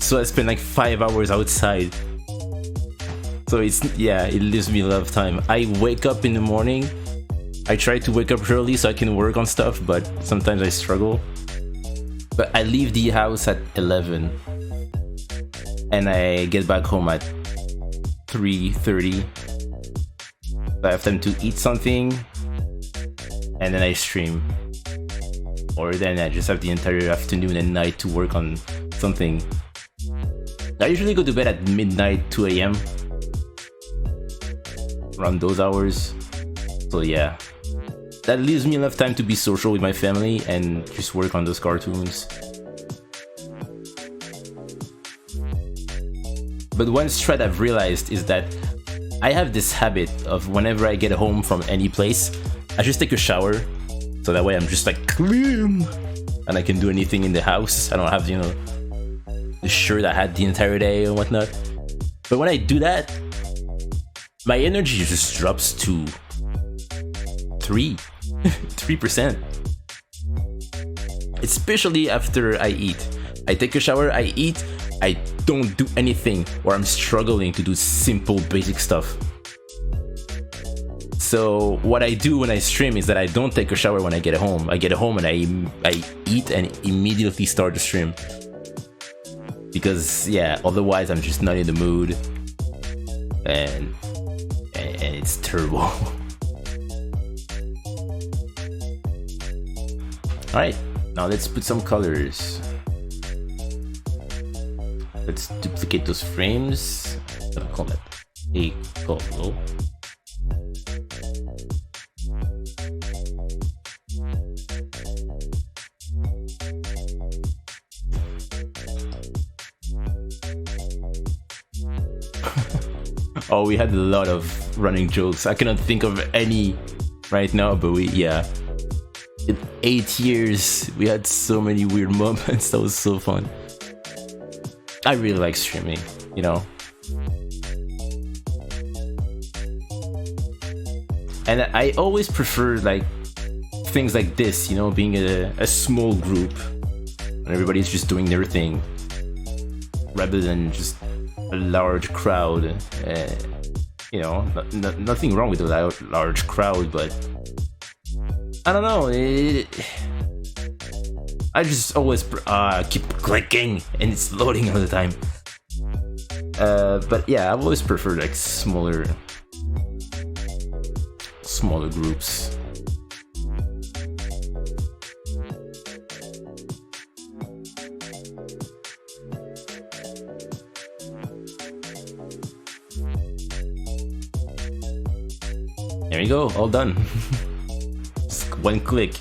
So I spend like 5 hours outside. So it leaves me a lot of time. I wake up in the morning. I try to wake up early so I can work on stuff, but sometimes I struggle. But I leave the house at 11 and I get back home at 3:30. So I have time to eat something and then I stream. Or then I just have the entire afternoon and night to work on something. I usually go to bed at midnight, 2 AM. Around those hours. So yeah. That leaves me enough time to be social with my family and just work on those cartoons. But one strat I've realized is that I have this habit of whenever I get home from any place, I just take a shower. So that way I'm just like clean and I can do anything in the house. I don't have, you know, the shirt I had the entire day and whatnot. But when I do that, my energy just drops to 3%. Especially after I eat. I take a shower, I eat, I don't do anything, or I'm struggling to do simple basic stuff. So what I do when I stream is that I don't take a shower when I get home. I get home and I eat and immediately start the stream. Because yeah, otherwise I'm just not in the mood, and it's terrible. Alright, now let's put some colors. Let's duplicate those frames. I'll call that a color. Oh, we had a lot of running jokes. I cannot think of any right now, but yeah. In 8 years, we had so many weird moments. That was so fun. I really like streaming, you know. And I always prefer like things like this, you know, being a small group and everybody's just doing their thing, rather than just a large crowd. You know, nothing wrong with a large crowd, but I don't know. I just always keep clicking and it's loading all the time. But yeah, I've always preferred like smaller groups. There you go, all done. Just one click.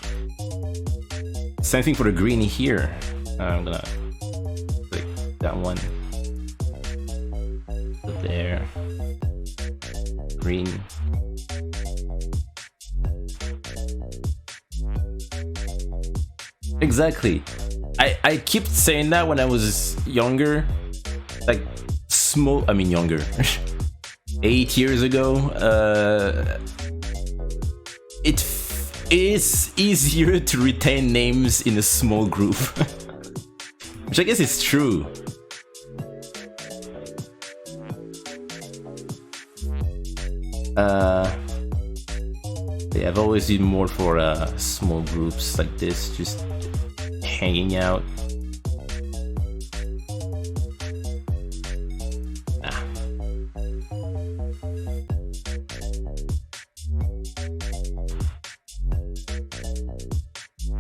Same thing for the green here. I'm gonna click that one. Put there. Green. Exactly. I kept saying that when I was younger. Like younger. 8 years ago. It is easier to retain names in a small group. Which I guess is true. Yeah, I've always been more for small groups like this, just hanging out.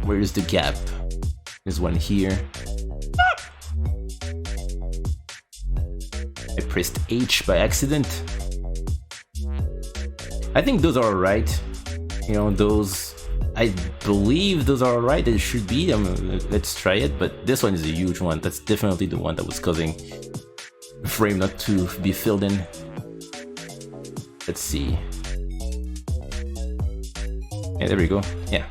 Where's the gap? There's one here. I pressed H by accident. I think those are alright. You know, those... I believe those are alright. It should be. Let's try it. But this one is a huge one. That's definitely the one that was causing the frame not to be filled in. Let's see. Yeah, there we go. Yeah.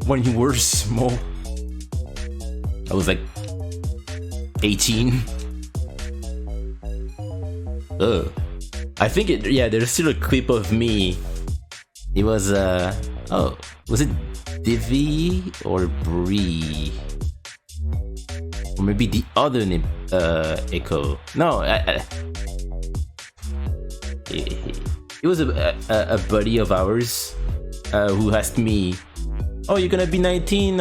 When you were small, I was like 18. I think yeah, there's still a clip of me. It was oh, was it Divi or Bree? Or maybe the other name, Echo. No, it was a buddy of ours who asked me, "Oh, you're gonna be 19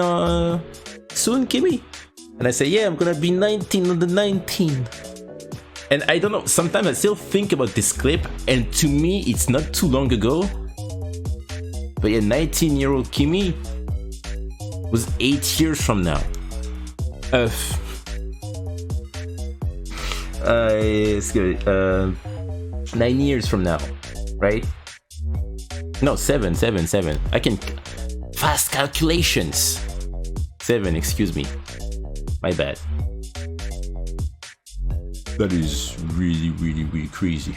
soon, Kirby?" And I say, "Yeah, I'm gonna be 19 on the 19th." And I don't know, sometimes I still think about this clip, and to me, it's not too long ago. But yeah, 19-year-old Kimmy was 8 years from now. It's good. 9 years from now, right? No, 7. I can... Fast calculations. 7, excuse me. My bad. That is really, really, really crazy.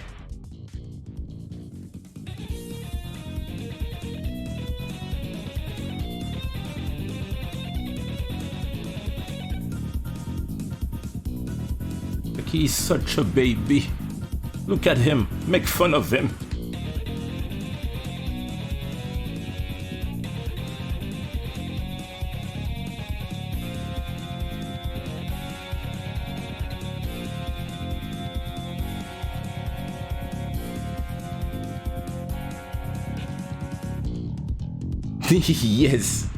Like he's such a baby. Look at him. Make fun of him. Yes.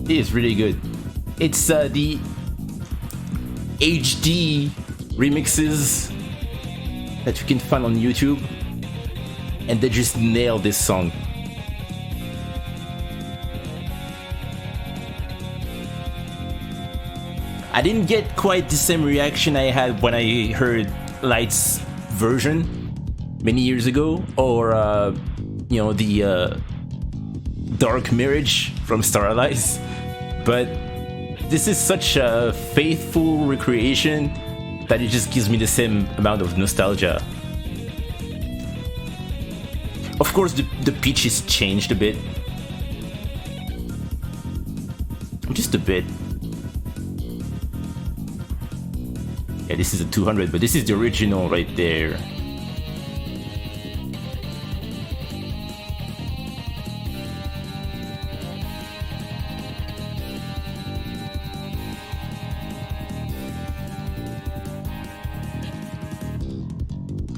It is really good. It's the HD remixes that you can find on YouTube, and they just nail this song. I didn't get quite the same reaction I had when I heard Light's version many years ago, or you know, the Dark Mirage from Star Allies, but this is such a faithful recreation that it just gives me the same amount of nostalgia. Of course, the pitch is changed a bit. Just a bit. Yeah, this is a 200, but this is the original right there.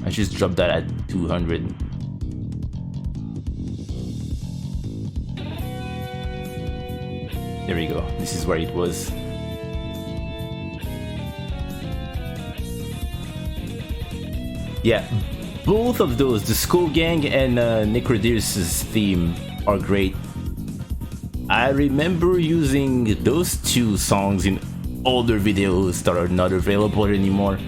I just dropped that at 200. There we go. This is where it was. Yeah, both of those, the Skull Gang and Necrodeus' theme, are great. I remember using those two songs in older videos that are not available anymore.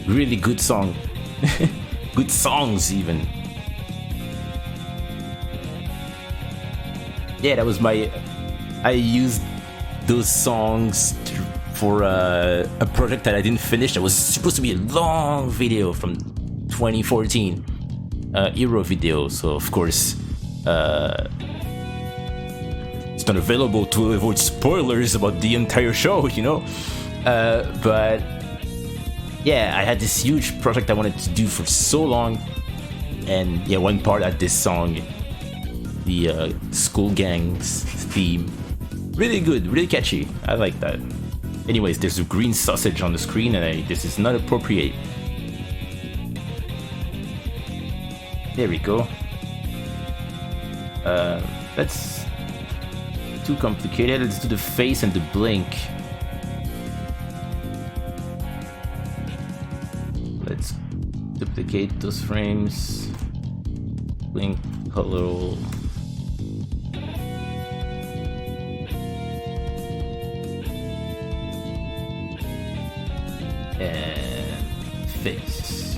Really good song. Good songs even. Yeah, that was I used those songs for a project that I didn't finish. That was supposed to be a long video from 2014, Hero video. So of course, it's not available to avoid spoilers about the entire show, you know. But yeah, I had this huge project I wanted to do for so long, and yeah, one part had this song, the Skull Gang's theme. Really good, really catchy. I like that. Anyways, there's a green sausage on the screen, and this is not appropriate. There we go. That's too complicated. Let's do the face and the blink. Let's duplicate those frames. Blink, color. And face.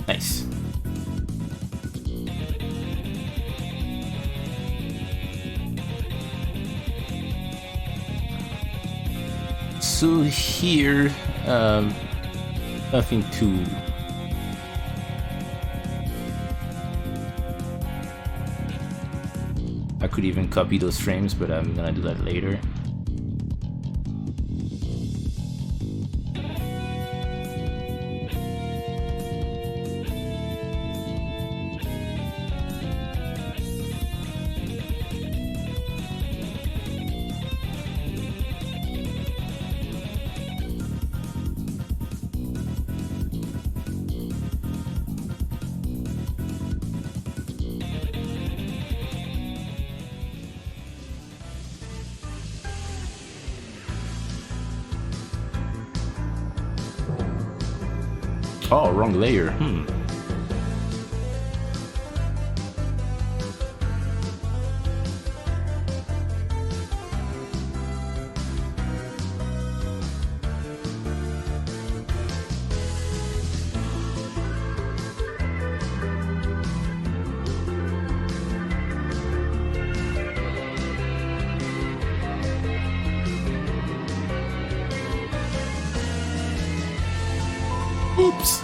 Nice. So here, nothing too I could even copy those frames, but I'm gonna do that later. Oh, wrong layer. Oops.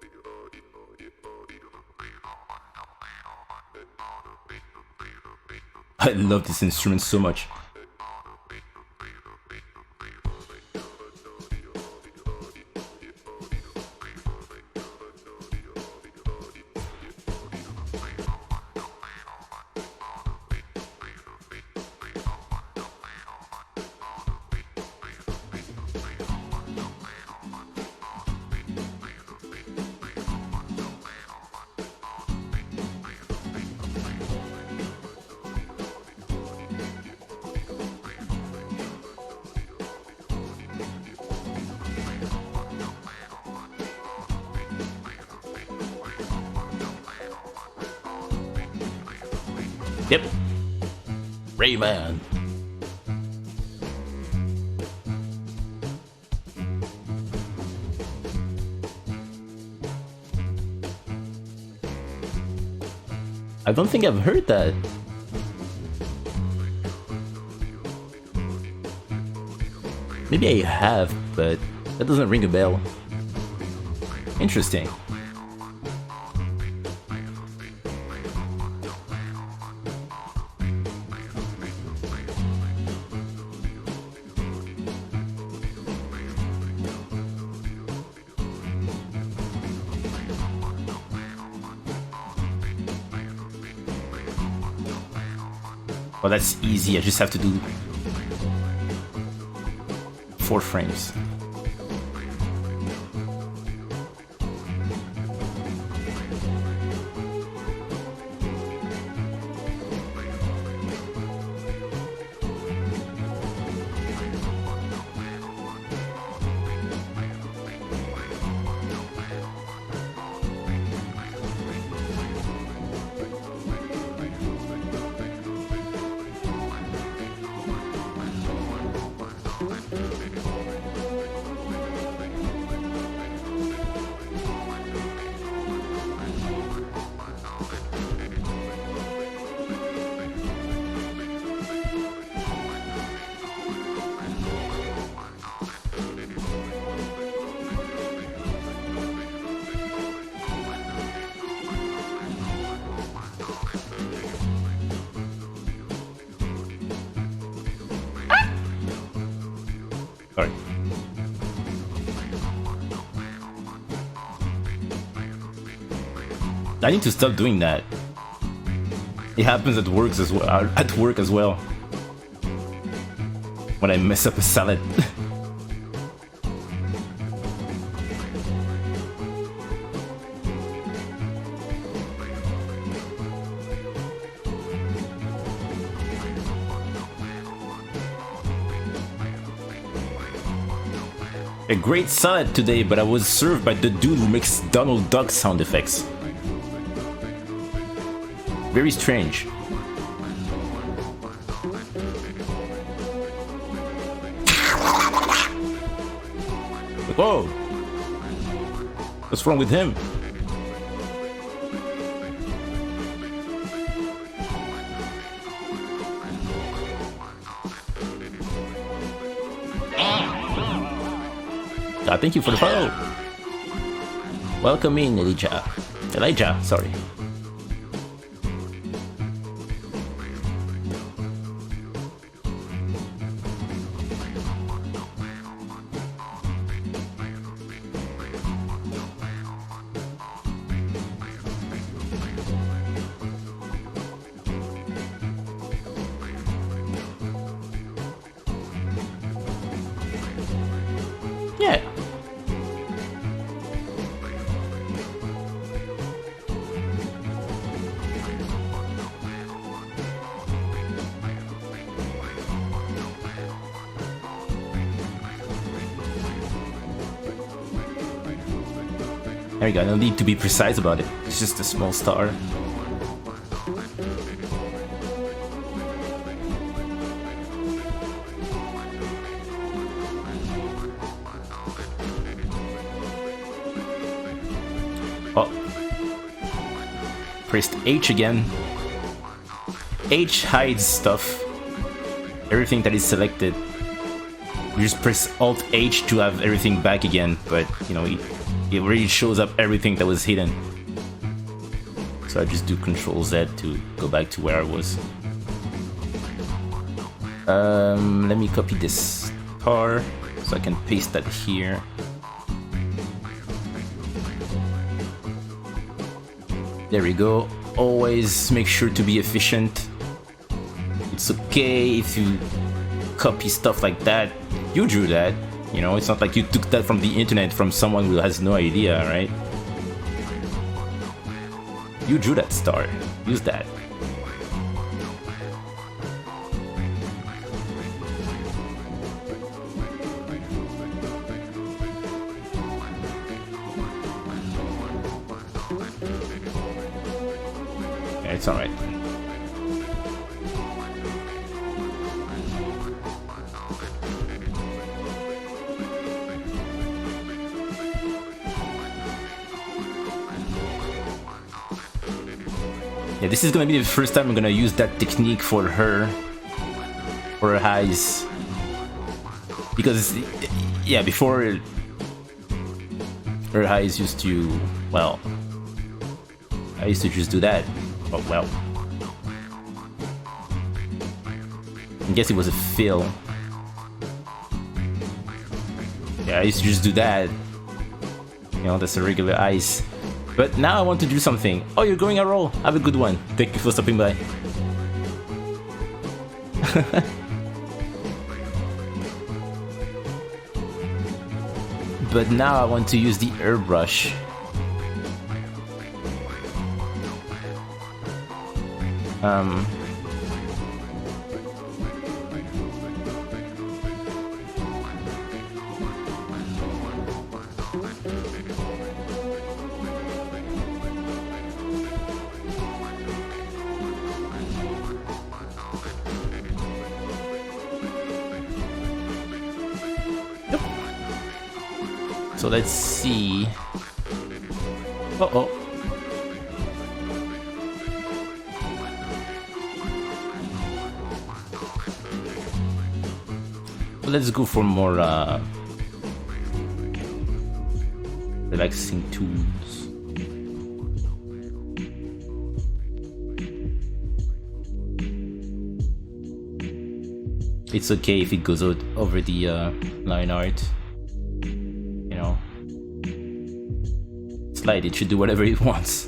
video.
I love this instrument so much. Yep. Rayman. I don't think I've heard that. Maybe I have, but that doesn't ring a bell. Interesting. Well, that's easy. I just have to do 4 frames. Sorry. I need to stop doing that. It happens at work as well. When I mess up a salad. A great salad today, but I was served by the dude who makes Donald Duck sound effects. Very strange. Whoa! What's wrong with him? Thank you for the follow. Welcome in, Elijah, sorry. Yeah. There you go, no need to be precise about it. It's just a small star. Oh. Pressed H again. H hides stuff. Everything that is selected. You just press Alt H to have everything back again, but you know, it really shows up everything that was hidden. So I just do Control Z to go back to where I was. Let me copy this star so I can paste that here. There we go. Always make sure to be efficient. It's okay if you copy stuff like that. You drew that, you know, it's not like you took that from the internet from someone who has no idea, right? You drew that star. Use that. Yeah, it's alright. Yeah, this is gonna be the first time I'm gonna use that technique for her eyes. Because, yeah, before her eyes used to, well, I used to just do that. Oh, well. I guess it was a fill. Yeah, I used to just do that. You know, that's a regular eyes. But now I want to do something. Oh, you're going a roll. Have a good one. Thank you for stopping by. But now I want to use the airbrush. So let's see. Uh-oh. Let's go for more relaxing tools. It's okay if it goes out over the line art. You know, slide, it should do whatever it wants.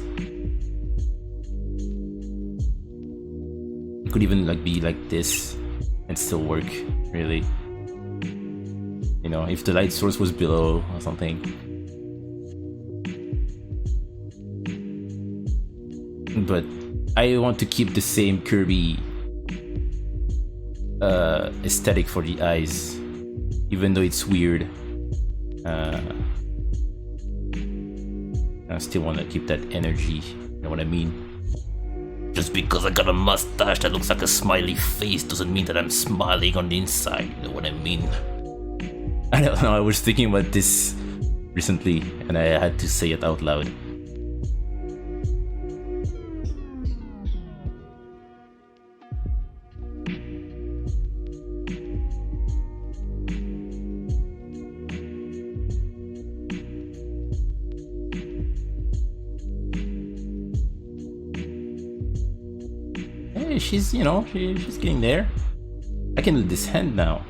It could even like be like this and still work, really. You know, if the light source was below or something. But I want to keep the same Kirby aesthetic for the eyes, even though it's weird. I still want to keep that energy, you know what I mean? Just because I got a mustache that looks like a smiley face doesn't mean that I'm smiling on the inside, you know what I mean? I don't know, I was thinking about this recently and I had to say it out loud. Hey, she's, you know, she's getting there. I can do this hand now.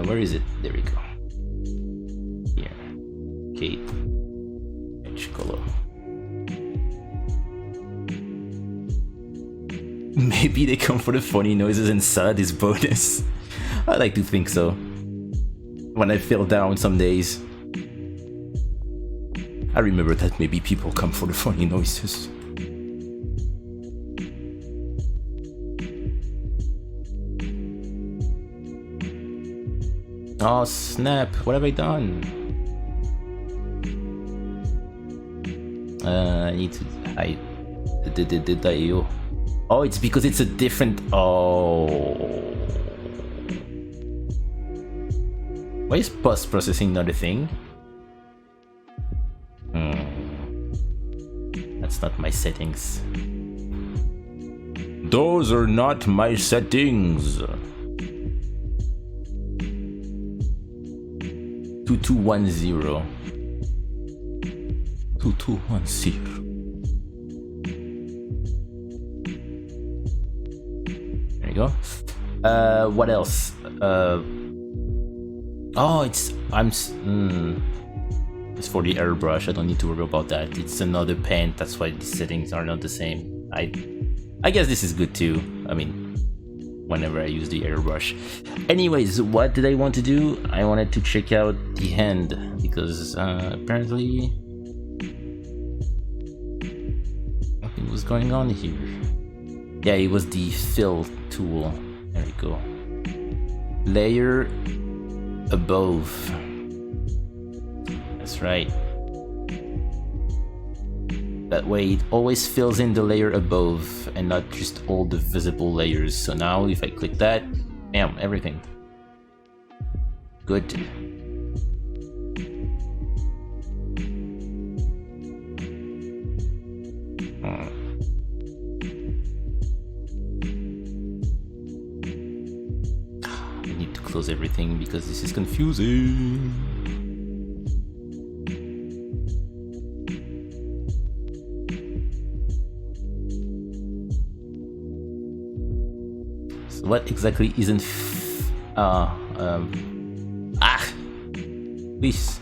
Where is it? There we go. Here. Okay. Edge color. Maybe they come for the funny noises and sad is bonus. I like to think so. When I feel down some days, I remember that maybe people come for the funny noises. Oh snap, what have I done? I need to hide the IO. Oh, it's because it's a different... Oh. Why is post-processing not a thing? That's not my settings. Those are not my settings. 2210. 2210. go. What else? Oh, it's it's for the airbrush. I don't need to worry about that. It's another paint. That's why the settings are not the same. I guess this is good too. I mean, whenever I use the airbrush. Anyways, what did I want to do? I wanted to check out the hand because apparently nothing was going on here. Yeah, it was the fill tool. There we go. Layer above. That's right. That way it always fills in the layer above and not just all the visible layers. So now if I click that, bam, everything. Good. I need to close everything because this is confusing. What exactly isn't please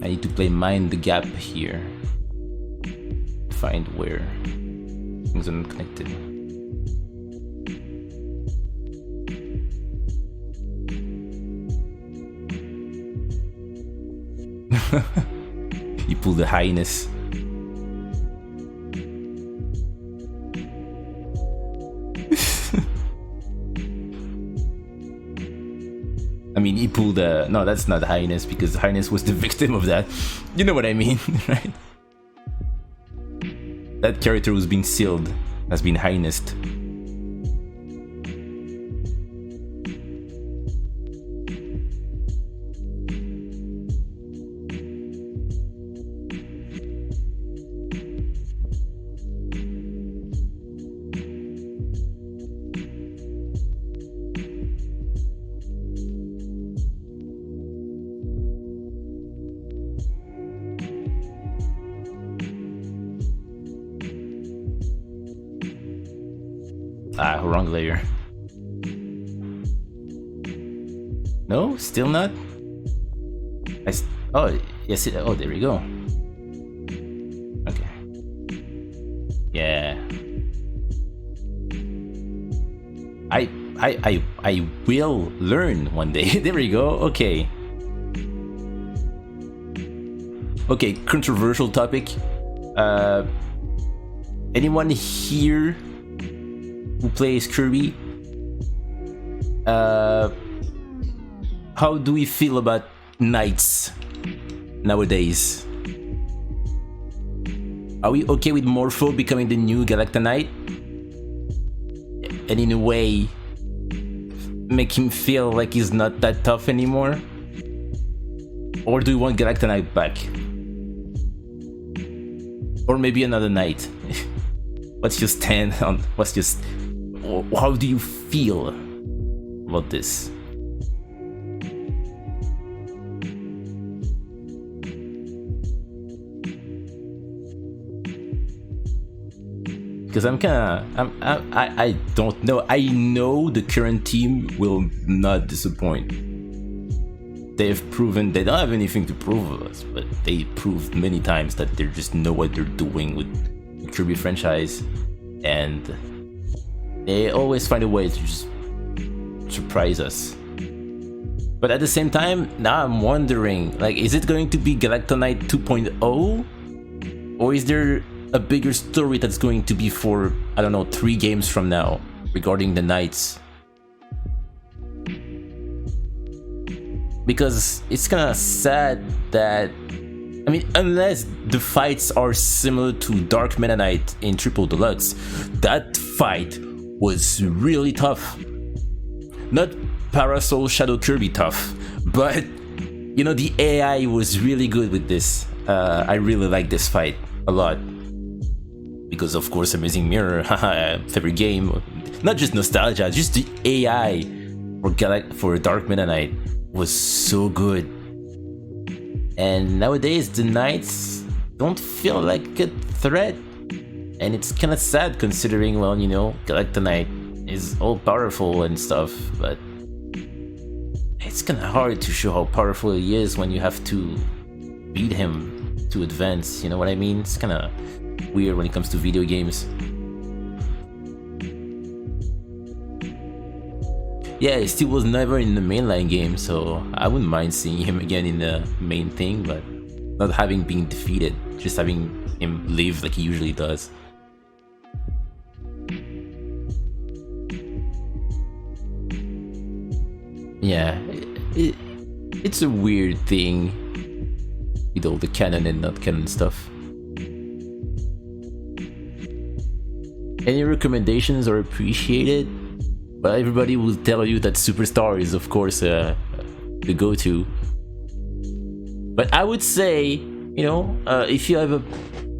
I need to play mind the gap here, find where things are connected. You pull the highness. I mean, he pulled a... No, that's not Highness, because Highness was the victim of that. You know what I mean, right? That character who's been sealed has been Highnessed. Wrong layer. No, still not. Oh, yes. Oh, there we go. Okay. Yeah. I will learn one day. There we go. Okay. Okay. Controversial topic. Anyone here who plays Kirby? How do we feel about knights nowadays? Are we okay with Morpho becoming the new Galacta Knight? And in a way, make him feel like he's not that tough anymore? Or do we want Galacta Knight back? Or maybe another knight? What's your stand on... How do you feel about this? Because I don't know. I know the current team will not disappoint. They've proven they don't have anything to prove of us, but they proved many times that they just know what they're doing with the Kirby franchise, and they always find a way to just surprise us. But at the same time, now I'm wondering, like, is it going to be Galacta Knight 2.0? Or is there a bigger story that's going to be for, I don't know, 3 games from now regarding the Knights? Because it's kind of sad that, I mean, unless the fights are similar to Dark Meta Knight in Triple Deluxe, that fight was really tough. Not Parasol Shadow Kirby tough, but you know, the AI was really good with this. I really like this fight a lot. Because of course, Amazing Mirror, favorite game. Not just nostalgia, just the AI for Dark Meta Knight was so good. And nowadays the Knights don't feel like a threat. And it's kind of sad considering, well, you know, Galactonite is all powerful and stuff, but it's kind of hard to show how powerful he is when you have to beat him to advance, you know what I mean? It's kind of weird when it comes to video games. Yeah, he still was never in the mainline game, so I wouldn't mind seeing him again in the main thing, but not having been defeated, just having him live like he usually does. Yeah, it's a weird thing with all the canon and not canon stuff. Any recommendations are appreciated, but everybody will tell you that Superstar is of course the go-to. But I would say, you know, if you have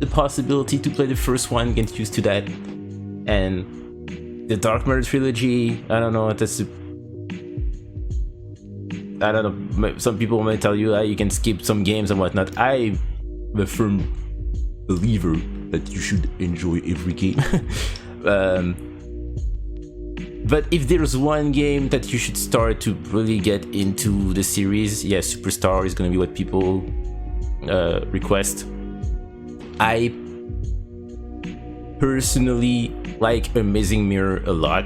the possibility to play the first one, get used to that. And the Dark Matter trilogy, I don't know, I don't know, some people might tell you you can skip some games and whatnot. I'm a firm believer that you should enjoy every game. But if there's one game that you should start to really get into the series, yeah, Superstar is gonna be what people request. I personally like Amazing Mirror a lot.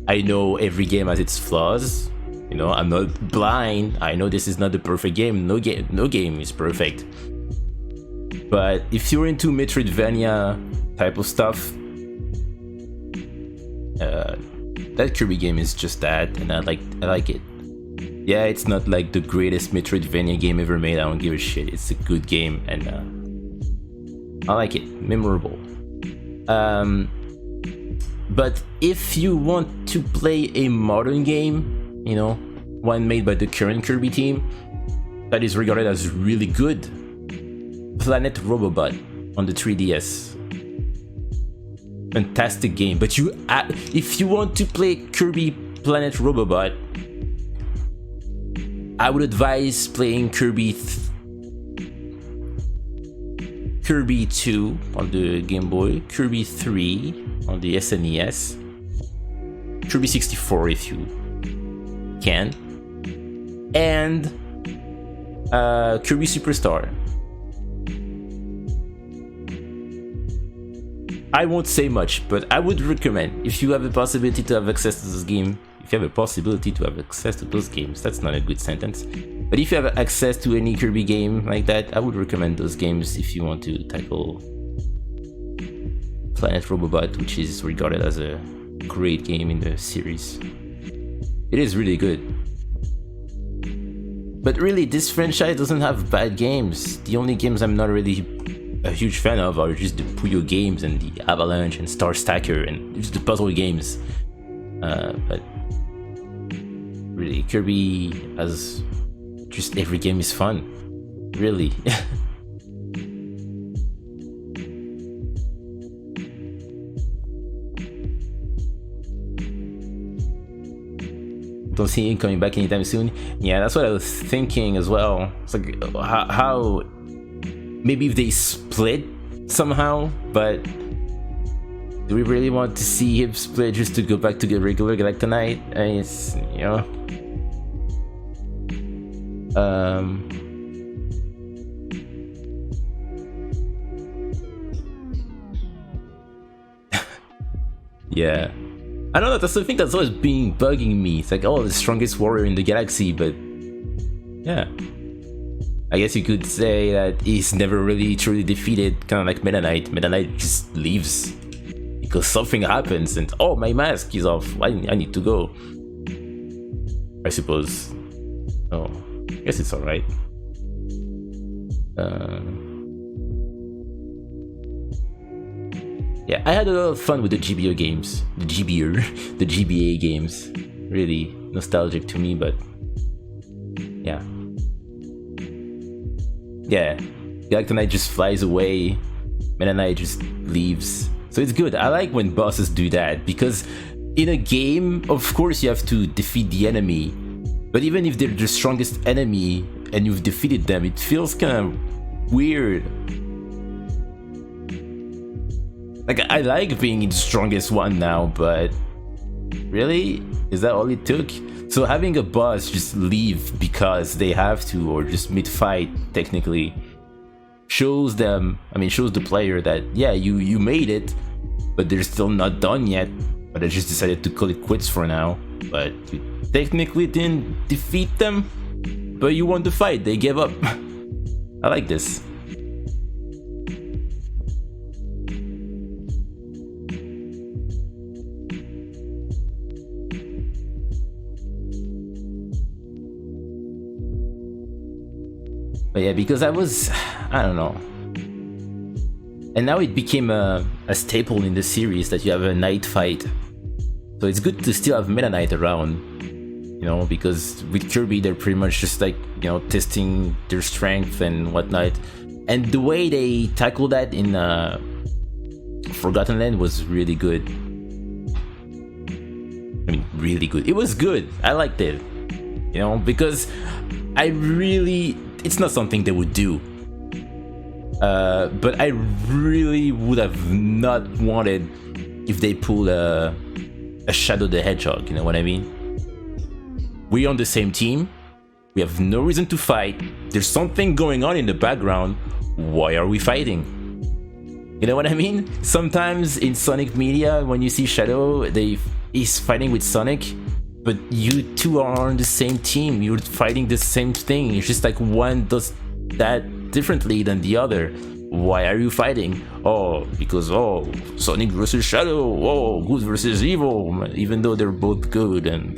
I know every game has its flaws, you know, I'm not blind, I know this is not the perfect game, no game is perfect. But if you're into Metroidvania type of stuff, that Kirby game is just that, and I like it. Yeah, it's not like the greatest Metroidvania game ever made, I don't give a shit, it's a good game, and I like it, memorable. But if you want to play a modern game, you know, one made by the current Kirby team, that is regarded as really good, Planet Robobot on the 3DS. Fantastic game. But if you want to play Kirby Planet Robobot, I would advise playing Kirby 2 on the Game Boy, Kirby 3 on the SNES, Kirby 64 if you can, and Kirby Superstar. I won't say much, but I would recommend, if you have the possibility to have access to this game, that's not a good sentence, but if you have access to any Kirby game like that, I would recommend those games if you want to tackle Planet Robobot, which is regarded as a great game in the series. It is really good. But really, this franchise doesn't have bad games. The only games I'm not really a huge fan of are just the Puyo games and the Avalanche and Star Stacker and just the puzzle games. But really, Kirby has just every game is fun. Really. Don't see him coming back anytime soon. Yeah, that's what I was thinking as well. It's like how maybe if they split somehow, but do we really want to see him split just to go back to the regular Galactonite? I mean, it's, you know, yeah, I don't know, that's the thing that's always been bugging me. It's like, oh, the strongest warrior in the galaxy, but yeah, I guess you could say that he's never really truly defeated, kind of like Meta Knight. Meta Knight just leaves because something happens and, oh, my mask is off, I need to go, I suppose. Oh, I guess it's alright. Yeah, I had a lot of fun with the GBA games. The GBA games. Really nostalgic to me, but yeah. Yeah, Galactonite just flies away, Meta Knight just leaves. So it's good. I like when bosses do that, because in a game, of course you have to defeat the enemy, but even if they're the strongest enemy, and you've defeated them, it feels kind of weird. Like, I like being the strongest one now, but really? Is that all it took? So having a boss just leave because they have to, or just mid-fight, technically, shows them, shows the player that, yeah, you made it, but they're still not done yet, but I just decided to call it quits for now. But you technically didn't defeat them, but you won the fight, they gave up. I like this. But yeah, because I don't know. And now it became a staple in the series that you have a night fight. So it's good to still have Meta Knight around, you know, because with Kirby they're pretty much just like, you know, testing their strength and whatnot. And the way they tackle that in Forgotten Land was really good. Really good. It was good. I liked it, you know, because it's not something they would do. But I really would have not wanted if they pulled a Shadow the Hedgehog, you know what I mean? We're on the same team, we have no reason to fight, there's something going on in the background, why are we fighting? You know what I mean? Sometimes in Sonic media, when you see Shadow, he's fighting with Sonic, but you two are on the same team, you're fighting the same thing, it's just like one does that differently than the other. Why are you fighting? Oh, because Sonic versus Shadow, good versus evil, even though they're both good. And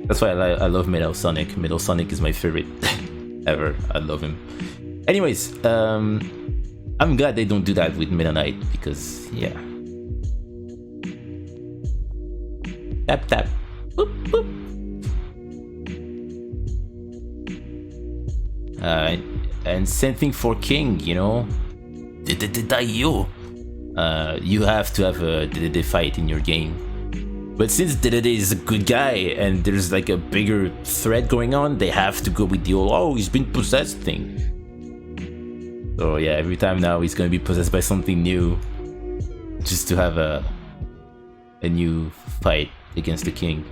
that's why I love Metal Sonic. Metal Sonic is my favorite ever. I love him. Anyways, I'm glad they don't do that with Meta Knight, because yeah. Tap tap. Boop, boop. And same thing for King, you know. You have to have a Dedede fight in your game. But since Dedede is a good guy and there's like a bigger threat going on, they have to go with the old, he's been possessed thing. So yeah, every time now he's gonna be possessed by something new, just to have a new fight against the King.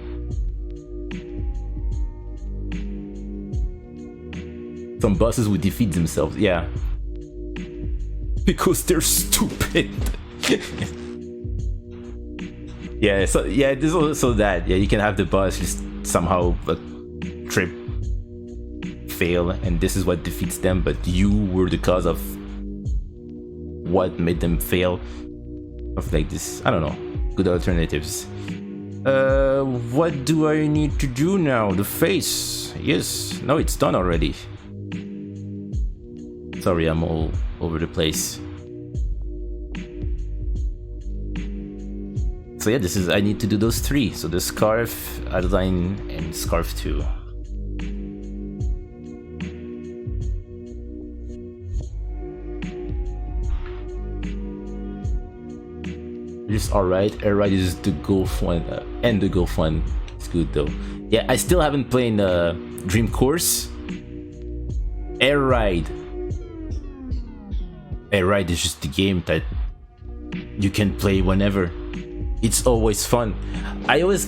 Some bosses would defeat themselves, yeah. Because they're stupid. Yeah, so yeah, there's also that. Yeah, you can have the boss just somehow trip, fail, and this is what defeats them, but you were the cause of what made them fail. Stuff like this. I don't know. Good alternatives. What do I need to do now? The face. Yes. No, it's done already. Sorry, I'm all over the place. So yeah, I need to do those three. So the Scarf, Adeline, and Scarf 2. Just alright. Alright is the Golf one, and the Golf one. It's good though. Yeah, I still haven't played Dream Course. Air Ride. Air Ride is just the game that you can play whenever. It's always fun. I always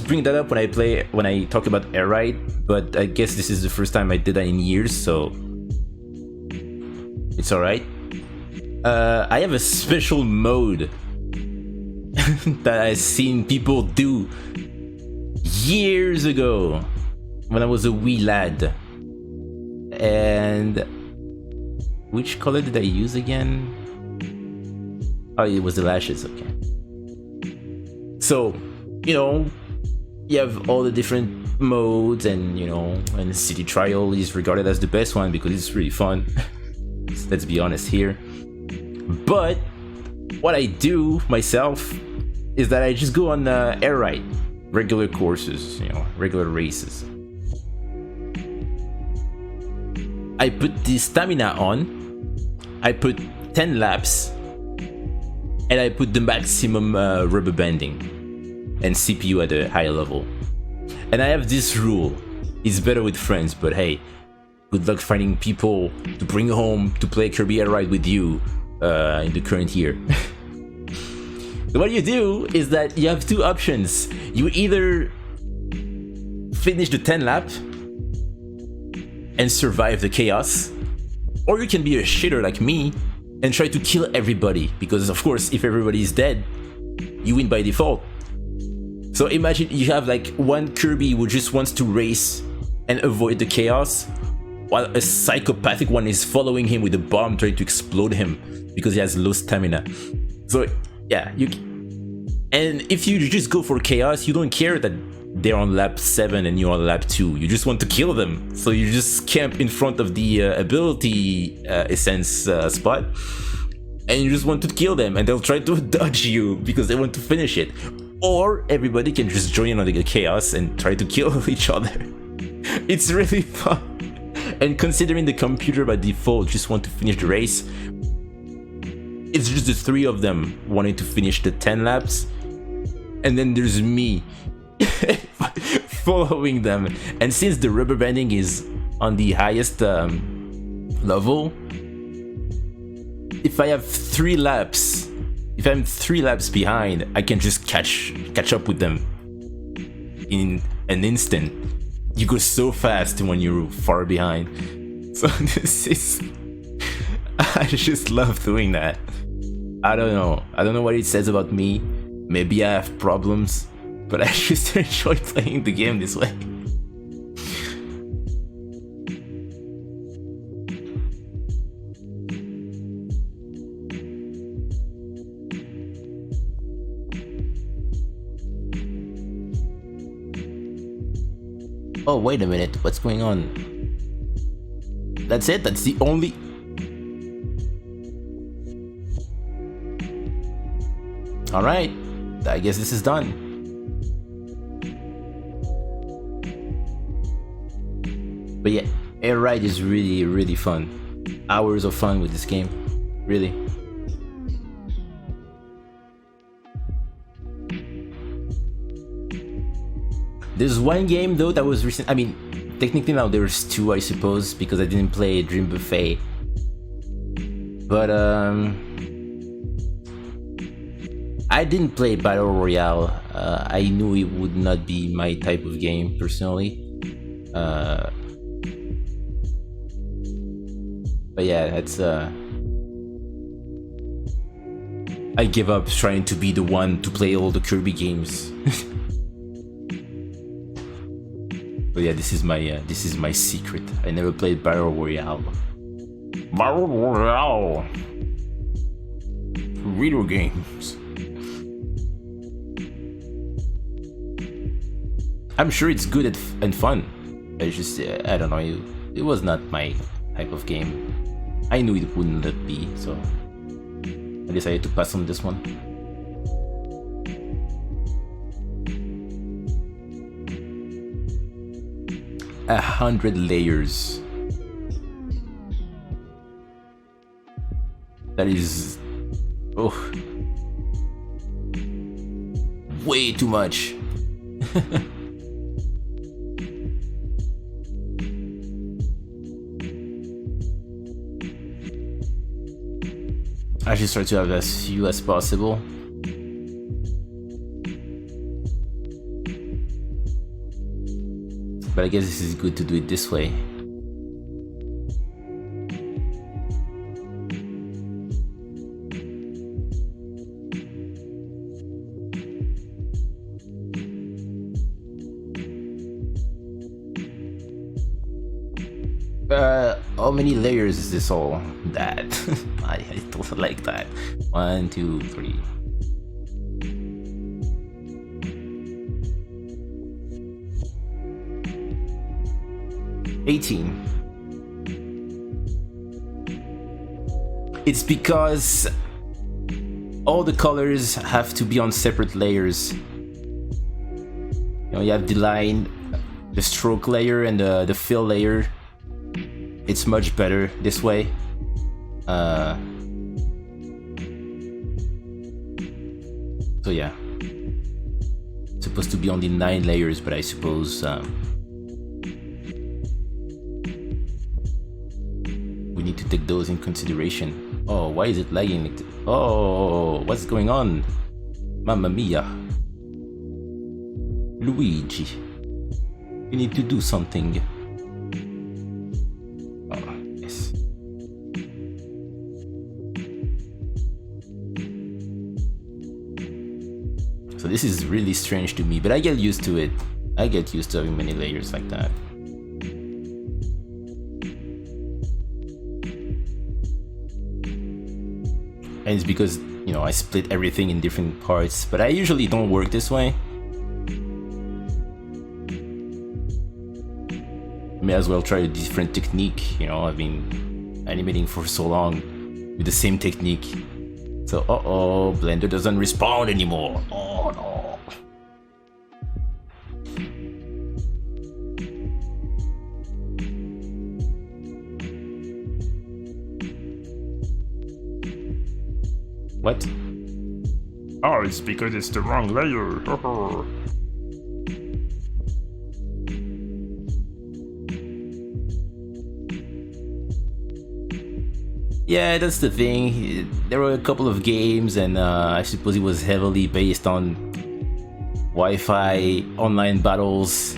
bring that up when I talk about Air Ride, but I guess this is the first time I did that in years, so it's alright. I have a special mode that I've seen people do years ago when I was a wee lad. And which color did I use again? Oh, it was the lashes, okay. So, you know, you have all the different modes, and you know, and City Trial is regarded as the best one because it's really fun. Let's be honest here. But what I do myself is that I just go on Air Ride, regular courses, you know, regular races. I put the stamina on, I put 10 laps, and I put the maximum rubber banding and CPU at a higher level. And I have this rule: It's better with friends, but hey, good luck finding people to bring home to play Kirby Air Ride with you in the current year. So what you do is that you have two options. You either finish the 10 lap and survive the chaos, or you can be a shitter like me and try to kill everybody, because of course if everybody is dead, you win by default. So imagine you have like one Kirby who just wants to race and avoid the chaos, while a psychopathic one is following him with a bomb trying to explode him because he has low stamina. So yeah, and if you just go for chaos, you don't care that they're on lap 7 and you're on lap 2. You just want to kill them. So you just camp in front of the ability essence spot, and you just want to kill them, and they'll try to dodge you because they want to finish it. Or everybody can just join in on the chaos and try to kill each other. It's really fun. And considering the computer by default just want to finish the race, it's just the 3 of them wanting to finish the 10 laps, and then there's me following them. And since the rubber banding is on the highest level, if I have 3 laps, if I'm 3 laps behind, I can just catch up with them in an instant. You go so fast when you're far behind. So this is... I just love doing that. I don't know what it says about me. Maybe I have problems, but I just enjoy playing the game this way. Oh, wait a minute, what's going on? That's it? That's the only... Alright, I guess this is done. But yeah, Air Ride is really, really fun. Hours of fun with this game, really. There's one game though that was recent. I mean, technically now there's 2, I suppose, because I didn't play Dream Buffet. But I didn't play Battle Royale. I knew it would not be my type of game personally. But yeah, that's I give up trying to be the one to play all the Kirby games. But yeah, this is my secret. I never played Battle Royale. Battle Royale. Video games. I'm sure it's good and fun. I just I don't know. It was not my type of game. I knew it wouldn't let be, so I decided to pass on this one. A 100 layers. That is... oh. Way too much. I should try to have as few as possible. But I guess this is good to do it this way. How many layers is this all? That. I don't like that. 1, 2, 3. It's because all the colors have to be on separate layers. You know, you have the line, the stroke layer, and the fill layer. It's much better this way. So yeah, it's supposed to be only 9 layers, but I suppose to take those in consideration. Oh, why is it lagging? Oh, what's going on? Mamma mia. Luigi, you need to do something. Oh, yes. So this is really strange to me, but I get used to it. I get used to having many layers like that. And it's because, you know, I split everything in different parts, but I usually don't work this way. May as well try a different technique, you know. I've been animating for so long with the same technique. So, uh-oh, Blender doesn't respawn anymore. Oh no. What?
Oh, it's because it's the wrong layer.
Yeah, that's the thing. There were a couple of games, and I suppose it was heavily based on Wi-Fi online battles.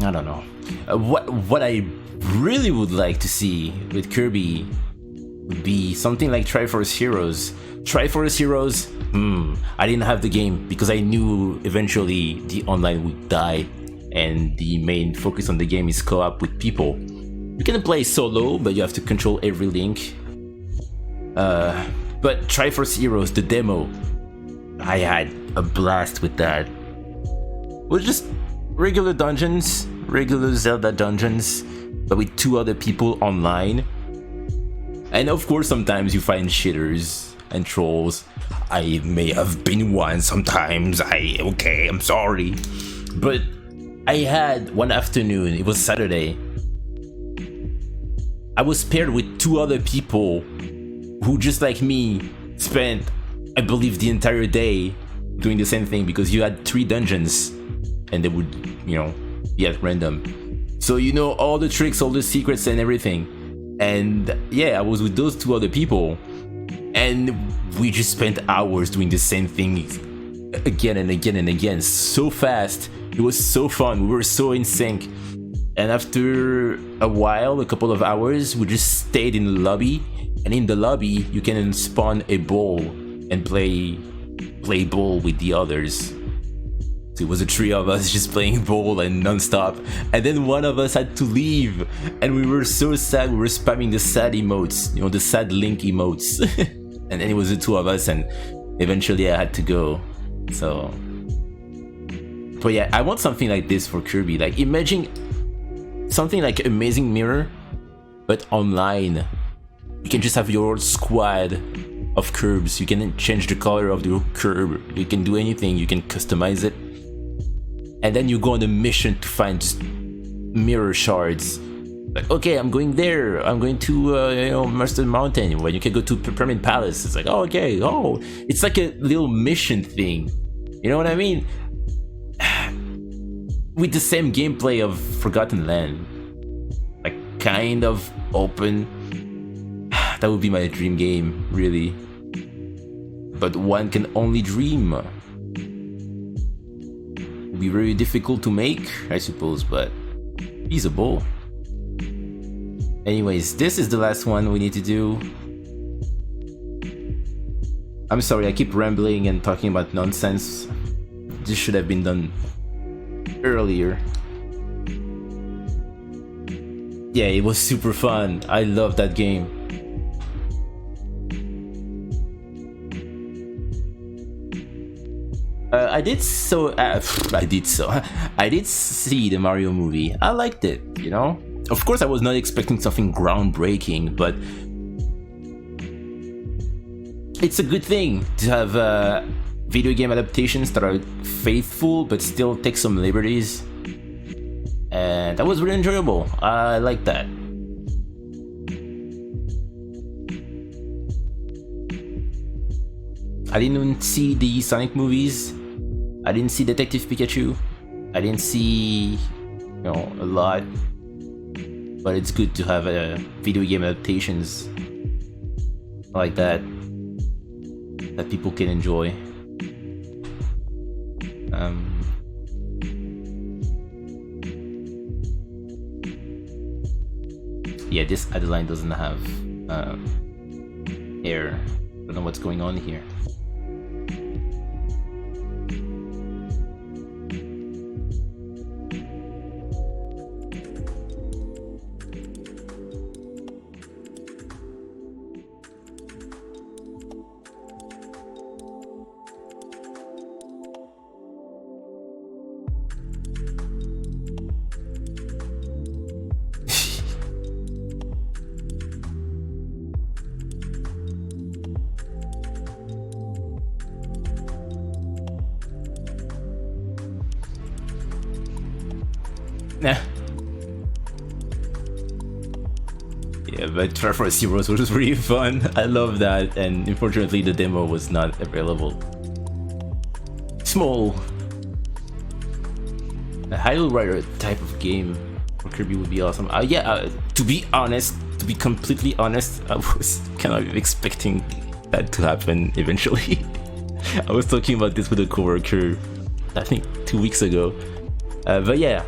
I don't know. What I really would like to see with Kirby would be something like Triforce Heroes. Triforce Heroes, I didn't have the game because I knew eventually the online would die, and the main focus on the game is co-op with people. You can play solo, but you have to control every link. But Triforce Heroes, the demo, I had a blast with that. It was just regular dungeons, regular Zelda dungeons, but with 2 other people online. And of course, sometimes you find shitters and trolls. I may have been one sometimes. Okay, I'm sorry. But I had one afternoon, it was Saturday. I was paired with 2 other people who, just like me, spent, I believe, the entire day doing the same thing, because you had 3 dungeons and they would, you know, be at random. So you know all the tricks, all the secrets and everything. And yeah, I was with those 2 other people, and we just spent hours doing the same thing again and again and again, so fast. It was so fun. We were so in sync. And after a while, a couple of hours, we just stayed in the lobby. And in the lobby, you can spawn a ball and play ball with the others. So it was the 3 of us just playing ball and non-stop. And then one of us had to leave, and we were so sad. We were spamming the sad emotes, you know, the sad link emotes. And then it was the 2 of us, and eventually I had to go. So, but yeah, I want something like this for Kirby. Like, imagine something like Amazing Mirror, but online. You can just have your squad of curbs. You can change the color of the curb. You can do anything. You can customize it. And then you go on a mission to find just mirror shards. Like, okay, I'm going there. I'm going to, you know, Mustard Mountain. When you can go to Pyramid Palace. It's like, oh, okay, oh. It's like a little mission thing. You know what I mean? With the same gameplay of Forgotten Land. Like, kind of open. That would be my dream game, really. But one can only dream. It'd be very difficult to make, I suppose, but feasible. Anyways, this is the last one we need to do. I'm sorry, I keep rambling and talking about nonsense. This should have been done earlier. Yeah, it was super fun. I love that game. I did see the Mario movie. I liked it, you know? Of course, I was not expecting something groundbreaking, but it's a good thing to have video game adaptations that are faithful but still take some liberties. And that was really enjoyable. I like that. I didn't see the Sonic movies. I didn't see Detective Pikachu. I didn't see, you know, a lot. but it's good to have video game adaptations like that people can enjoy. Yeah, this Adeline doesn't have hair. I don't know what's going on here. Nah. Yeah, but Triforce Heroes was really fun. I love that, and unfortunately the demo was not available. Small. A Hyrule Rider type of game for Kirby would be awesome. To be honest, to be completely honest, I was kind of expecting that to happen eventually. I was talking about this with a coworker, I think 2 weeks ago. But yeah.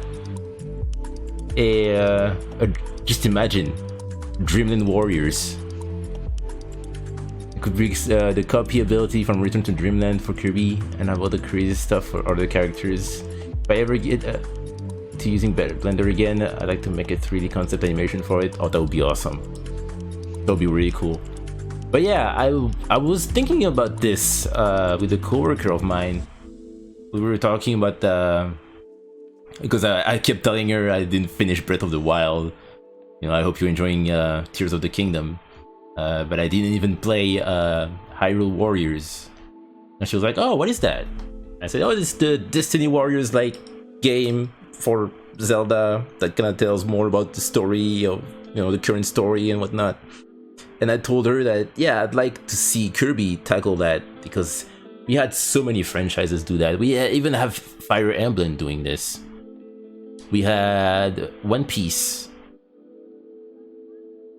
Just imagine Dreamland Warriors. It could bring the copy ability from Return to Dreamland for Kirby and have all the crazy stuff for other characters. If I ever get to using Blender again, I'd like to make a 3D concept animation for it. Oh, that would be awesome. That would be really cool. But yeah, I was thinking about this with a coworker of mine. We were talking about because I kept telling her I didn't finish Breath of the Wild. You know, I hope you're enjoying Tears of the Kingdom. But I didn't even play Hyrule Warriors. And she was like, oh, what is that? I said, oh, it's the Destiny Warriors like game for Zelda that kind of tells more about the story of, you know, the current story and whatnot. And I told her that, yeah, I'd like to see Kirby tackle that because we had so many franchises do that. We even have Fire Emblem doing this. We had One Piece,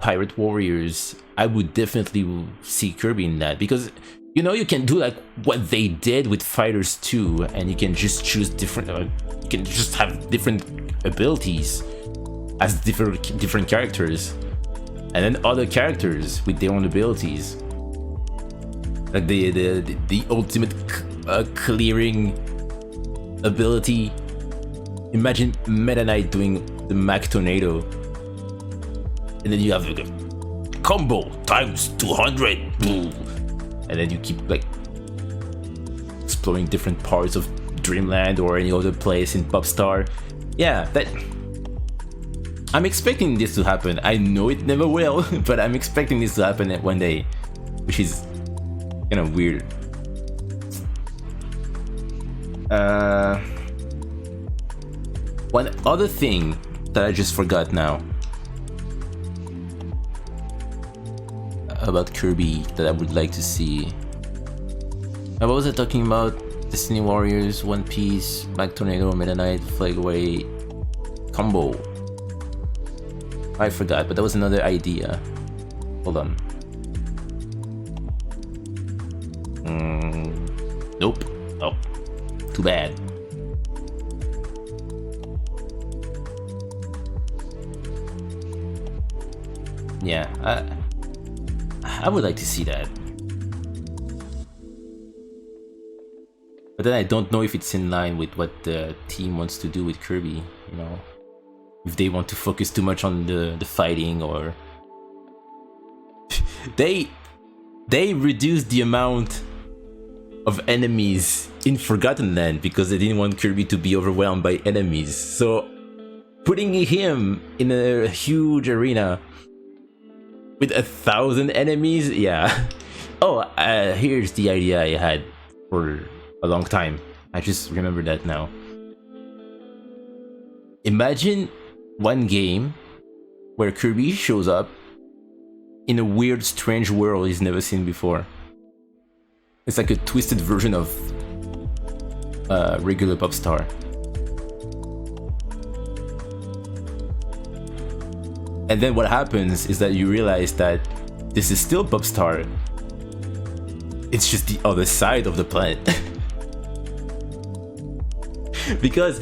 Pirate Warriors. I would definitely see Kirby in that because, you know, you can do like what they did with Fighters 2 and you can just choose different, you can just have different abilities as different characters and then other characters with their own abilities. Like the ultimate clearing ability. Imagine Meta Knight doing the Mac Tornado, and then you have like a combo times 200, boom, and then you keep like exploring different parts of Dreamland or any other place in Popstar. Yeah, that I'm expecting this to happen. I know it never will, but I'm expecting this to happen one day, which is kind of weird. One other thing that I just forgot now about Kirby that I would like to see. What was I talking about? Destiny Warriors, One Piece, Mac Tornado, Meta Knight, Flag Away, Combo. I forgot, but that was another idea. Hold on. Nope. Oh, too bad. Yeah, I would like to see that. But then I don't know if it's in line with what the team wants to do with Kirby, you know. If they want to focus too much on the fighting or... They reduced the amount of enemies in Forgotten Land because they didn't want Kirby to be overwhelmed by enemies. So putting him in a huge arena with 1,000 enemies, yeah. Oh, here's the idea I had for a long time. I just remember that now. Imagine one game where Kirby shows up in a weird, strange world he's never seen before. It's like a twisted version of regular Popstar. And then what happens is that you realize that this is still Popstar. It's just the other side of the planet. Because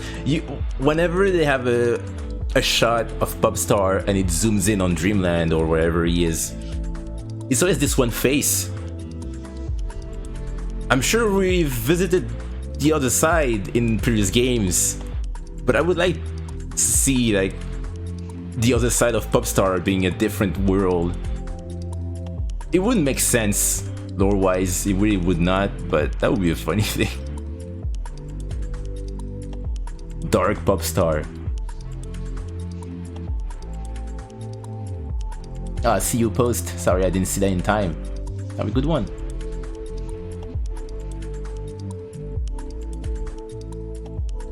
whenever they have a shot of Popstar and it zooms in on Dreamland or wherever he is, it's always this one face. I'm sure we visited the other side in previous games, but I would like to see like the other side of Popstar being a different world. It wouldn't make sense lore-wise, it really would not, but that would be a funny thing. Dark Popstar. Ah, see you post. Sorry I didn't see that in time. Have a good one.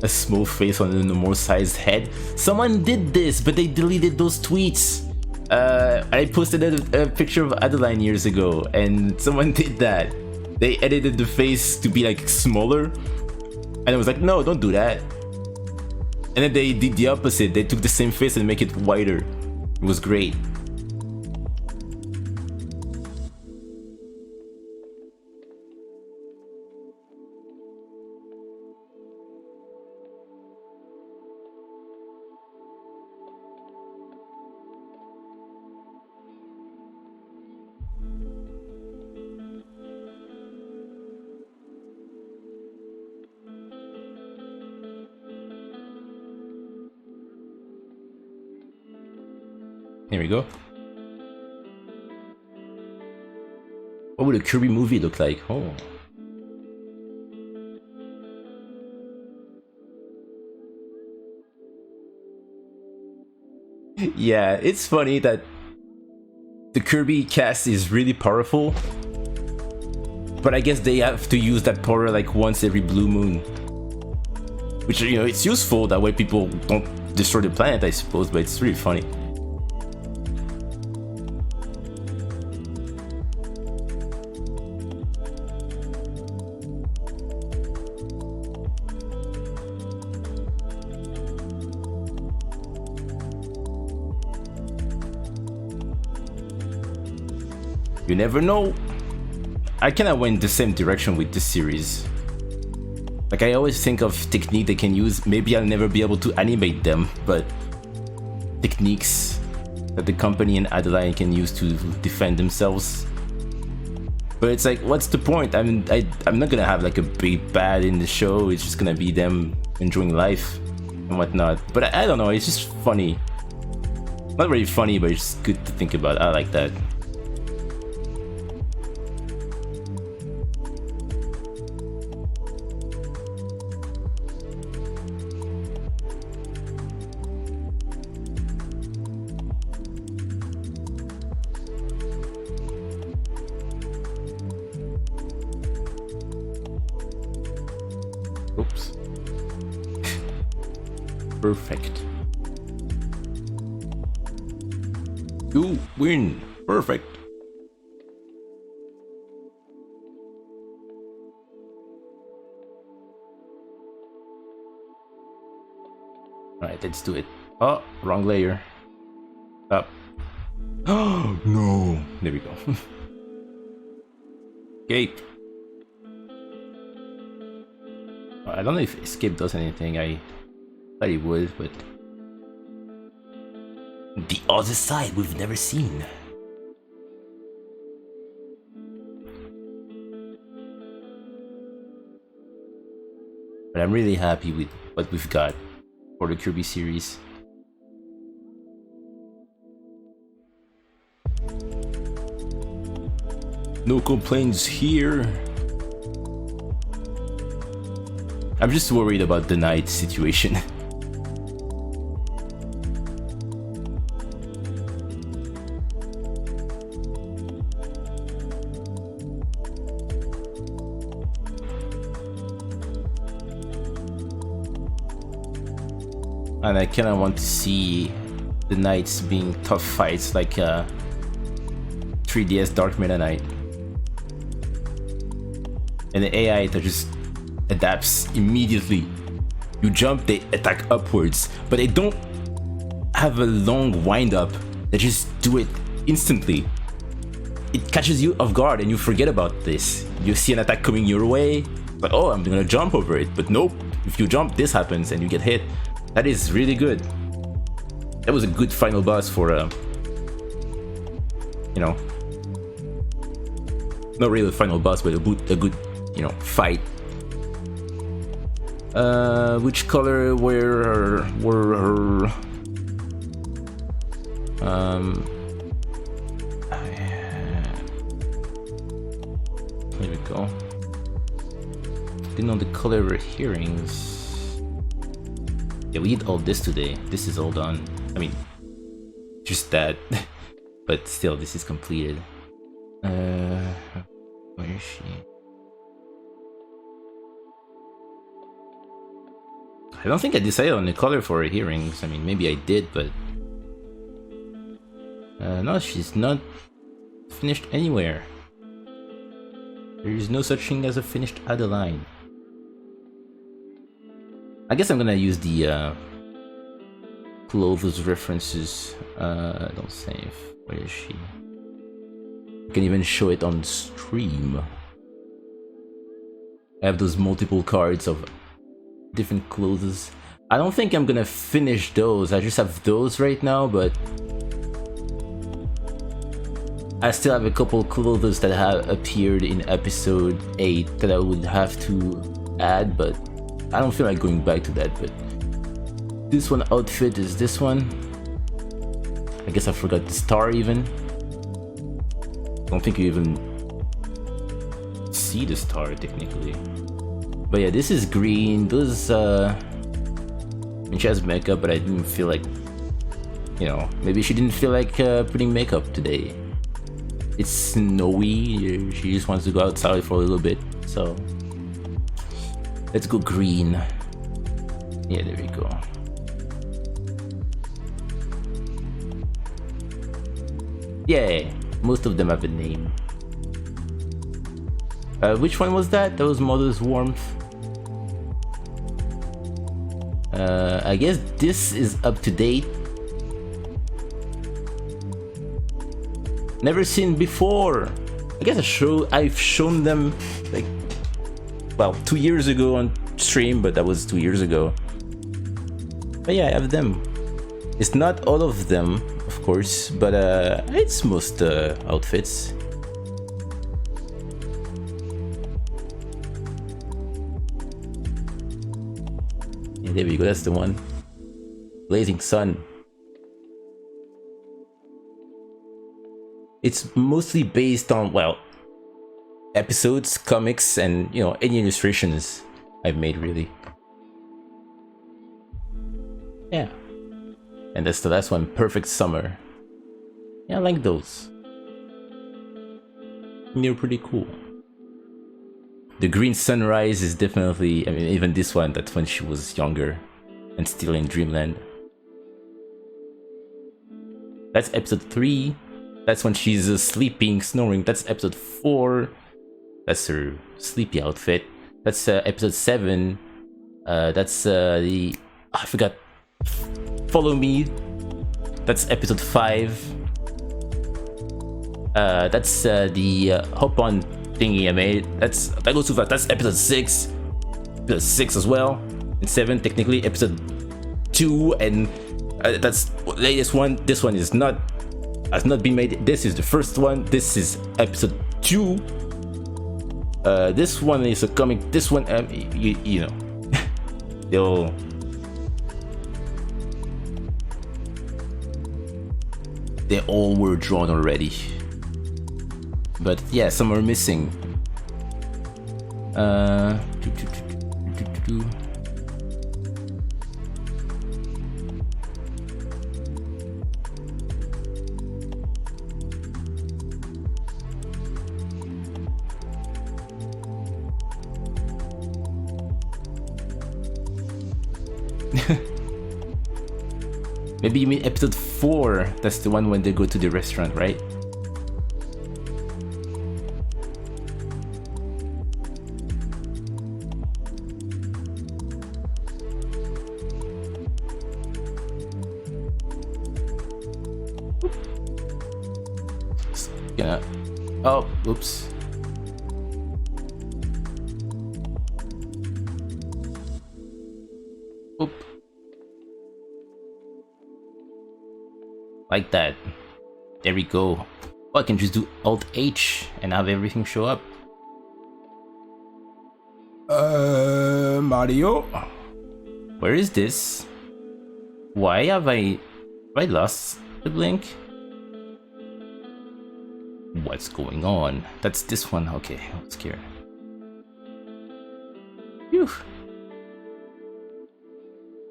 A small face on a more sized head. Someone did this, but they deleted those tweets. I posted a picture of Adeline years ago, and someone did that. They edited the face to be like smaller, and I was like, no, don't do that. And then they did the opposite. They took the same face and make it wider. It was great. Here we go. What would a Kirby movie look like? Oh. Yeah, it's funny that the Kirby cast is really powerful, but I guess they have to use that power like once every blue moon. Which, you know, it's useful, that way people don't destroy the planet, I suppose, but it's really funny. You never know. I kinda went the same direction with this series. Like, I always think of technique they can use. Maybe I'll never be able to animate them, but techniques that the company and Adeline can use to defend themselves. But it's like, what's the point? I'm not gonna have like a big bad in the show. It's just gonna be them enjoying life and whatnot. But I don't know, it's just funny. Not really funny, but it's good to think about. I like that. Oops. Perfect. You win. Perfect. Alright, let's do it. Oh, wrong layer. Up. Oh, no. There we go. Gate. I don't know if escape does anything. I thought it would, but the other side we've never seen. But I'm really happy with what we've got for the Kirby series. No complaints here. I'm just worried about the night situation. And I kinda want to see the nights being tough fights like 3DS Dark Meta Knight. And the AI that just adapts immediately. You jump, they attack upwards, but they don't have a long wind up They just do it instantly. It catches you off guard and you forget about this. You see an attack coming your way, like, oh, I'm gonna jump over it, but nope. If you jump, this happens and you get hit. That is really good. That was a good final boss for you know, not really a final boss, but a good, you know, fight. Which color were her? Here we go. Didn't know the color of her hearings. Yeah, we did all this today. This is all done. I mean, just that. But still, this is completed. Where is she? I don't think I decided on the color for her hearings. I mean, maybe I did, but... no, she's not finished anywhere. There is no such thing as a finished Adeline. I guess I'm gonna use the clothes references. Don't save. Where is she? I can even show it on stream. I have those multiple cards of different clothes. I don't think I'm gonna finish those. I just have those right now, but I still have a couple clothes that have appeared in episode 8 that I would have to add, but I don't feel like going back to that. But this one outfit is this one. I guess I forgot the star even. I don't think you even see the star technically. But yeah, this is green. Those I mean, she has makeup, but I didn't feel like, you know, maybe she didn't feel like putting makeup today. It's snowy. She just wants to go outside for a little bit. So let's go green. Yeah, there we go. Yeah, most of them have a name. Which one was that? That was Mother's Warmth. I guess this is up to date. Never seen before. I guess I've shown them like, well, 2 years ago on stream, but that was 2 years ago. But yeah, I have them. It's not all of them, of course, but it's most outfits. Yeah, there we go, that's the one. Blazing Sun. It's mostly based on, well, episodes, comics, and, you know, any illustrations I've made, really. Yeah. And that's the last one, Perfect Summer. Yeah, I like those. They're pretty cool. The Green Sunrise is definitely, I mean, even this one, that's when she was younger and still in Dreamland. That's episode 3. That's when she's sleeping, snoring. That's episode 4. That's her sleepy outfit. That's episode 7. That's the... Oh, I forgot. Follow Me. That's episode 5. That's the hop on thingy I made. That goes too fast. That's episode 6. Episode 6 as well. And 7 technically. Episode 2 and that's the latest one. This one is not... has not been made. This is the first one. This is episode 2. This one is a comic. This one, you know, they all were drawn already. But yeah, some are missing. Maybe you mean episode 4. That's the one when they go to the restaurant, right? Gonna... Oh, oops. Oop. Like that. There we go. Oh, I can just do Alt H and have everything show up.
Mario?
Where is this? Why have I lost the blink? What's going on? That's this one. Okay, I'm scared. Phew.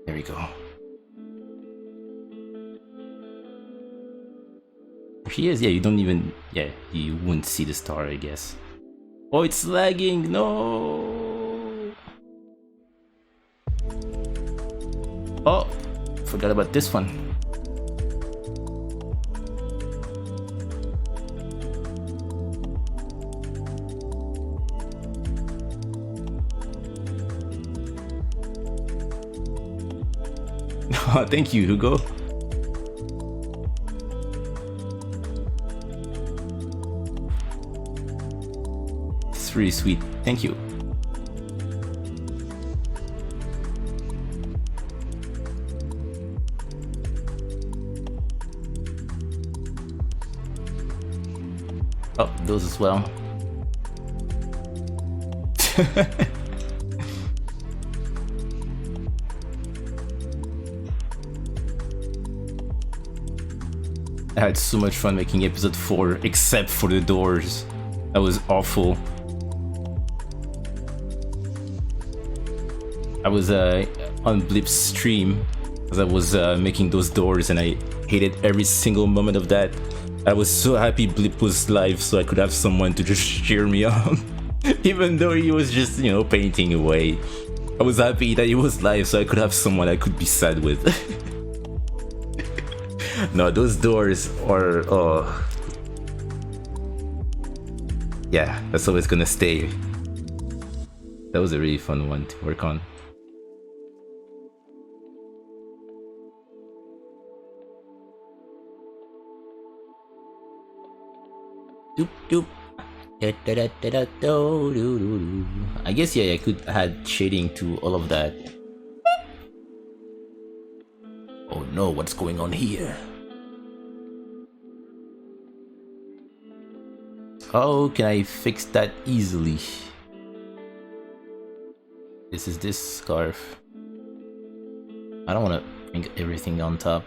There we go. Here she is. Yeah, you don't even... Yeah, you wouldn't see the star, I guess. Oh, it's lagging. No. Oh, forgot about this one. Oh, thank you, Hugo. It's really sweet. Thank you. Oh, those as well. I had so much fun making episode 4, except for the doors. That was awful. I was on Blip's stream as I was making those doors, and I hated every single moment of that. I was so happy Blip was live so I could have someone to just cheer me on. Even though he was just, you know, painting away. I was happy that he was live so I could have someone I could be sad with. No, those doors are... oh. Yeah, that's always gonna stay. That was a really fun one to work on. Doop doop. I guess, yeah, I could add shading to all of that. Oh no, what's going on here? How can I fix that easily? This is this scarf. I don't want to bring everything on top.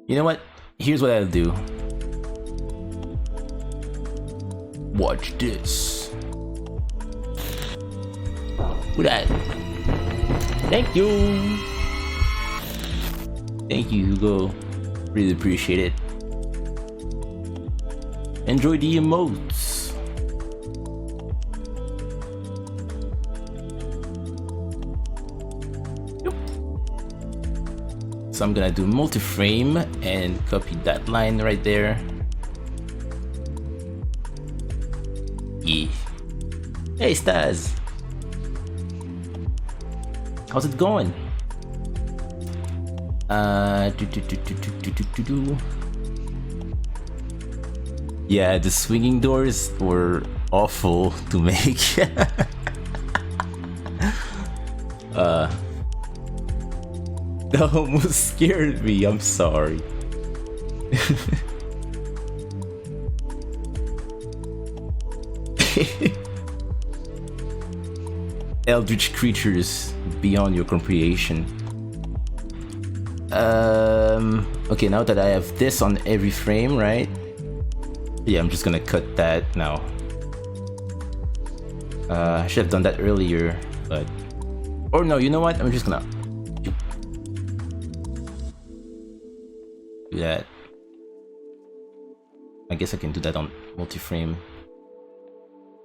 You know what? Here's what I'll do. Watch this. Look at that. Thank you. Thank you, Hugo. Really appreciate it. Enjoy the emotes. So I'm gonna do multi-frame and copy that line right there. Yeah. Hey Staz! How's it going? Yeah, the swinging doors were awful to make. That almost scared me, I'm sorry. Eldritch creatures beyond your comprehension. Okay, now that I have this on every frame, right? Yeah, I'm just gonna cut that now. I should have done that earlier, but... Or no, you know what? I'm just gonna... do that. I guess I can do that on multi-frame.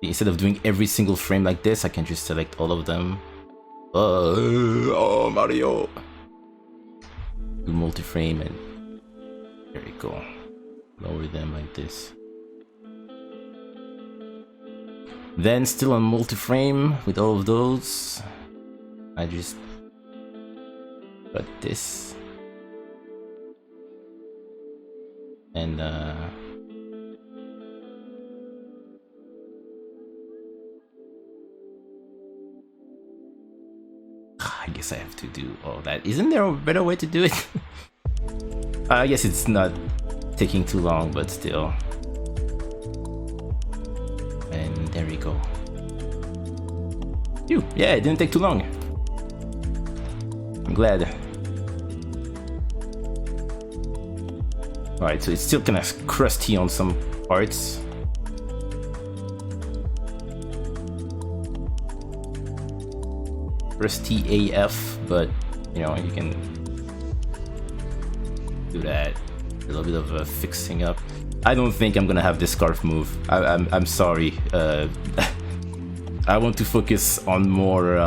Instead of doing every single frame like this, I can just select all of them. Oh, Mario! Do multi-frame and there we go. Lower them like this. Then still on multi-frame with all of those, I just Got this. And I guess I have to do all that. Isn't there a better way to do it? I guess it's not taking too long, but still. And there we go. Phew, yeah, it didn't take too long. I'm glad. Alright, so it's still kind of crusty on some parts. Crusty AF, but you know, you can do that. A little bit of fixing up. I don't think I'm gonna have this scarf move. I'm sorry. I want to focus on more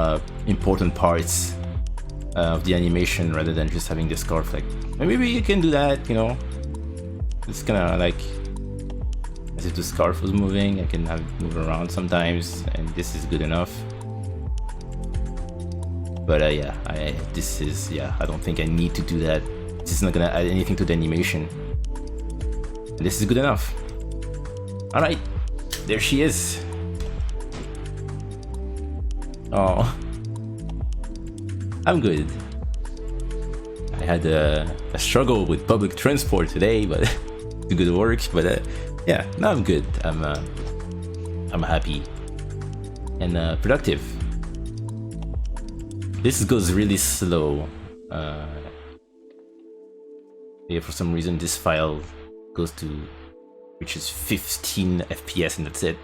important parts of the animation rather than just having the scarf. Like, maybe you can do that, you know. It's kind of like as if the scarf was moving. I can have it move around sometimes, and this is good enough. But yeah, I don't think I need to do that. This is not gonna add anything to the animation. And this is good enough. Alright, there she is. Oh, I'm good. I had a struggle with public transport today, but it's good work. But yeah, now I'm good. I'm happy and productive. This goes really slow. Yeah, for some reason this file goes to reaches 15 FPS and that's it.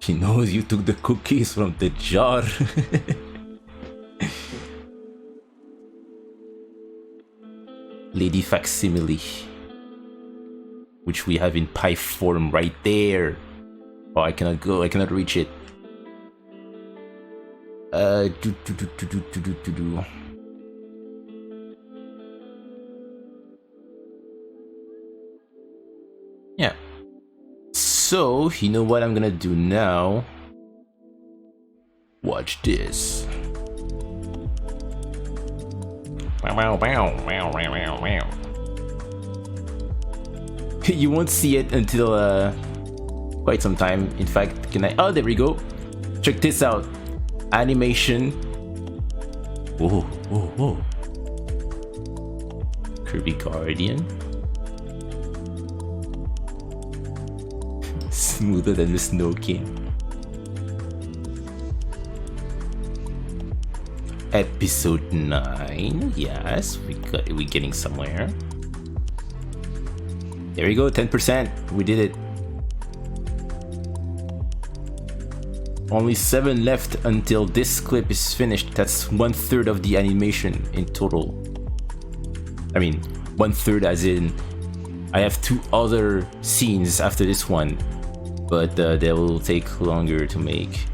She knows you took the cookies from the jar. Lady Facsimile, which we have in pie form right there. Oh, I cannot go. I cannot reach it. Yeah. So, you know what I'm gonna do now? Watch this. You won't see it until quite some time. In fact, can I? Oh, there we go. Check this out. Animation. Whoa, whoa, whoa. Kirby Guardian. Smoother than the Snow King. Episode 9. Yes, we're getting somewhere. There we go, 10%. We did it. Only 7 left until this clip is finished. That's 1/3 of the animation in total. I mean, 1/3 as in I have 2 other scenes after this one, but they will take longer to make.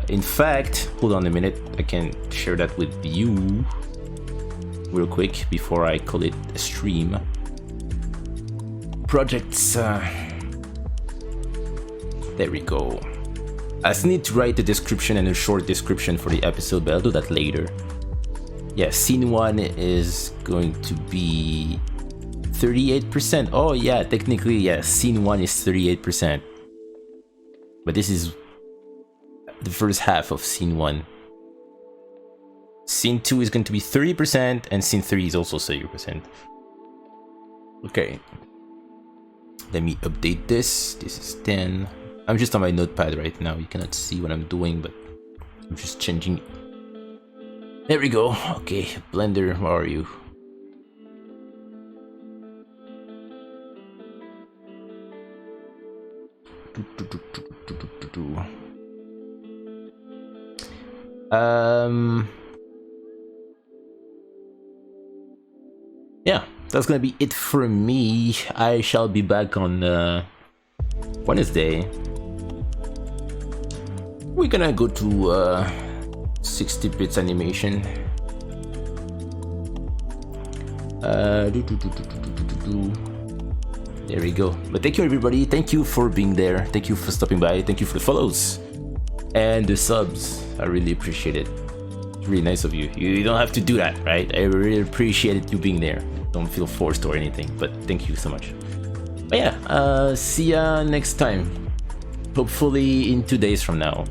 In fact, hold on a minute, I can share that with you real quick before I call it a stream. Projects. There we go. I still need to write the description and a short description for the episode, but I'll do that later. Yeah, scene 1 is going to be 38%. Oh yeah, technically, yeah, scene 1 is 38%. But this is the first half of scene 1. Scene 2 is going to be 30%, and scene 3 is also 30%. Okay. Let me update this. This is 10. I'm just on my notepad right now. You cannot see what I'm doing, but I'm just changing. There we go. Okay, Blender, where are you? Yeah, that's gonna be it for me. I shall be back on Wednesday. We're gonna go to 60 bits animation. There we go. But thank you everybody. Thank you for being there. Thank you for stopping by. Thank you for the follows. and the subs. I really appreciate it. It's really nice of you. You don't have to do that, right? I really appreciate you being there. Don't feel forced or anything, but thank you so much. But yeah, see ya next time. Hopefully in 2 days from now.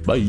Bye.